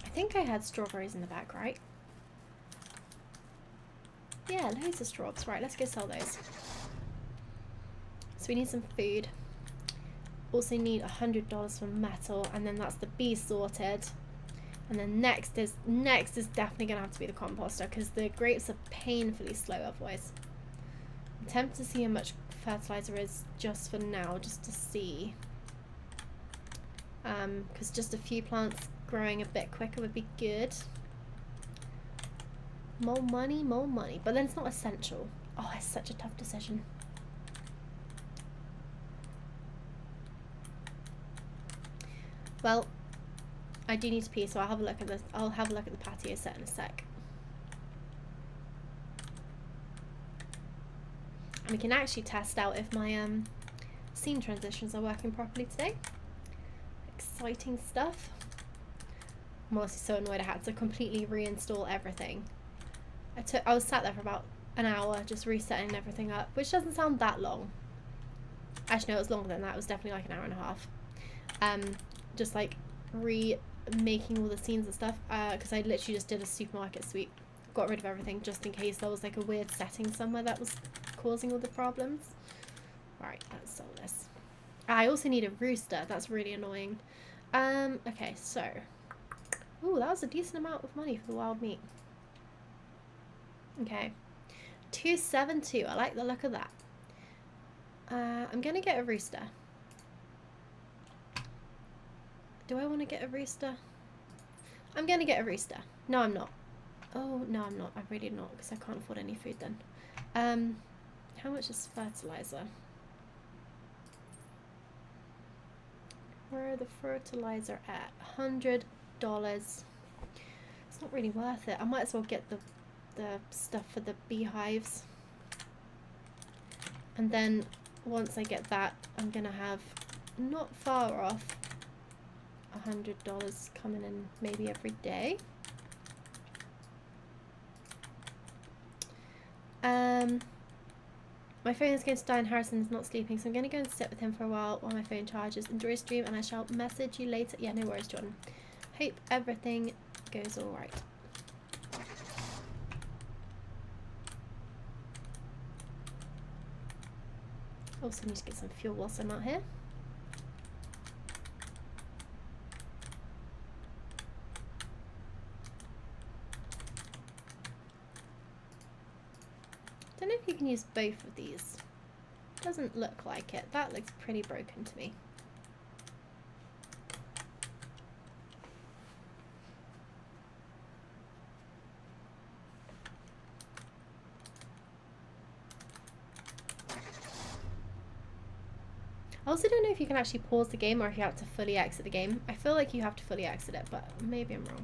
I think I had strawberries in the bag, right? Yeah, loads of strawberries. Right, let's go sell those. So we need some food. Also need $100 for metal, and then that's the bee sorted. And then next is definitely gonna have to be the composter because the grapes are painfully slow otherwise. I'm tempted to see how much fertilizer is just for now, just to see. Because just a few plants growing a bit quicker would be good. More money, but then it's not essential. Oh, it's such a tough decision. Well, I do need to pee, so I'll have a look at this. I'll have a look at the patio set in a sec. And we can actually test out if my scene transitions are working properly today. Exciting stuff. I'm honestly so annoyed I had to completely reinstall everything. I was sat there for about an hour just resetting everything up, which doesn't sound that long. Actually, no, it was longer than that. It was definitely like an hour and a half. Just like remaking all the scenes and stuff, because I literally just did a supermarket sweep. Got rid of everything just in case there was like a weird setting somewhere that was causing all the problems. Right, let's sell this. I also need a rooster. That's really annoying. Okay, so. Ooh, that was a decent amount of money for the wild meat. Okay. 272. I like the look of that. I'm gonna get a rooster. Do I want to get a rooster? I'm gonna get a rooster. No, I'm not. Oh, no, I'm not. I'm really not, because I can't afford any food then. How much is fertilizer? Where are the fertilizer at? $100. It's not really worth it. I might as well get the stuff for the beehives. And then once I get that, I'm gonna have not far off $100 coming in maybe every day. My phone is going to die and Harrison is not sleeping, so I'm going to go and sit with him for a while my phone charges. Enjoy your stream and I shall message you later. Yeah, no worries, Jordan. Hope everything goes alright. Also need to get some fuel whilst I'm out here. Don't know if you can use both of these. Doesn't look like it. That looks pretty broken to me. I also don't know if you can actually pause the game or if you have to fully exit the game. I feel like you have to fully exit it, but maybe I'm wrong.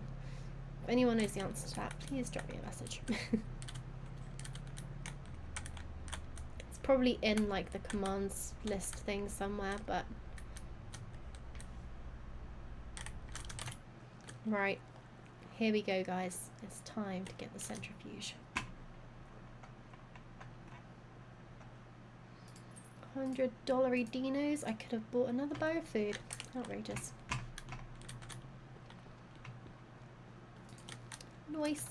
If anyone knows the answer to that, please drop me a message. It's probably in like the commands list thing somewhere, but... Right, here we go guys. It's time to get the centrifuge. $100 dinos. I could have bought another bar of food. Outrageous. Nice.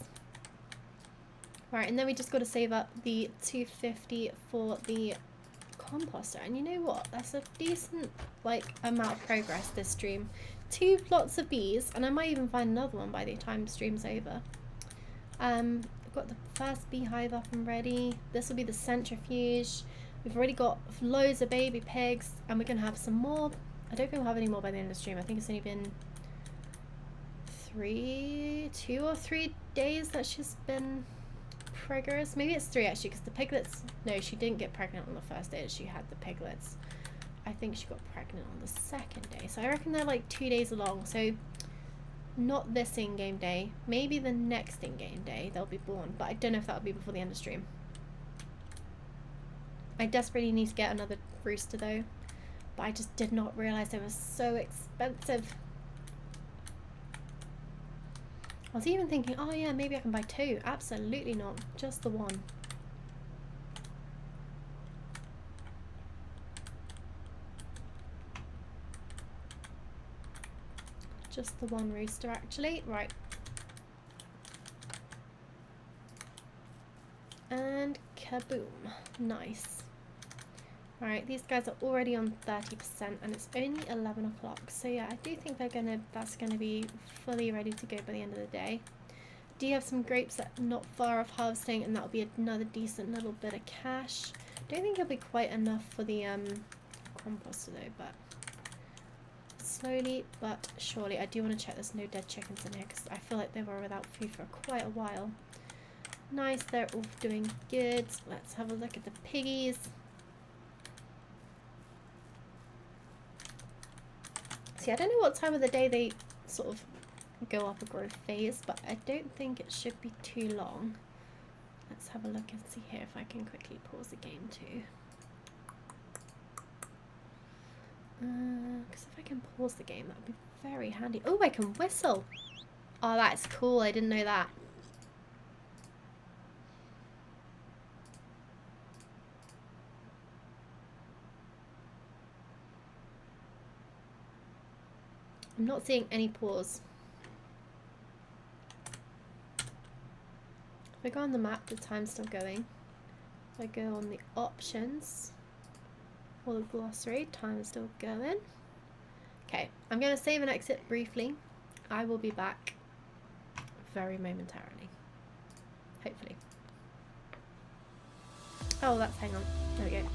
Right, and then we just got to save up the $250 for the composter. And you know what? That's a decent like amount of progress this stream. 2 plots of bees, and I might even find another one by the time the stream's over. I've got the first beehive up and ready. This will be the centrifuge. We've already got loads of baby pigs, and we're gonna have some more. I don't think we'll have any more by the end of the stream. I think it's only been 2 or 3 days that she's been preggers. Maybe it's 3 actually, because the piglets, no, she didn't get pregnant on the first day that she had the piglets. I think she got pregnant on the second day. So I reckon they're like 2 days along. So Not this in-game day. Maybe the next in-game day they'll be born, but I don't know if that'll be before the end of stream. I desperately need to get another rooster though, but I just did not realise they were so expensive. I was even thinking, oh yeah, maybe I can buy 2. Absolutely not, just the 1. Just the 1 rooster actually, right. And kaboom, nice. Alright, these guys are already on 30% and it's only 11 o'clock. So yeah, I do think that's gonna be fully ready to go by the end of the day. Do you have some grapes that are not far off harvesting, and that'll be another decent little bit of cash. Don't think it'll be quite enough for the composter though, but slowly but surely. I do want to check there's no dead chickens in here because I feel like they were without food for quite a while. Nice, they're all doing good. Let's have a look at the piggies. See, I don't know what time of the day they sort of go up a growth phase, but I don't think it should be too long. Let's have a look and see here if I can quickly pause the game too. Because if I can pause the game, that would be very handy. Oh, I can whistle! Oh, that's cool. I didn't know that. I'm not seeing any pause. If I go on the map, the time's still going. If I go on the options or the glossary, time is still going. Okay, I'm going to save and exit briefly. I will be back very momentarily. Hopefully. Oh, hang on. There we go.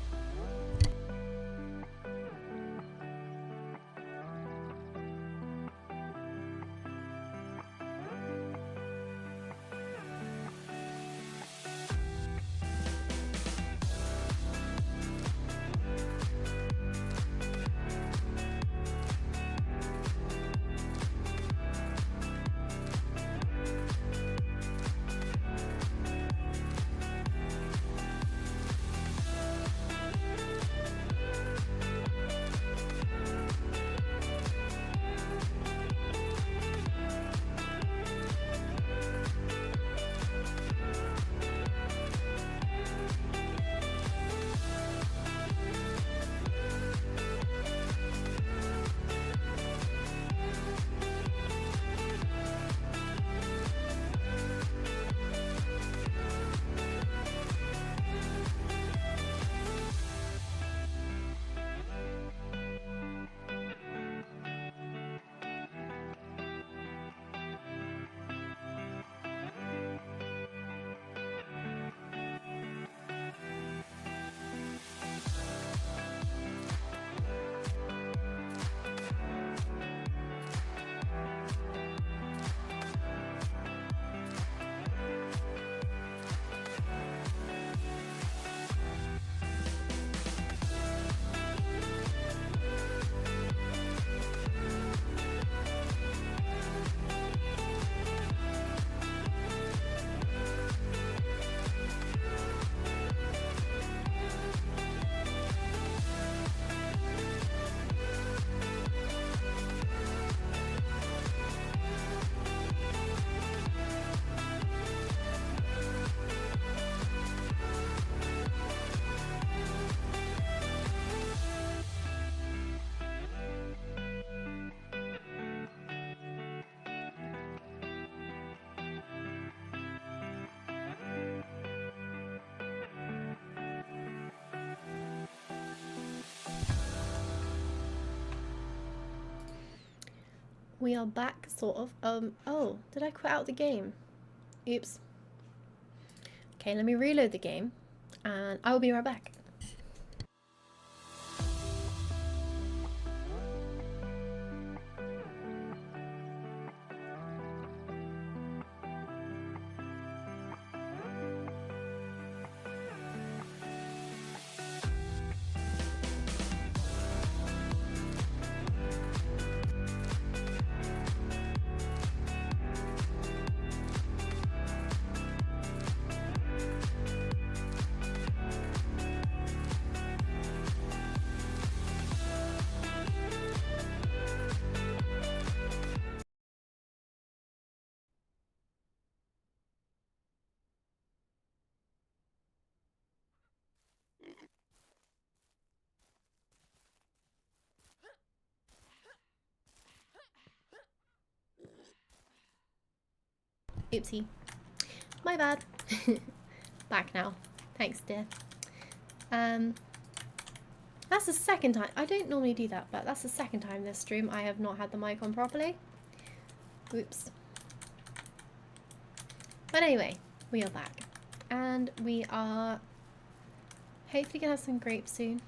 We are back, sort of. Oh, did I quit out the game? Oops. Okay, let me reload the game, and I will be right back. Oopsie. My bad. Back now. Thanks, dear. That's the second time. I don't normally do that, but that's the second time this stream I have not had the mic on properly. Oops. But anyway, we are back. And we are hopefully going to have some grapes soon.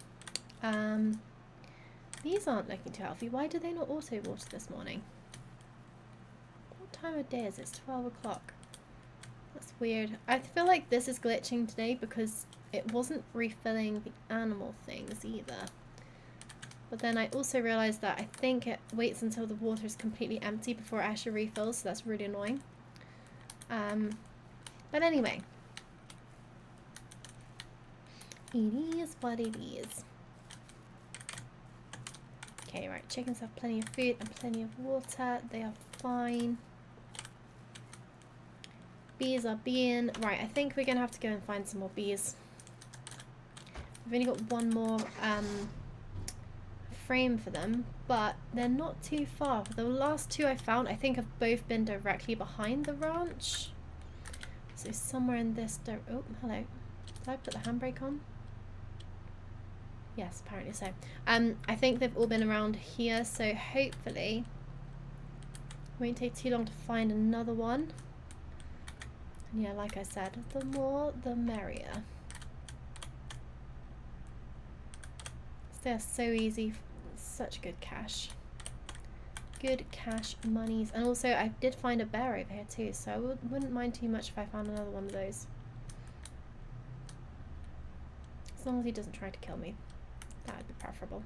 These aren't looking too healthy. Why do they not auto water this morning? What time of day is it? It's 12 o'clock. That's weird. I feel like this is glitching today because it wasn't refilling the animal things either. But then I also realised that I think it waits until the water is completely empty before it actually refills, so that's really annoying. But anyway. It is what it is. Okay, right, chickens have plenty of food and plenty of water. They are fine. Bees are being... Right, I think we're going to have to go and find some more bees. We've only got one more frame for them, but they're not too far. The last two I found, I think, have both been directly behind the ranch. So somewhere in this... Oh, hello. Did I put the handbrake on? Yes, apparently so. I think they've all been around here, so hopefully it won't take too long to find another one. And yeah, like I said, the more the merrier. They're so easy, such good cash. Good cash monies. And also I did find a bear over here too, so I wouldn't mind too much if I found another one of those. As long as he doesn't try to kill me. That would be preferable.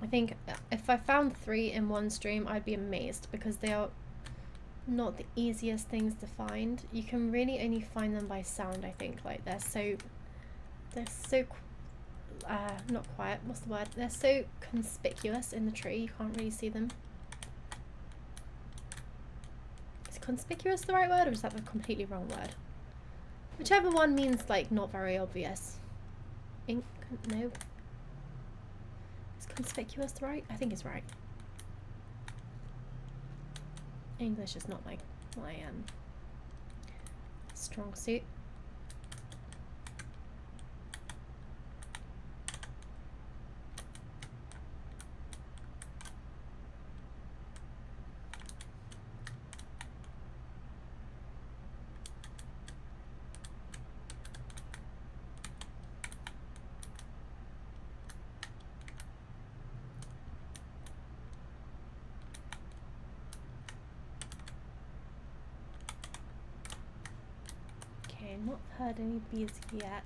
I think if I found 3 in one stream, I'd be amazed because they are not the easiest things to find. You can really only find them by sound, I think. Like they're so not quiet, what's the word? They're so conspicuous in the tree, you can't really see them. Is conspicuous the right word, or is that the completely wrong word? Whichever one means like not very obvious. No. Is conspicuous right? I think it's right. English is not my strong suit. Not heard any bees yet.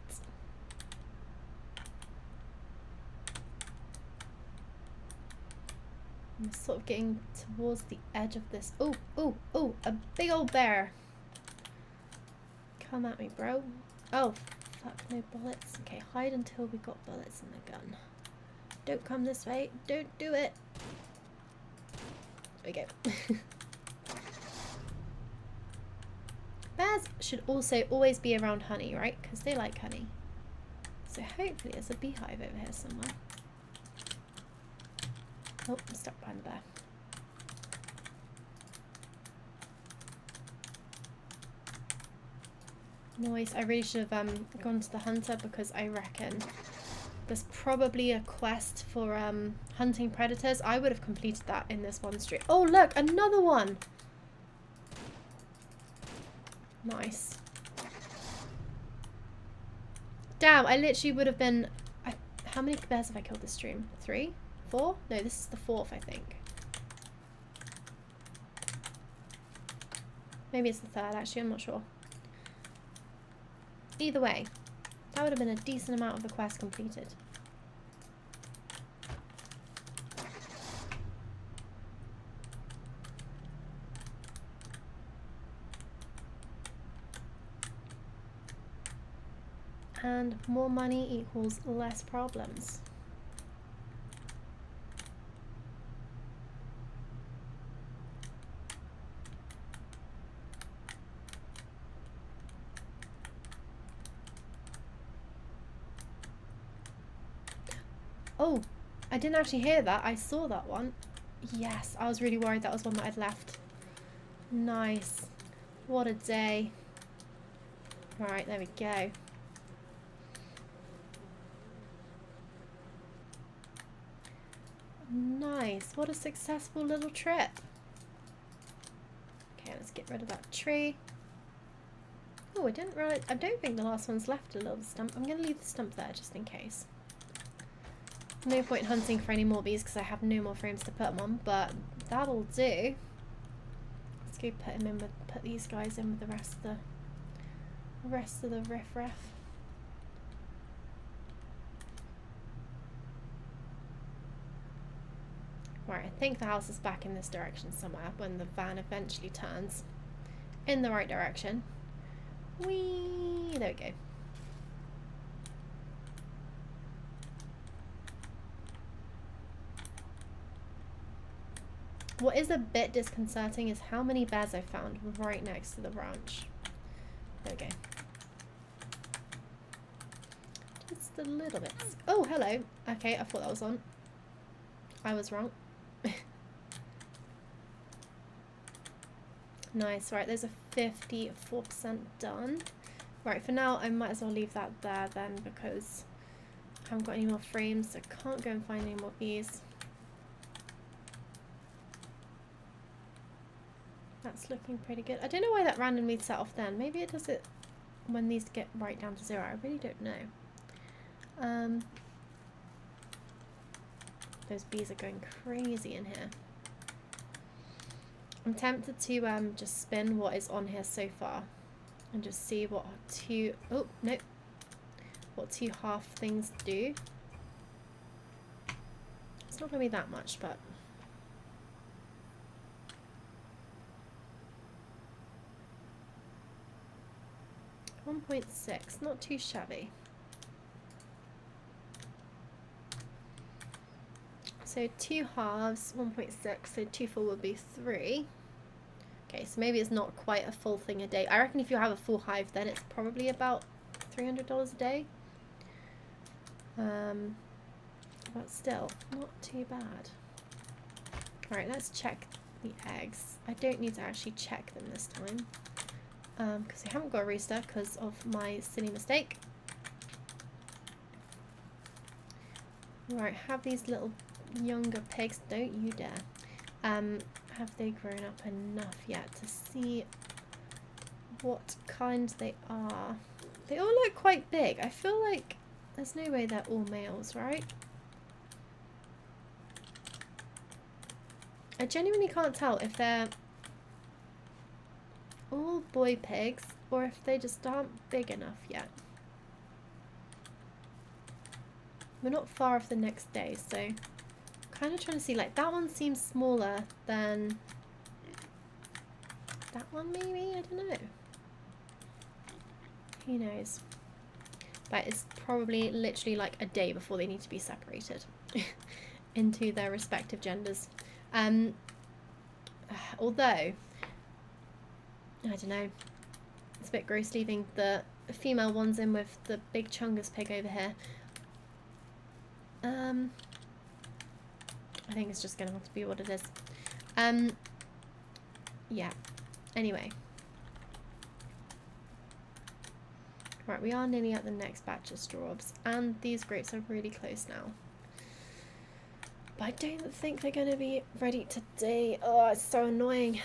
I'm sort of getting towards the edge of this. Oh, oh, oh, a big old bear. Come at me, bro. Oh, fuck, no bullets. Okay, hide until we got bullets in the gun. Don't come this way. Don't do it. There we go. Bears should also always be around honey, right? Because they like honey. So hopefully there's a beehive over here somewhere. Oh, I'm stuck behind the bear. Noise. I really should have gone to the hunter because I reckon there's probably a quest for hunting predators. I would have completed that in this one stream. Oh look, another one! Nice. Damn, I literally would have been... how many bears have I killed this stream? 3? 4? No, this is the 4th, I think. Maybe it's the 3rd, actually, I'm not sure. Either way, that would have been a decent amount of the quest completed. And more money equals less problems. Oh, I didn't actually hear that. I saw that one. Yes, I was really worried that was one that I'd left. Nice. What a day. Right, there we go. Nice. What a successful little trip. Okay, let's get rid of that tree. Oh, I didn't realize. I don't think the last one's left a little stump. I'm going to leave the stump there just in case. No point hunting for any more bees because I have no more frames to put them on, but that'll do. Let's go put these guys in with the rest of the riffraff. Right, I think the house is back in this direction somewhere when the van eventually turns in the right direction. Whee! There we go. What is a bit disconcerting is how many bears I found right next to the ranch. There we go. Just a little bit. Oh, hello. Okay, I thought that was on. I was wrong. Nice. Right, there's a 54% done. Right, for now, I might as well leave that there then because I haven't got any more frames, so I can't go and find any more bees. That's looking pretty good. I don't know why that randomly set off then. Maybe it does it when these get right down to 0. I really don't know. Those bees are going crazy in here. I'm tempted to just spin what is on here so far and just see what what two half things do. It's not going to be that much, but 1.6, not too shabby. So 2 halves, 1.6, so 2 full would be 3. Okay, so maybe it's not quite a full thing a day. I reckon if you have a full hive, then it's probably about $300 a day. But still, not too bad. Alright, let's check the eggs. I don't need to actually check them this time. Because I haven't got a rooster because of my silly mistake. Right, have these little younger pigs, don't you dare. Have they grown up enough yet to see what kind they are? They all look quite big. I feel like there's no way they're all males, right? I genuinely can't tell if they're all boy pigs or if they just aren't big enough yet. We're not far off the next day, so kind of trying to see, like, that one seems smaller than that one maybe? I don't know. Who knows? But it's probably literally like a day before they need to be separated into their respective genders. Although, I don't know, it's a bit gross leaving the female ones in with the big chungus pig over here. I think it's just going to have to be what it is. Yeah. Anyway. Right, we are nearly at the next batch of strawbs. And these grapes are really close now. But I don't think they're going to be ready today. Oh, it's so annoying.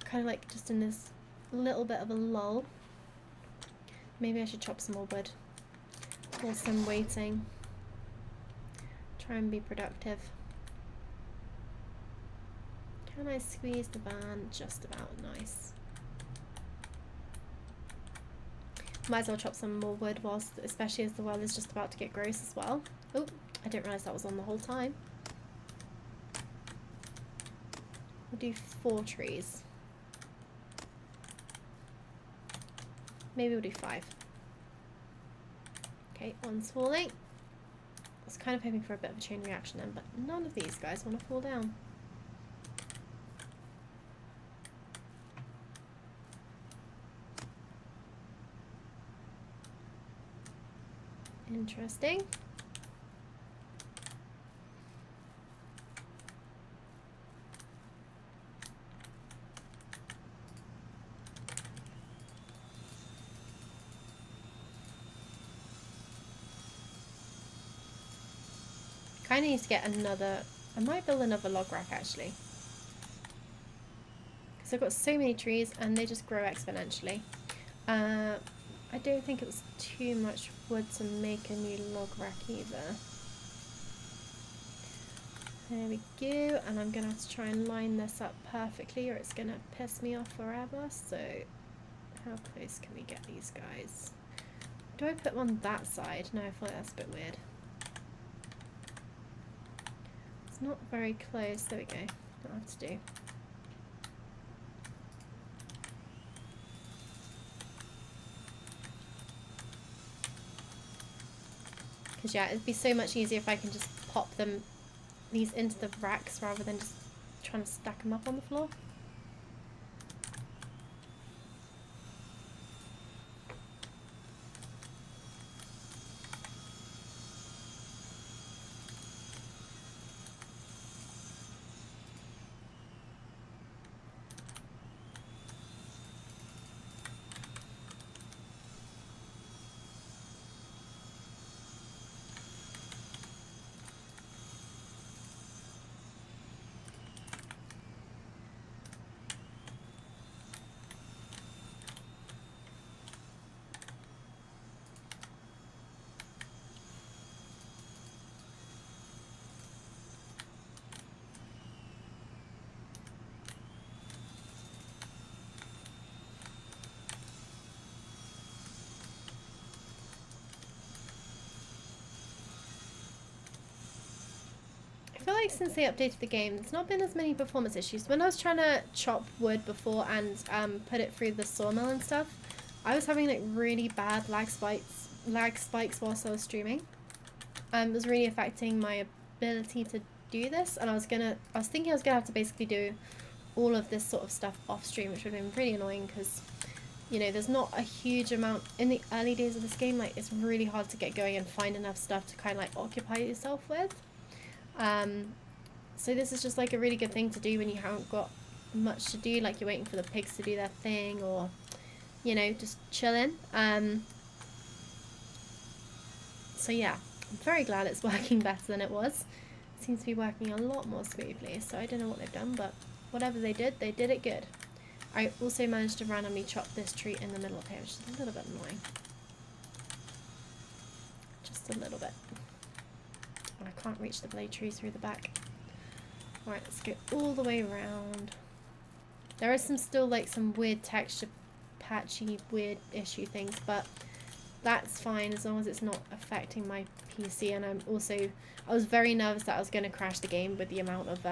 Kind of like just in this little bit of a lull. Maybe I should chop some more wood. Whilst I'm waiting. Try and be productive. Can I squeeze the van? Just about. Nice. Might as well chop some more wood whilst, especially as the weather's just about to get gross as well. Oh, I didn't realise that was on the whole time. We'll do 4 trees. Maybe we'll do 5. Okay, one's falling. I was kind of hoping for a bit of a chain reaction then, but none of these guys want to fall down. Interesting. kind of need to get another... I might build another log rack, actually. Because I've got so many trees, and they just grow exponentially. I don't think it was too much wood to make a new log rack either. There we go, and I'm going to have to try and line this up perfectly or it's going to piss me off forever. So how close can we get these guys? Do I put them on that side? No, I feel like that's a bit weird. It's not very close. There we go. That'll have to do. Because yeah, it'd be so much easier if I can just pop these into the racks rather than just trying to stack them up on the floor. I feel like since they updated the game, there's not been as many performance issues. When I was trying to chop wood before and put it through the sawmill and stuff, I was having like really bad lag spikes whilst I was streaming. It was really affecting my ability to do this, and I was thinking I was gonna have to basically do all of this sort of stuff off stream, which would have been really annoying because, you know, there's not a huge amount in the early days of this game. Like, it's really hard to get going and find enough stuff to kind of like occupy yourself with. So this is just like a really good thing to do when you haven't got much to do, like you're waiting for the pigs to do their thing, or, you know, just chilling. So yeah, I'm very glad it's working better than it was. It seems to be working a lot more smoothly, so I don't know what they've done, but whatever they did it good. I also managed to randomly chop this tree in the middle of here, which is a little bit annoying. Just a little bit. And I can't reach the blade tree through the back. Alright, let's go all the way around. There is still like some weird texture, patchy, weird issue things, but that's fine as long as it's not affecting my PC. And I was very nervous that I was going to crash the game with the amount of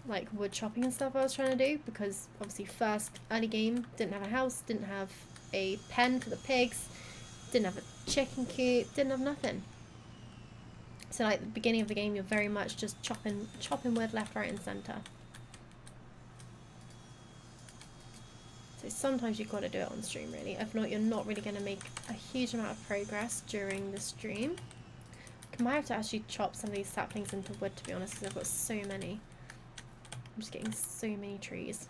like wood chopping and stuff I was trying to do, because obviously first early game, didn't have a house, didn't have a pen for the pigs, didn't have a chicken coop, didn't have nothing. So like the beginning of the game, you're very much just chopping wood left, right and centre. So sometimes you've got to do it on stream really. If not, you're not really going to make a huge amount of progress during the stream. I might have to actually chop some of these saplings into wood, to be honest, because I've got so many. I'm just getting so many trees.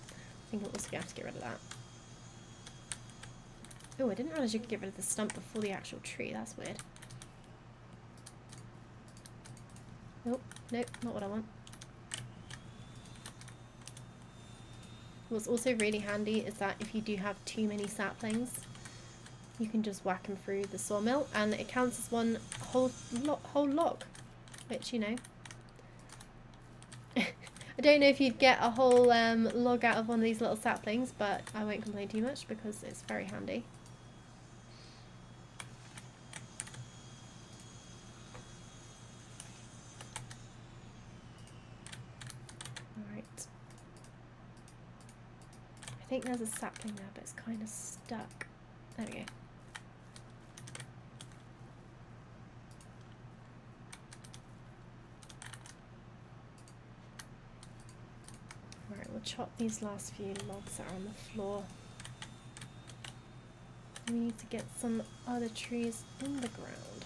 I think I'm also going to have to get rid of that. Oh, I didn't realise you could get rid of the stump before the actual tree. That's weird. Nope, nope, not what I want. What's also really handy is that if you do have too many saplings, you can just whack them through the sawmill and it counts as one whole log, which, you know, I don't know if you'd get a whole log out of one of these little saplings, but I won't complain too much because it's very handy. Alright. I think there's a sapling there, but it's kind of stuck. There we go. Alright, we'll chop these last few logs that are on the floor. We need to get some other trees in the ground.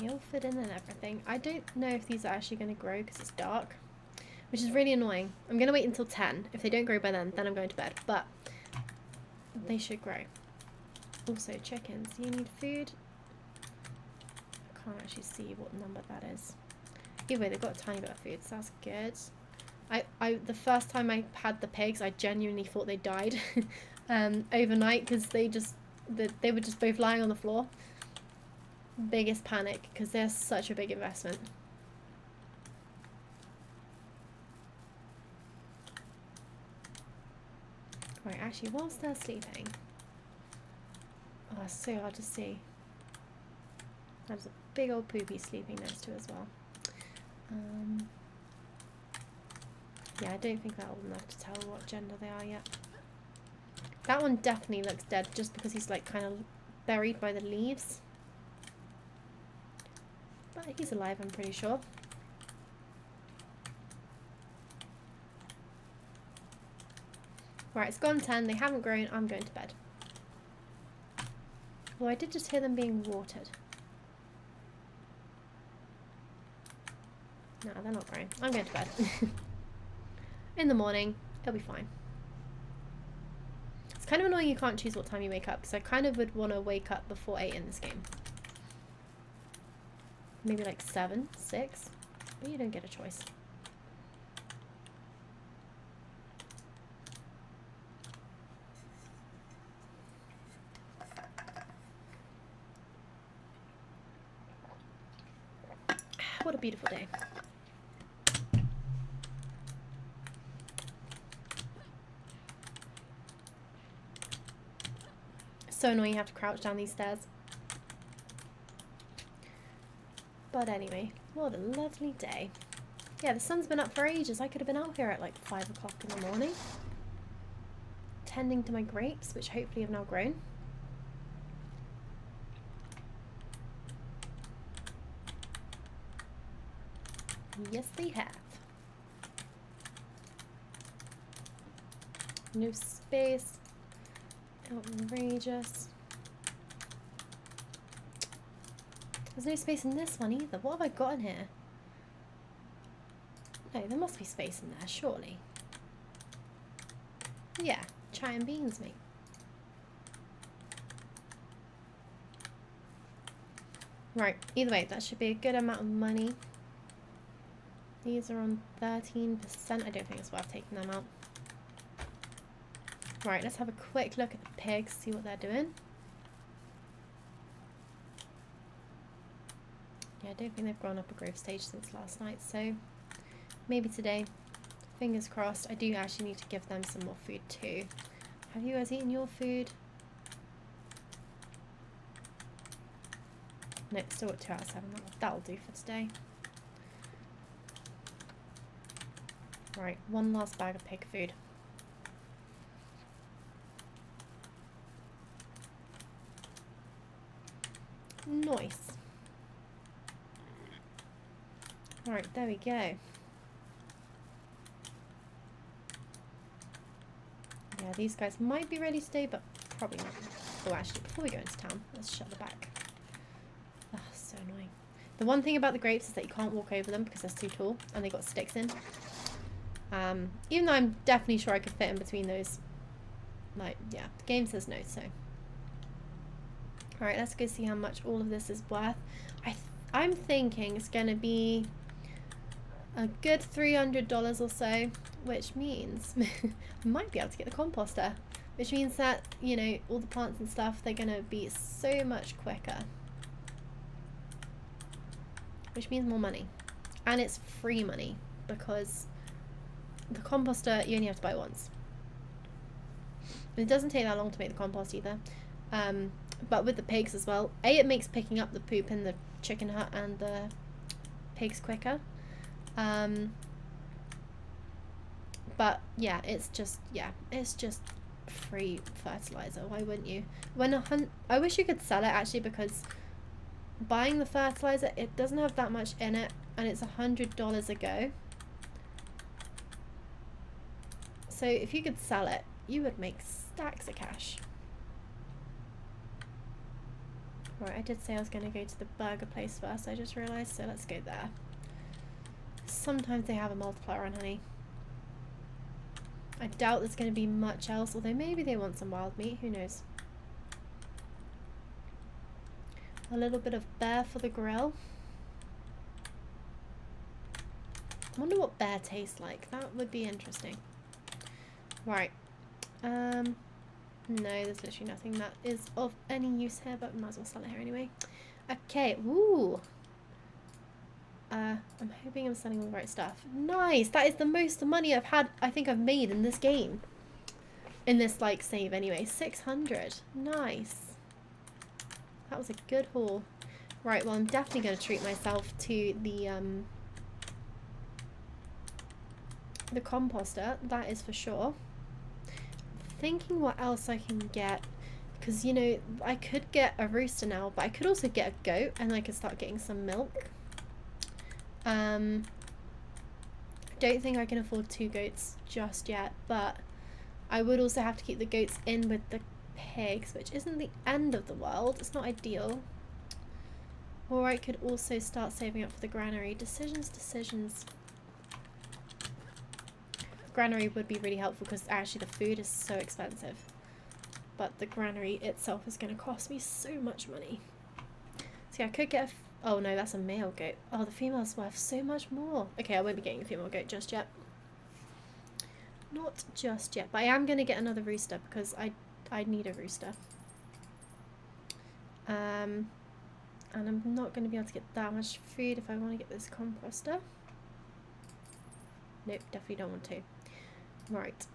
They all fit in and everything. I don't know if these are actually going to grow because it's dark, which is really annoying. I'm going to wait until 10. If they don't grow by then I'm going to bed. But they should grow. Also, chickens. Do you need food? I can't actually see what number that is. Either way, they've got a tiny bit of food, so that's good. The first time I had the pigs, I genuinely thought they died overnight because they were just both lying on the floor. Biggest panic because they're such a big investment. Right, actually, whilst they're sleeping, oh, it's so hard to see. There's a big old poopy sleeping next to it as well. Yeah, I don't think they're old enough to tell what gender they are yet. That one definitely looks dead just because he's like kind of buried by the leaves. But he's alive, I'm pretty sure. Right, it's gone 10. They haven't grown. I'm going to bed. Well, I did just hear them being watered. No, they're not growing. I'm going to bed. In the morning, it'll be fine. It's kind of annoying you can't choose what time you wake up, because I kind of would want to wake up before 8 in this game. Maybe like 7, 6, but you don't get a choice. What a beautiful day. So annoying you have to crouch down these stairs. But anyway, what a lovely day. Yeah, the sun's been up for ages. I could have been out here at like 5 o'clock in the morning. Tending to my grapes, which hopefully have now grown. Yes, they have. No space. Outrageous. There's no space in this one either. What have I got in here? No, there must be space in there, surely. Yeah, chai and beans, mate. Right, either way, that should be a good amount of money. These are on 13%. I don't think it's worth taking them out. Right, let's have a quick look at the pigs, see what they're doing. Yeah, I don't think they've grown up a growth stage since last night, so maybe today. Fingers crossed. I do actually need to give them some more food too. Have you guys eaten your food? No, still at 2 out of 7. That'll do for today. Right, one last bag of pig food. Nice. Alright, there we go. Yeah, these guys might be ready to stay, but probably not. Oh, actually, before we go into town, let's shut the back. Oh, so annoying. The one thing about the grapes is that you can't walk over them because they're too tall and they got sticks in. Even though I'm definitely sure I could fit in between those. Like, yeah, the game says no, so. Alright, let's go see how much all of this is worth. I'm thinking it's going to be a good $300 or so, which means I might be able to get the composter, which means that, you know, all the plants and stuff, they're going to be so much quicker, which means more money, and it's free money because the composter you only have to buy once. And it doesn't take that long to make the compost either. But with the pigs as well, it makes picking up the poop in the chicken hut and the pigs quicker. But yeah, it's just free fertilizer. Why wouldn't you? I wish you could sell it actually, because buying the fertilizer, it doesn't have that much in it, and it's $100 a go. So if you could sell it, you would make stacks of cash. Right, I did say I was going to go to the burger place first, I just realised, so let's go there. Sometimes they have a multiplier on honey. I doubt there's going to be much else, although maybe they want some wild meat, who knows. A little bit of bear for the grill. I wonder what bear tastes like. That would be interesting. Right. No, there's literally nothing that is of any use here, but we might as well sell it here anyway. Okay, ooh. I'm hoping I'm selling all the right stuff. Nice! That is the most money I've had, I think I've made in this game. In this, like, save anyway. 600. Nice. That was a good haul. Right, well, I'm definitely going to treat myself to the composter. That is for sure. Thinking what else I can get, because you know I could get a rooster now, but I could also get a goat and I could start getting some milk. I don't think I can afford 2 goats just yet, but I would also have to keep the goats in with the pigs, which isn't the end of the world. It's not ideal. Or I could also start saving up for the granary. Decisions. Granary would be really helpful because actually the food is so expensive, but the granary itself is going to cost me so much money. So yeah, I could get oh no, that's a male goat. Oh, the female's worth so much more. Okay, I won't be getting a female goat just yet. Not just yet, but I am going to get another rooster because I need a rooster. And I'm not going to be able to get that much food if I want to get this composter. Nope, definitely don't want to. Right.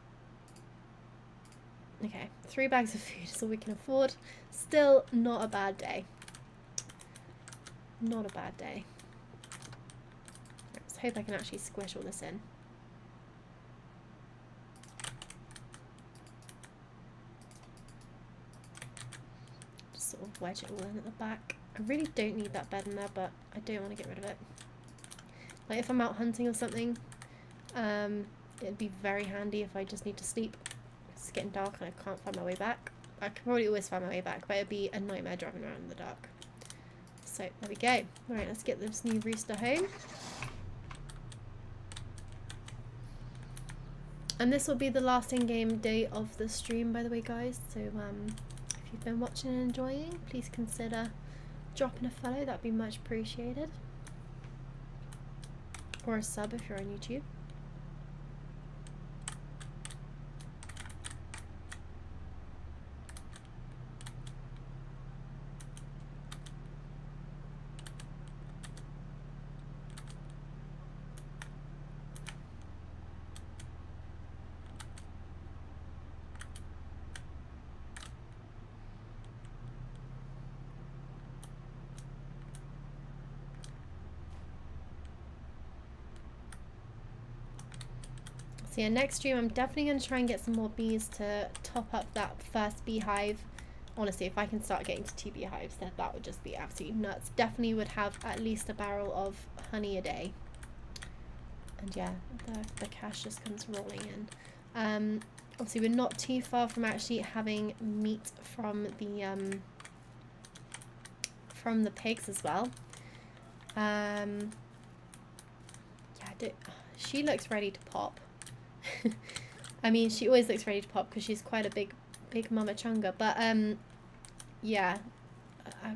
Okay, 3 bags of food is all we can afford. Still not a bad day. Not a bad day. Let's hope I can actually squish all this in. Just sort of wedge it all in at the back. I really don't need that bed in there, but I don't want to get rid of it. Like if I'm out hunting or something, it'd be very handy if I just need to sleep. It's getting dark and I can't find my way back. I can probably always find my way back, but it'd be a nightmare driving around in the dark. So there we go. Alright, let's get this new rooster home. And this will be the last in-game day of the stream, by the way, guys. So if you've been watching and enjoying, please consider dropping a follow. That'd be much appreciated. Or a sub if you're on YouTube. So yeah, next stream I'm definitely going to try and get some more bees to top up that first beehive. Honestly, if I can start getting to 2 beehives, then that would just be absolutely nuts. Definitely would have at least a barrel of honey a day. And yeah, the cash just comes rolling in. Obviously we're not too far from actually having meat from the pigs as well. Yeah, she looks ready to pop. I mean, she always looks ready to pop because she's quite a big mama chunga, but yeah,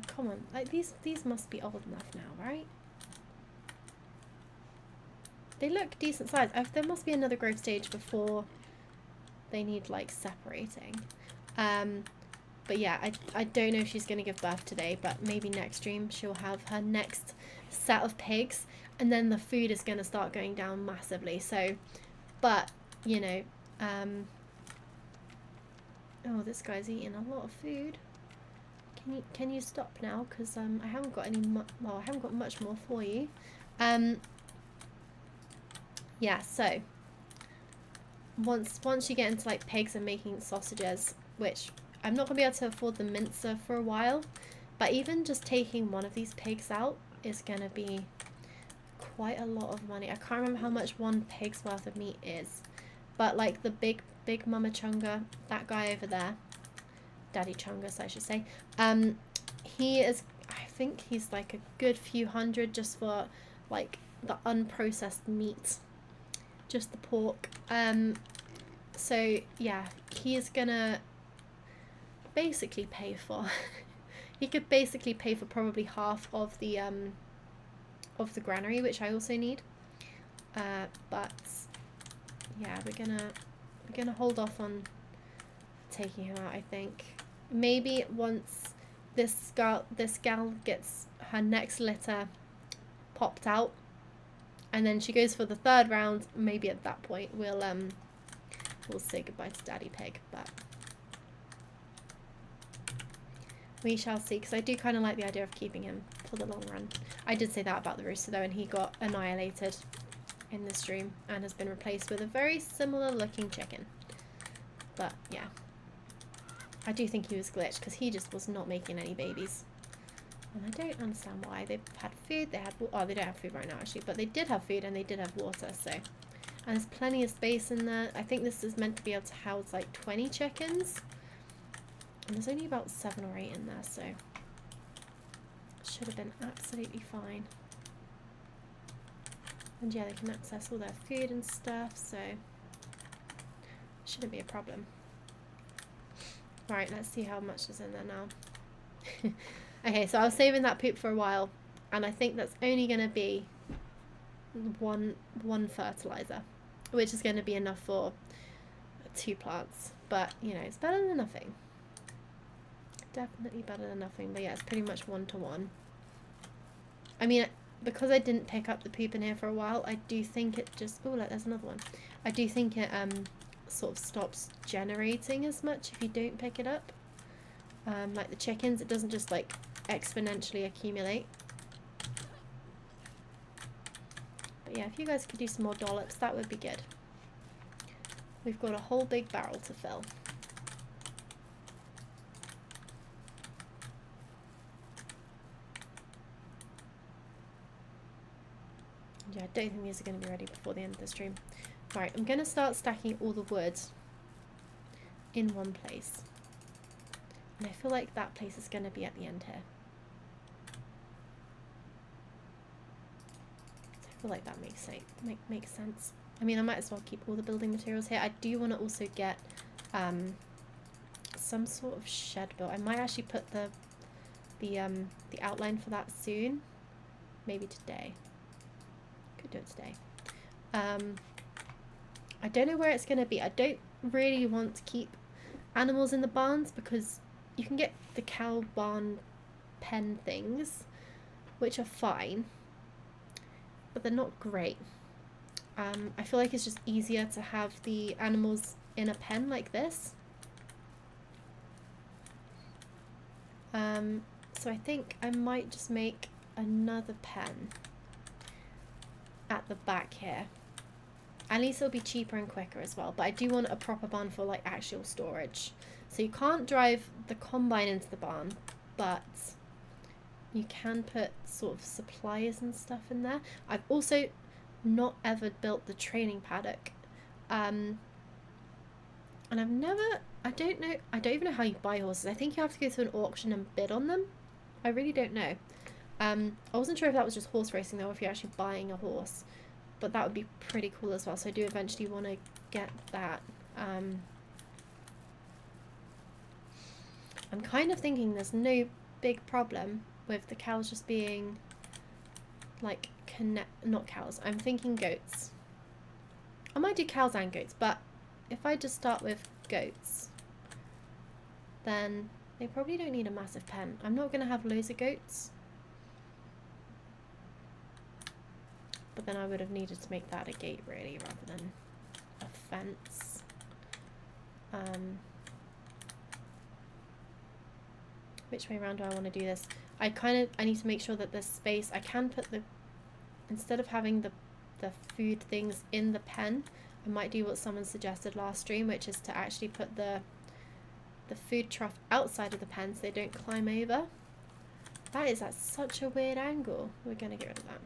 come on, like these must be old enough now, right? They look decent size. There must be another growth stage before they need like separating. But yeah, I don't know if she's gonna give birth today, but maybe next stream she'll have her next set of pigs, and then the food is gonna start going down massively. So, but you know, oh, this guy's eating a lot of food. Can you stop now? Because I haven't got I haven't got much more for you. Yeah, so once you get into like pigs and making sausages, which I'm not gonna be able to afford the mincer for a while, but even just taking one of these pigs out is gonna be quite a lot of money. I can't remember how much one pig's worth of meat is, but like the big mama chunga, that guy over there, daddy chungus I should say, he is, I think he's like a good few hundred just for like the unprocessed meat, just the pork. So yeah, he is gonna basically pay for he could basically pay for probably half of the granary, which I also need. But yeah, we're gonna hold off on taking him out. I think maybe once this gal gets her next litter popped out, and then she goes for the 3rd round. Maybe at that point we'll say goodbye to Daddy Pig, but we shall see. Because I do kind of like the idea of keeping him for the long run. I did say that about the rooster though, and he got annihilated in the stream and has been replaced with a very similar looking chicken. But yeah, I do think he was glitched because he just was not making any babies. And I don't understand why. They've had food, they had, oh, they don't have food right now actually, but they did have food and they did have water, so. And there's plenty of space in there. I think this is meant to be able to house like 20 chickens. And there's only about 7 or 8 in there, so. Should have been absolutely fine. And yeah, they can access all their food and stuff, so. Shouldn't be a problem. Right, let's see how much is in there now. Okay, so I was saving that poop for a while, and I think that's only going to be one fertilizer, which is going to be enough for 2 plants. But, you know, it's better than nothing. Definitely better than nothing, but yeah, it's pretty much 1-to-1. I mean, because I didn't pick up the poop in here for a while, I do think it just... Oh, look, there's another one. I do think it sort of stops generating as much if you don't pick it up. Like the chickens, it doesn't just like exponentially accumulate. But yeah, if you guys could do some more dollops, that would be good. We've got a whole big barrel to fill. Yeah, I don't think these are going to be ready before the end of the stream. Right, I'm going to start stacking all the wood in one place. And I feel like that place is going to be at the end here. I feel like that makes sense. I mean, I might as well keep all the building materials here. I do want to also get some sort of shed built. I might actually put the outline for that soon. Maybe today. Could do it today. I don't know where it's going to be. I don't really want to keep animals in the barns because you can get the cow barn pen things, which are fine, but they're not great. I feel like it's just easier to have the animals in a pen like this. So I think I might just make another pen at the back here. At least it'll be cheaper and quicker as well, but I do want a proper barn for like actual storage. So you can't drive the combine into the barn, but you can put sort of supplies and stuff in there. I've also not ever built the training paddock. And I don't even know how you buy horses. I think you have to go to an auction and bid on them. I really don't know. I wasn't sure if that was just horse racing though, or if you're actually buying a horse. But that would be pretty cool as well. So I do eventually want to get that. I'm kind of thinking there's no big problem with the cows just being like not cows. I'm thinking goats. I might do cows and goats, but if I just start with goats, then they probably don't need a massive pen. I'm not going to have loads of goats. But then I would have needed to make that a gate really rather than a fence. Which way around do I want to do this? I need to make sure that there's space. I can put instead of having the food things in the pen, I might do what someone suggested last stream, which is to actually put the food trough outside of the pen so they don't climb over. That is at such a weird angle. We're going to get rid of that.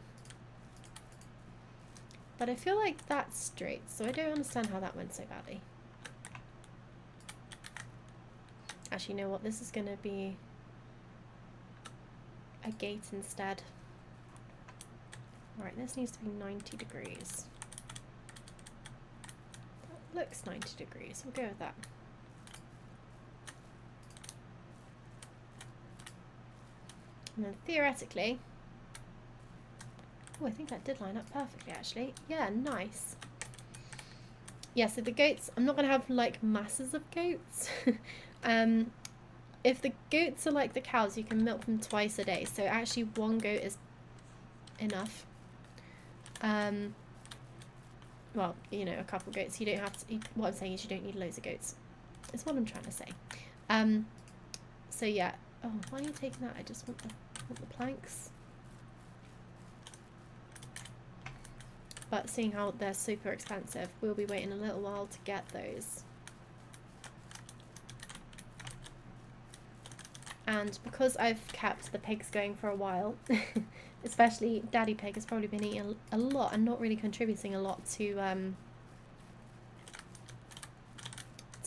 But I feel like that's straight, so I don't understand how that went so badly. Actually, you know what? This is going to be a gate instead. Right, this needs to be 90 degrees. That looks 90 degrees, we'll go with that. And then theoretically, oh, I think that did line up perfectly actually. Yeah, nice. Yeah, so the goats, I'm not going to have like masses of goats. If the goats are like the cows, you can milk them twice a day. So actually one goat is enough. Well, you know, a couple of goats. You don't have to, what I'm saying is you don't need loads of goats. That's what I'm trying to say. So yeah. Oh, why are you taking that? I just want the planks. But seeing how they're super expensive, we'll be waiting a little while to get those. And because I've kept the pigs going for a while, especially Daddy Pig has probably been eating a lot and not really contributing a lot to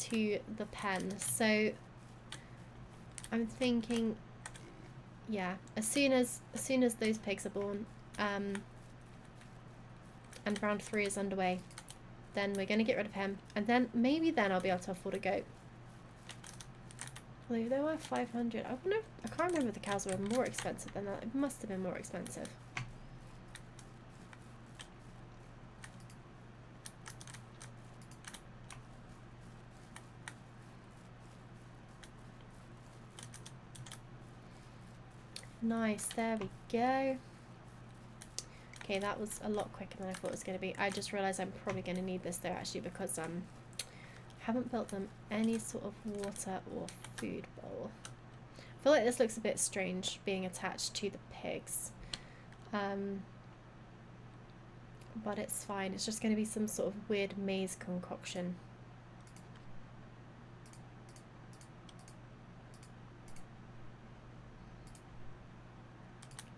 the pen. So I'm thinking, yeah, as soon as those pigs are born, and round 3 is underway, then we're going to get rid of him, and then maybe then I'll be able to afford a goat. Although they were 500. I wonder, I can't remember if the cows were more expensive than that. It must have been more expensive. Nice, there we go. Okay, that was a lot quicker than I thought it was going to be. I just realised I'm probably going to need this though actually, because I haven't built them any sort of water or food bowl. I feel like this looks a bit strange being attached to the pigs. But it's fine. It's just going to be some sort of weird maze concoction.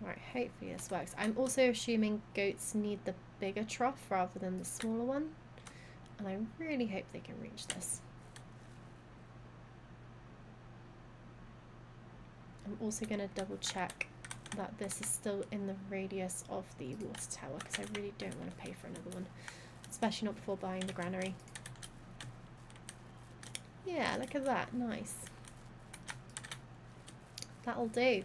Right, hopefully this works. I'm also assuming goats need the bigger trough rather than the smaller one. And I really hope they can reach this. I'm also going to double check that this is still in the radius of the water tower, because I really don't want to pay for another one, especially not before buying the granary. Yeah, look at that, nice. That'll do.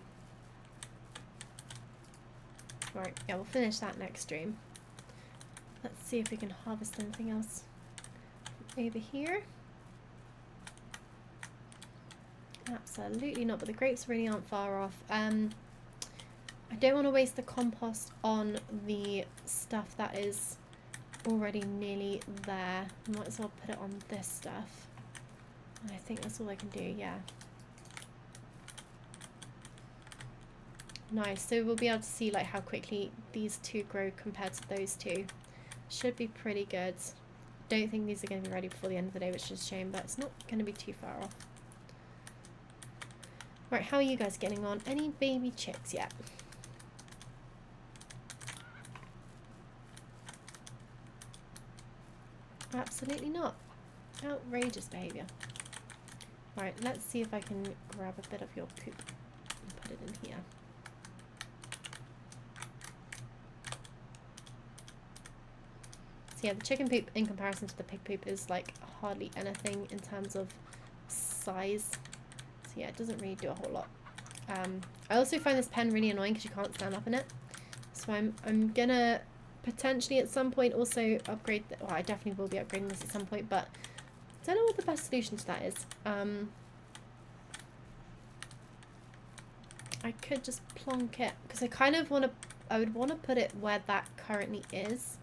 Right, yeah, we'll finish that next stream. Let's see if we can harvest anything else over here. Absolutely not, but the grapes really aren't far off. I don't want to waste the compost on the stuff that is already nearly there. Might as well put it on this stuff. And I think that's all I can do, yeah. Nice, so we'll be able to see like how quickly these two grow compared to those two. Should be pretty good. Don't think these are going to be ready before the end of the day, which is a shame, but it's not going to be too far off. Right, how are you guys getting on? Any baby chicks yet? Absolutely not. Outrageous behaviour. Right, let's see if I can grab a bit of your poop and put it in here. So yeah, the chicken poop in comparison to the pig poop is like hardly anything in terms of size. So yeah, it doesn't really do a whole lot. I also find this pen really annoying because you can't stand up in it. So I'm gonna potentially at some point also upgrade, well, I definitely will be upgrading this at some point, but I don't know what the best solution to that is. I could just plonk it, because I kind of want to, I would want to put it where that currently is.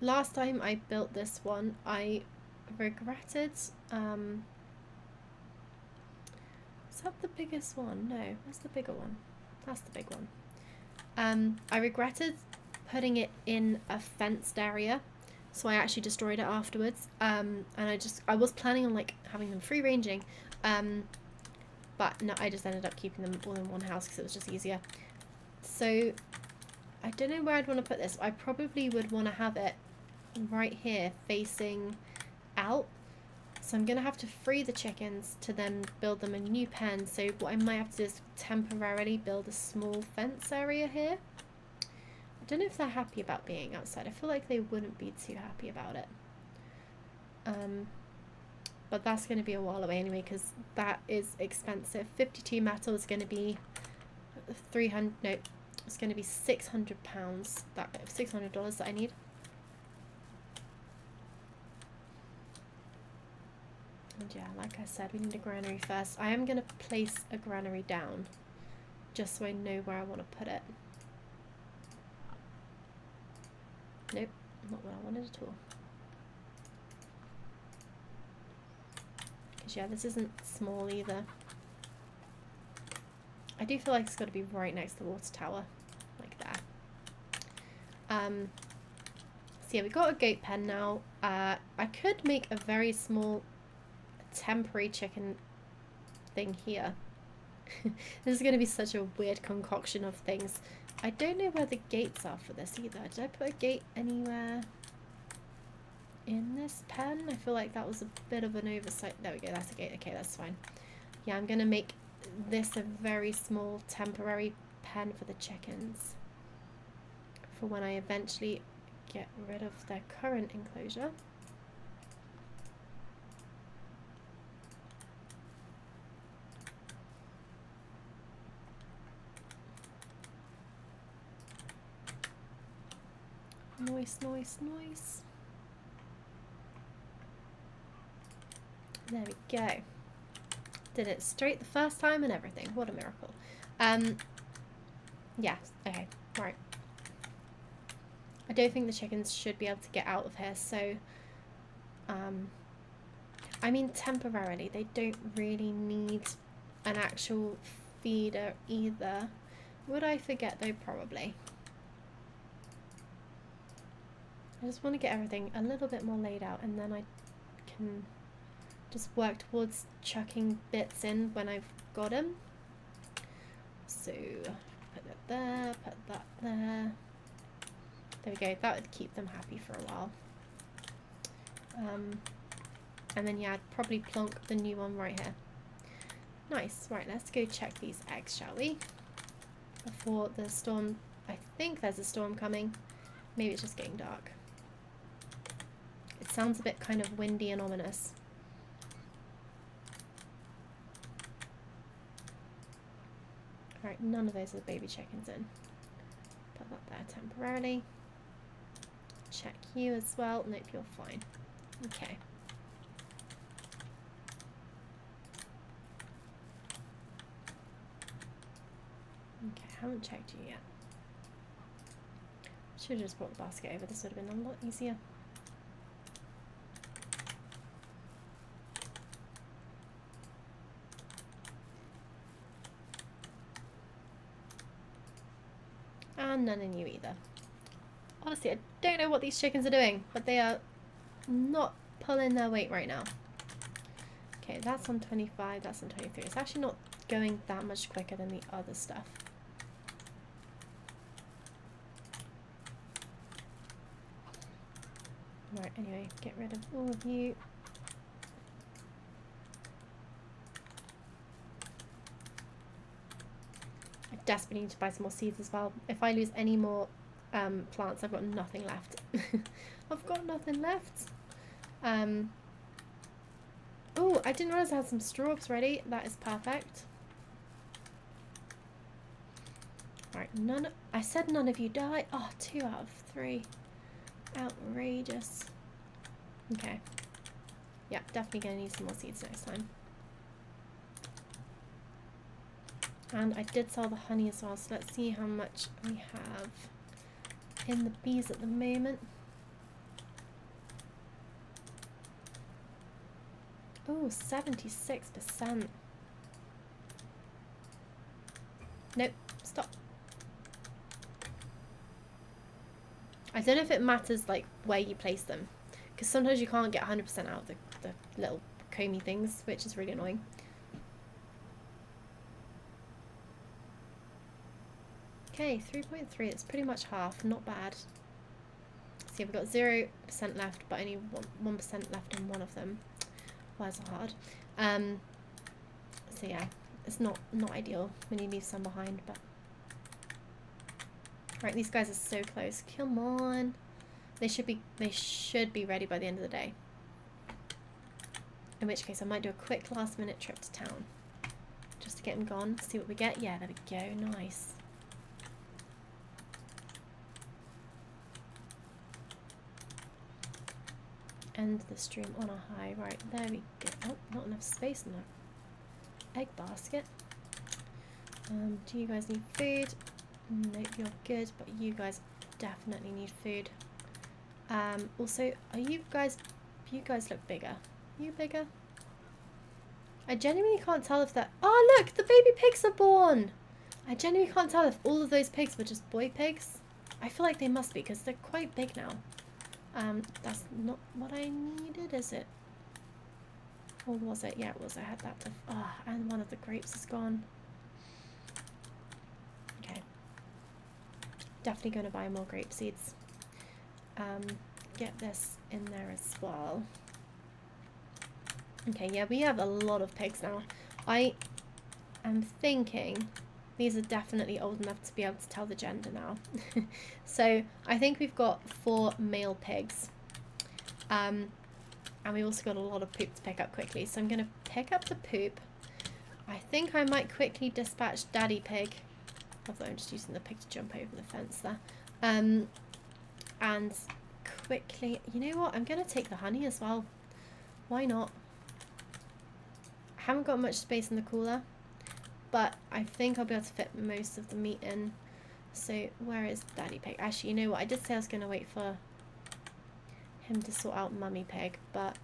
Last time I built this one, I regretted, is that the biggest one? No, where's the bigger one? That's the big one. I regretted putting it in a fenced area, so I actually destroyed it afterwards. And I was planning on like having them free ranging, but no, I just ended up keeping them all in one house because it was just easier. So I don't know where I'd want to put this. I probably would want to have it right here facing out. So I'm going to have to free the chickens to then build them a new pen. So what I might have to do is temporarily build a small fence area here. I don't know if they're happy about being outside. I feel like they wouldn't be too happy about it. But that's going to be a while away anyway, because that is expensive. 52 metal is going to be 300, no, it's going to be £600, that $600 that I need. And yeah, like I said, we need a granary first. I am going to place a granary down, just so I know where I want to put it. Nope, not what I wanted at all. Because yeah, this isn't small either. I do feel like it's got to be right next to the water tower, like that. So yeah, we've got a goat pen now. I could make a very small temporary chicken thing here. This is going to be such a weird concoction of things. I don't know where the gates are for this either. Did I put a gate anywhere in this pen? I feel like that was a bit of an oversight. There we go, that's a gate. Okay, that's fine. Yeah, I'm going to make this a very small temporary pen for the chickens for when I eventually get rid of their current enclosure. Noise, noise, noise. There we go. Did it straight the first time and everything. What a miracle. Yeah, okay, right. I don't think the chickens should be able to get out of here, so I mean temporarily. They don't really need an actual feeder either. Would I forget though? Probably. I just want to get everything a little bit more laid out, and then I can just work towards chucking bits in when I've got them. So put that there, put that there. There we go. That would keep them happy for a while. And then yeah, I'd probably plonk the new one right here. Nice. Right, let's go check these eggs, shall we? Before the storm. I think there's a storm coming. Maybe it's just getting dark. It sounds a bit kind of windy and ominous. Alright, none of those are baby chickens in. Put that there temporarily. Check you as well. Nope, you're fine. Okay. Okay, I haven't checked you yet. Should have just brought the basket over. This would have been a lot easier. And none in you either. Honestly, I don't know what these chickens are doing, but they are not pulling their weight right now. Okay, that's on 25, that's on 23. It's actually not going that much quicker than the other stuff. Right, anyway, get rid of all of you. I desperately need to buy some more seeds as well. If I lose any more plants, I've got nothing left. I've got nothing left. Oh, I didn't realize I had some straws ready. That is perfect. Right, I said none of you die. Oh, 2 out of 3. Outrageous. Okay. Yeah, definitely gonna need some more seeds next time. And I did sell the honey as well, so let's see how much we have in the bees at the moment. Oh, 76%. Nope, stop. I don't know if it matters like where you place them, because sometimes you can't get 100% out of the little comey things, which is really annoying. Okay, 3.3, it's pretty much half, not bad. See, we've got 0% left, but only 1% left in one of them. words are hard. So yeah, it's not ideal when you leave some behind, but right, these guys are so close. Come on. They should be ready by the end of the day. In which case I might do a quick last minute trip to town. Just to get them gone, see what we get. Yeah, there we go, nice. End the stream on a high. Right, there we go. Oh, not enough space in that egg basket. Do you guys need food? Nope, you're good, but you guys definitely need food. Also, are you guys look bigger. Are you bigger? I genuinely can't tell if they're... Oh, look! The baby pigs are born! I genuinely can't tell if all of those pigs were just boy pigs. I feel like they must be, because they're quite big now. That's not what I needed, is it? Or was it? Yeah, it was. I had that to... Oh, and one of the grapes is gone. Okay. Definitely going to buy more grape seeds. Get this in there as well. Okay, yeah, we have a lot of pigs now. I am thinking these are definitely old enough to be able to tell the gender now. So I think we've got 4 male pigs. And we also got a lot of poop to pick up quickly. So I'm going to pick up the poop. I think I might quickly dispatch Daddy Pig. Although I'm just using the pig to jump over the fence there. And quickly, you know what? I'm going to take the honey as well. Why not? I haven't got much space in the cooler, but I think I'll be able to fit most of the meat in. So where is Daddy Pig? Actually, you know what? I did say I was going to wait for him to sort out Mummy Pig, but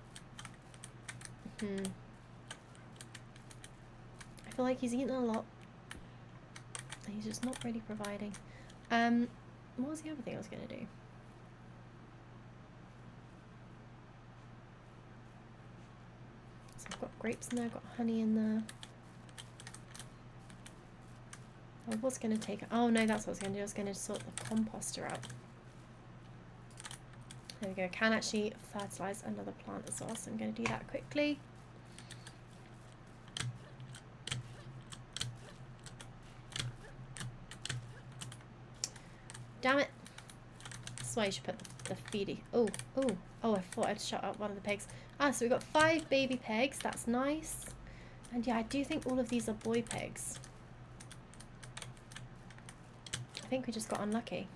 I feel like he's eaten a lot. He's just not really providing. What was the other thing I was going to do? So I've got grapes in there, I've got honey in there. I was going to take... Oh no, that's what I was going to do. I was going to sort the composter out. There we go. I can actually fertilise another plant as well, so I'm going to do that quickly. Damn it. That's why you should put the feedy. Oh, I thought I'd shut up one of the pigs. Ah, so we've got 5 baby pigs. That's nice. And yeah, I do think all of these are boy pigs. I think we just got unlucky.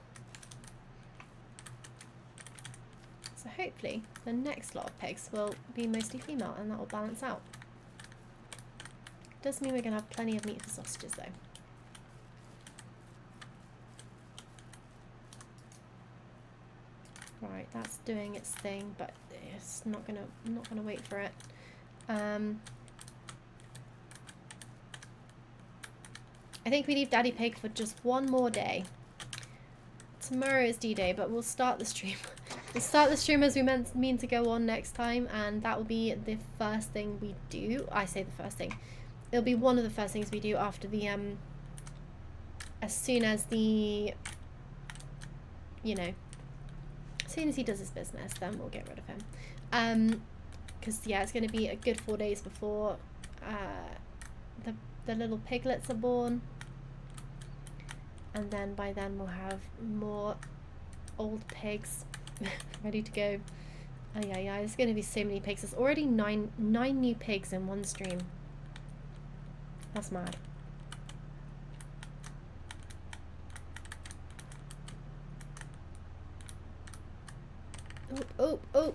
So hopefully the next lot of pigs will be mostly female and that will balance out. Does mean we're going to have plenty of meat for sausages though. Right, that's doing its thing, but it's not gonna wait for it. I think we leave Daddy Pig for just one more day. Tomorrow is D-Day, but we'll start the stream. We'll start the stream as we mean to go on next time, and that will be the first thing we do. I say the first thing. It'll be one of the first things we do after the as soon as the, you know, as soon as he does his business, then we'll get rid of him. Because yeah, it's going to be a good 4 days before the little piglets are born, and then by then we'll have more old pigs ready to go. Oh yeah, there's going to be so many pigs. There's already nine new pigs in one stream. That's mad. Oh,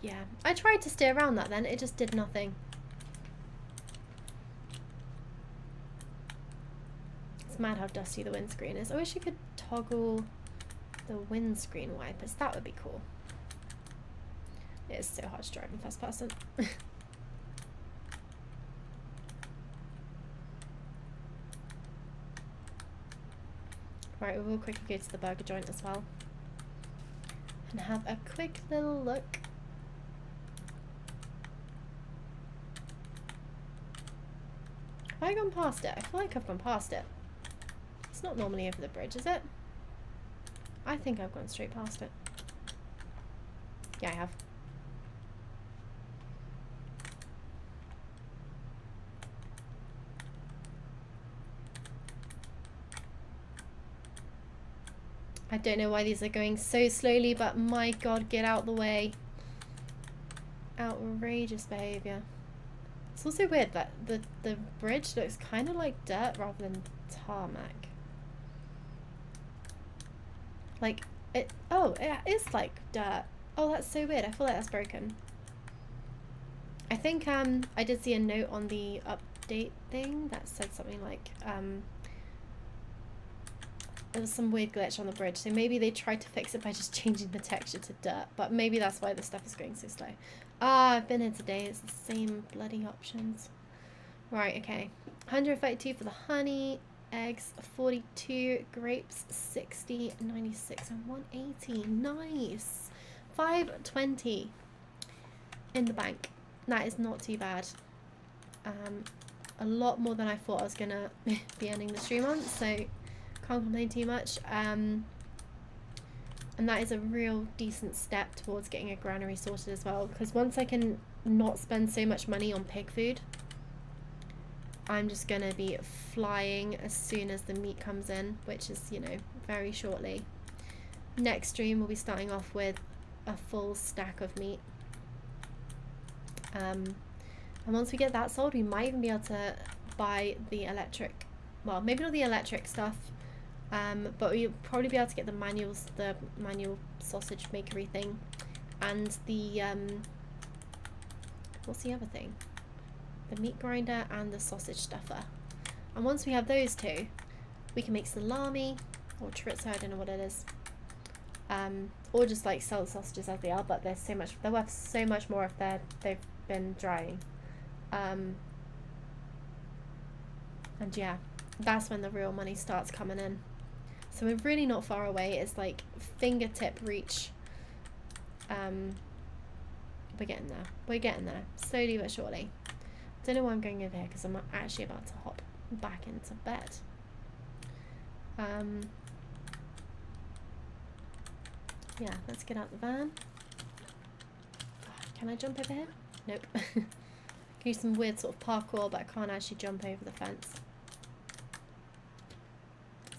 yeah. I tried to stay around that then, it just did nothing. It's mad how dusty the windscreen is. I wish you could toggle the windscreen wipers, that would be cool. It is so hard to drive in first person. Right, we will quickly go to the burger joint as well. And have a quick little look. Have I gone past it? I feel like I've gone past it. It's not normally over the bridge, is it? I think I've gone straight past it. Yeah, I have. I don't know why these are going so slowly, but my god, get out the way. Outrageous behaviour. It's also weird that the bridge looks kind of like dirt rather than tarmac. Like, it is like dirt. Oh, that's so weird. I feel like that's broken. I think I did see a note on the update thing that said something like there was some weird glitch on the bridge, so maybe they tried to fix it by just changing the texture to dirt, but maybe that's why the stuff is going so slow. Ah, I've been here today. It's the same bloody options. Right, okay. 132 for the honey, eggs 42, grapes 60, 96, and 180. Nice. 520 in the bank. That is not too bad. A lot more than I thought I was gonna be ending the stream on, so can't complain too much. And that is a real decent step towards getting a granary sorted as well, because once I can not spend so much money on pig food, I'm just gonna be flying as soon as the meat comes in, which is, you know, very shortly. Next stream we'll be starting off with a full stack of meat. And once we get that sold, we might even be able to buy the electric, well, maybe not the electric stuff, but we'll probably be able to get the manual sausage makery thing, and the what's the other thing? The meat grinder and the sausage stuffer. And once we have those two, we can make salami or chorizo, I don't know what it is, or just like sell the sausages as they are, but they're worth so much more if they've been drying. And yeah, that's when the real money starts coming in. So we're really not far away. It's like fingertip reach. We're getting there. We're getting there. Slowly but surely. Don't know why I'm going over here, because I'm actually about to hop back into bed. Yeah, let's get out the van. Can I jump over here? Nope. I can use some weird sort of parkour, but I can't actually jump over the fence.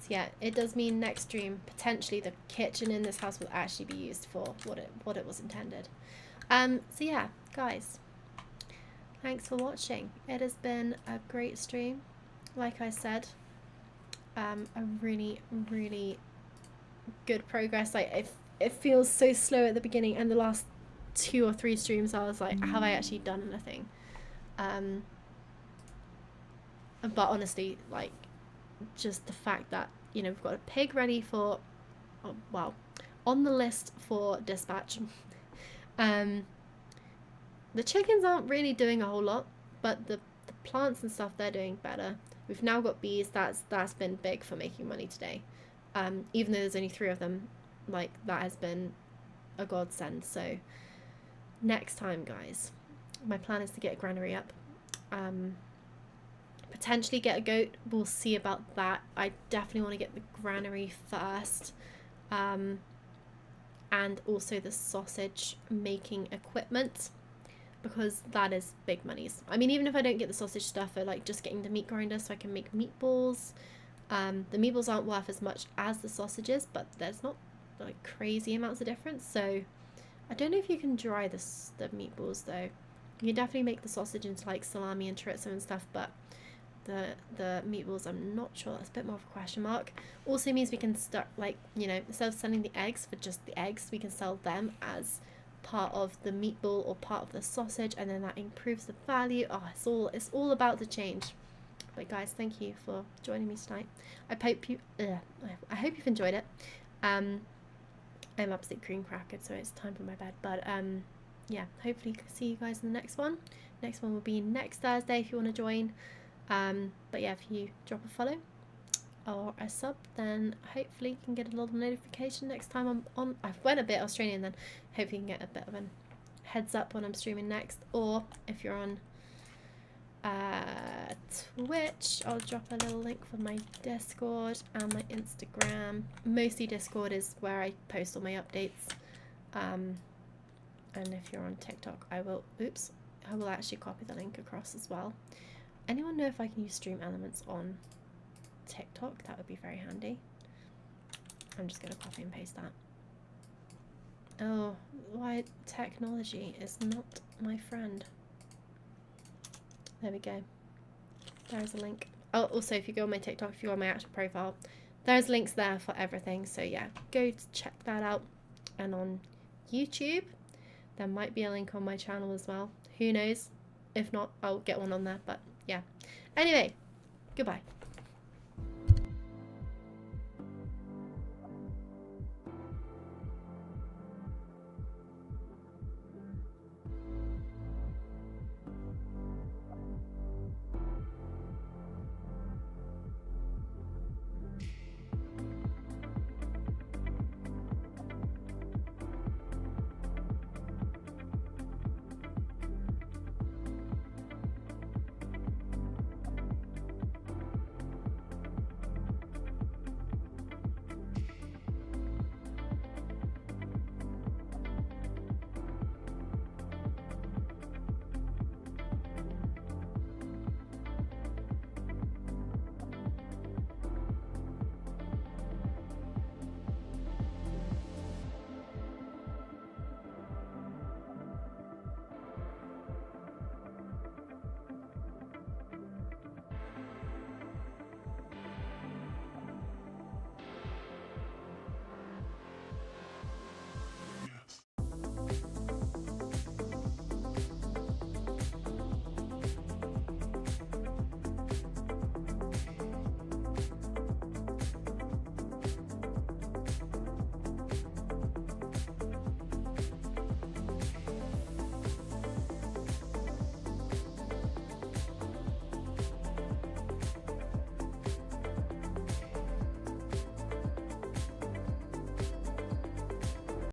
Yeah, it does mean next stream potentially the kitchen in this house will actually be used for what it was intended. So yeah, guys, thanks for watching. It has been a great stream. Like I said, a really good progress. Like it feels so slow at the beginning, and the last 2 or 3 streams I was like, have I actually done anything? But honestly, like, just the fact that, you know, we've got a pig ready for, oh, well, on the list for dispatch. The chickens aren't really doing a whole lot, but the plants and stuff, they're doing better. We've now got bees. That's been big for making money today. Even though there's only 3 of them, like, that has been a godsend. So next time, guys, my plan is to get a granary up. Potentially get a goat. We'll see about that. I definitely want to get the granary first, and also the sausage making equipment, because that is big monies. I mean, even if I don't get the sausage stuffer, like just getting the meat grinder so I can make meatballs. The meatballs aren't worth as much as the sausages, but there's not like crazy amounts of difference. So I don't know if you can dry the meatballs though. You can definitely make the sausage into like salami and chorizo and stuff, but the meatballs, I'm not sure. That's a bit more of a question mark. Also means we can start, like, you know, instead of selling the eggs for just the eggs, we can sell them as part of the meatball or part of the sausage, and then that improves the value. Oh, it's all about the change. But guys, thank you for joining me tonight. I hope you've enjoyed it. I'm absolutely cream crackered, so it's time for my bed. But yeah, hopefully see you guys in the next one. Next one will be next Thursday if you want to join. But yeah, if you drop a follow or a sub, then hopefully you can get a little notification next time I'm on. I went a bit Australian then. Hopefully you can get a bit of a heads up when I'm streaming next. Or if you're on Twitch, I'll drop a little link for my Discord and my Instagram. Mostly Discord is where I post all my updates. And if you're on TikTok, I will actually copy the link across as well. Anyone know if I can use stream elements on TikTok? That would be very handy. I'm just going to copy and paste that. Oh, why technology is not my friend. There we go. There's a link. Oh, also, if you go on my TikTok, if you're on my actual profile, there's links there for everything. So yeah, go check that out. And on YouTube, there might be a link on my channel as well. Who knows? If not, I'll get one on there. But yeah. Anyway, goodbye.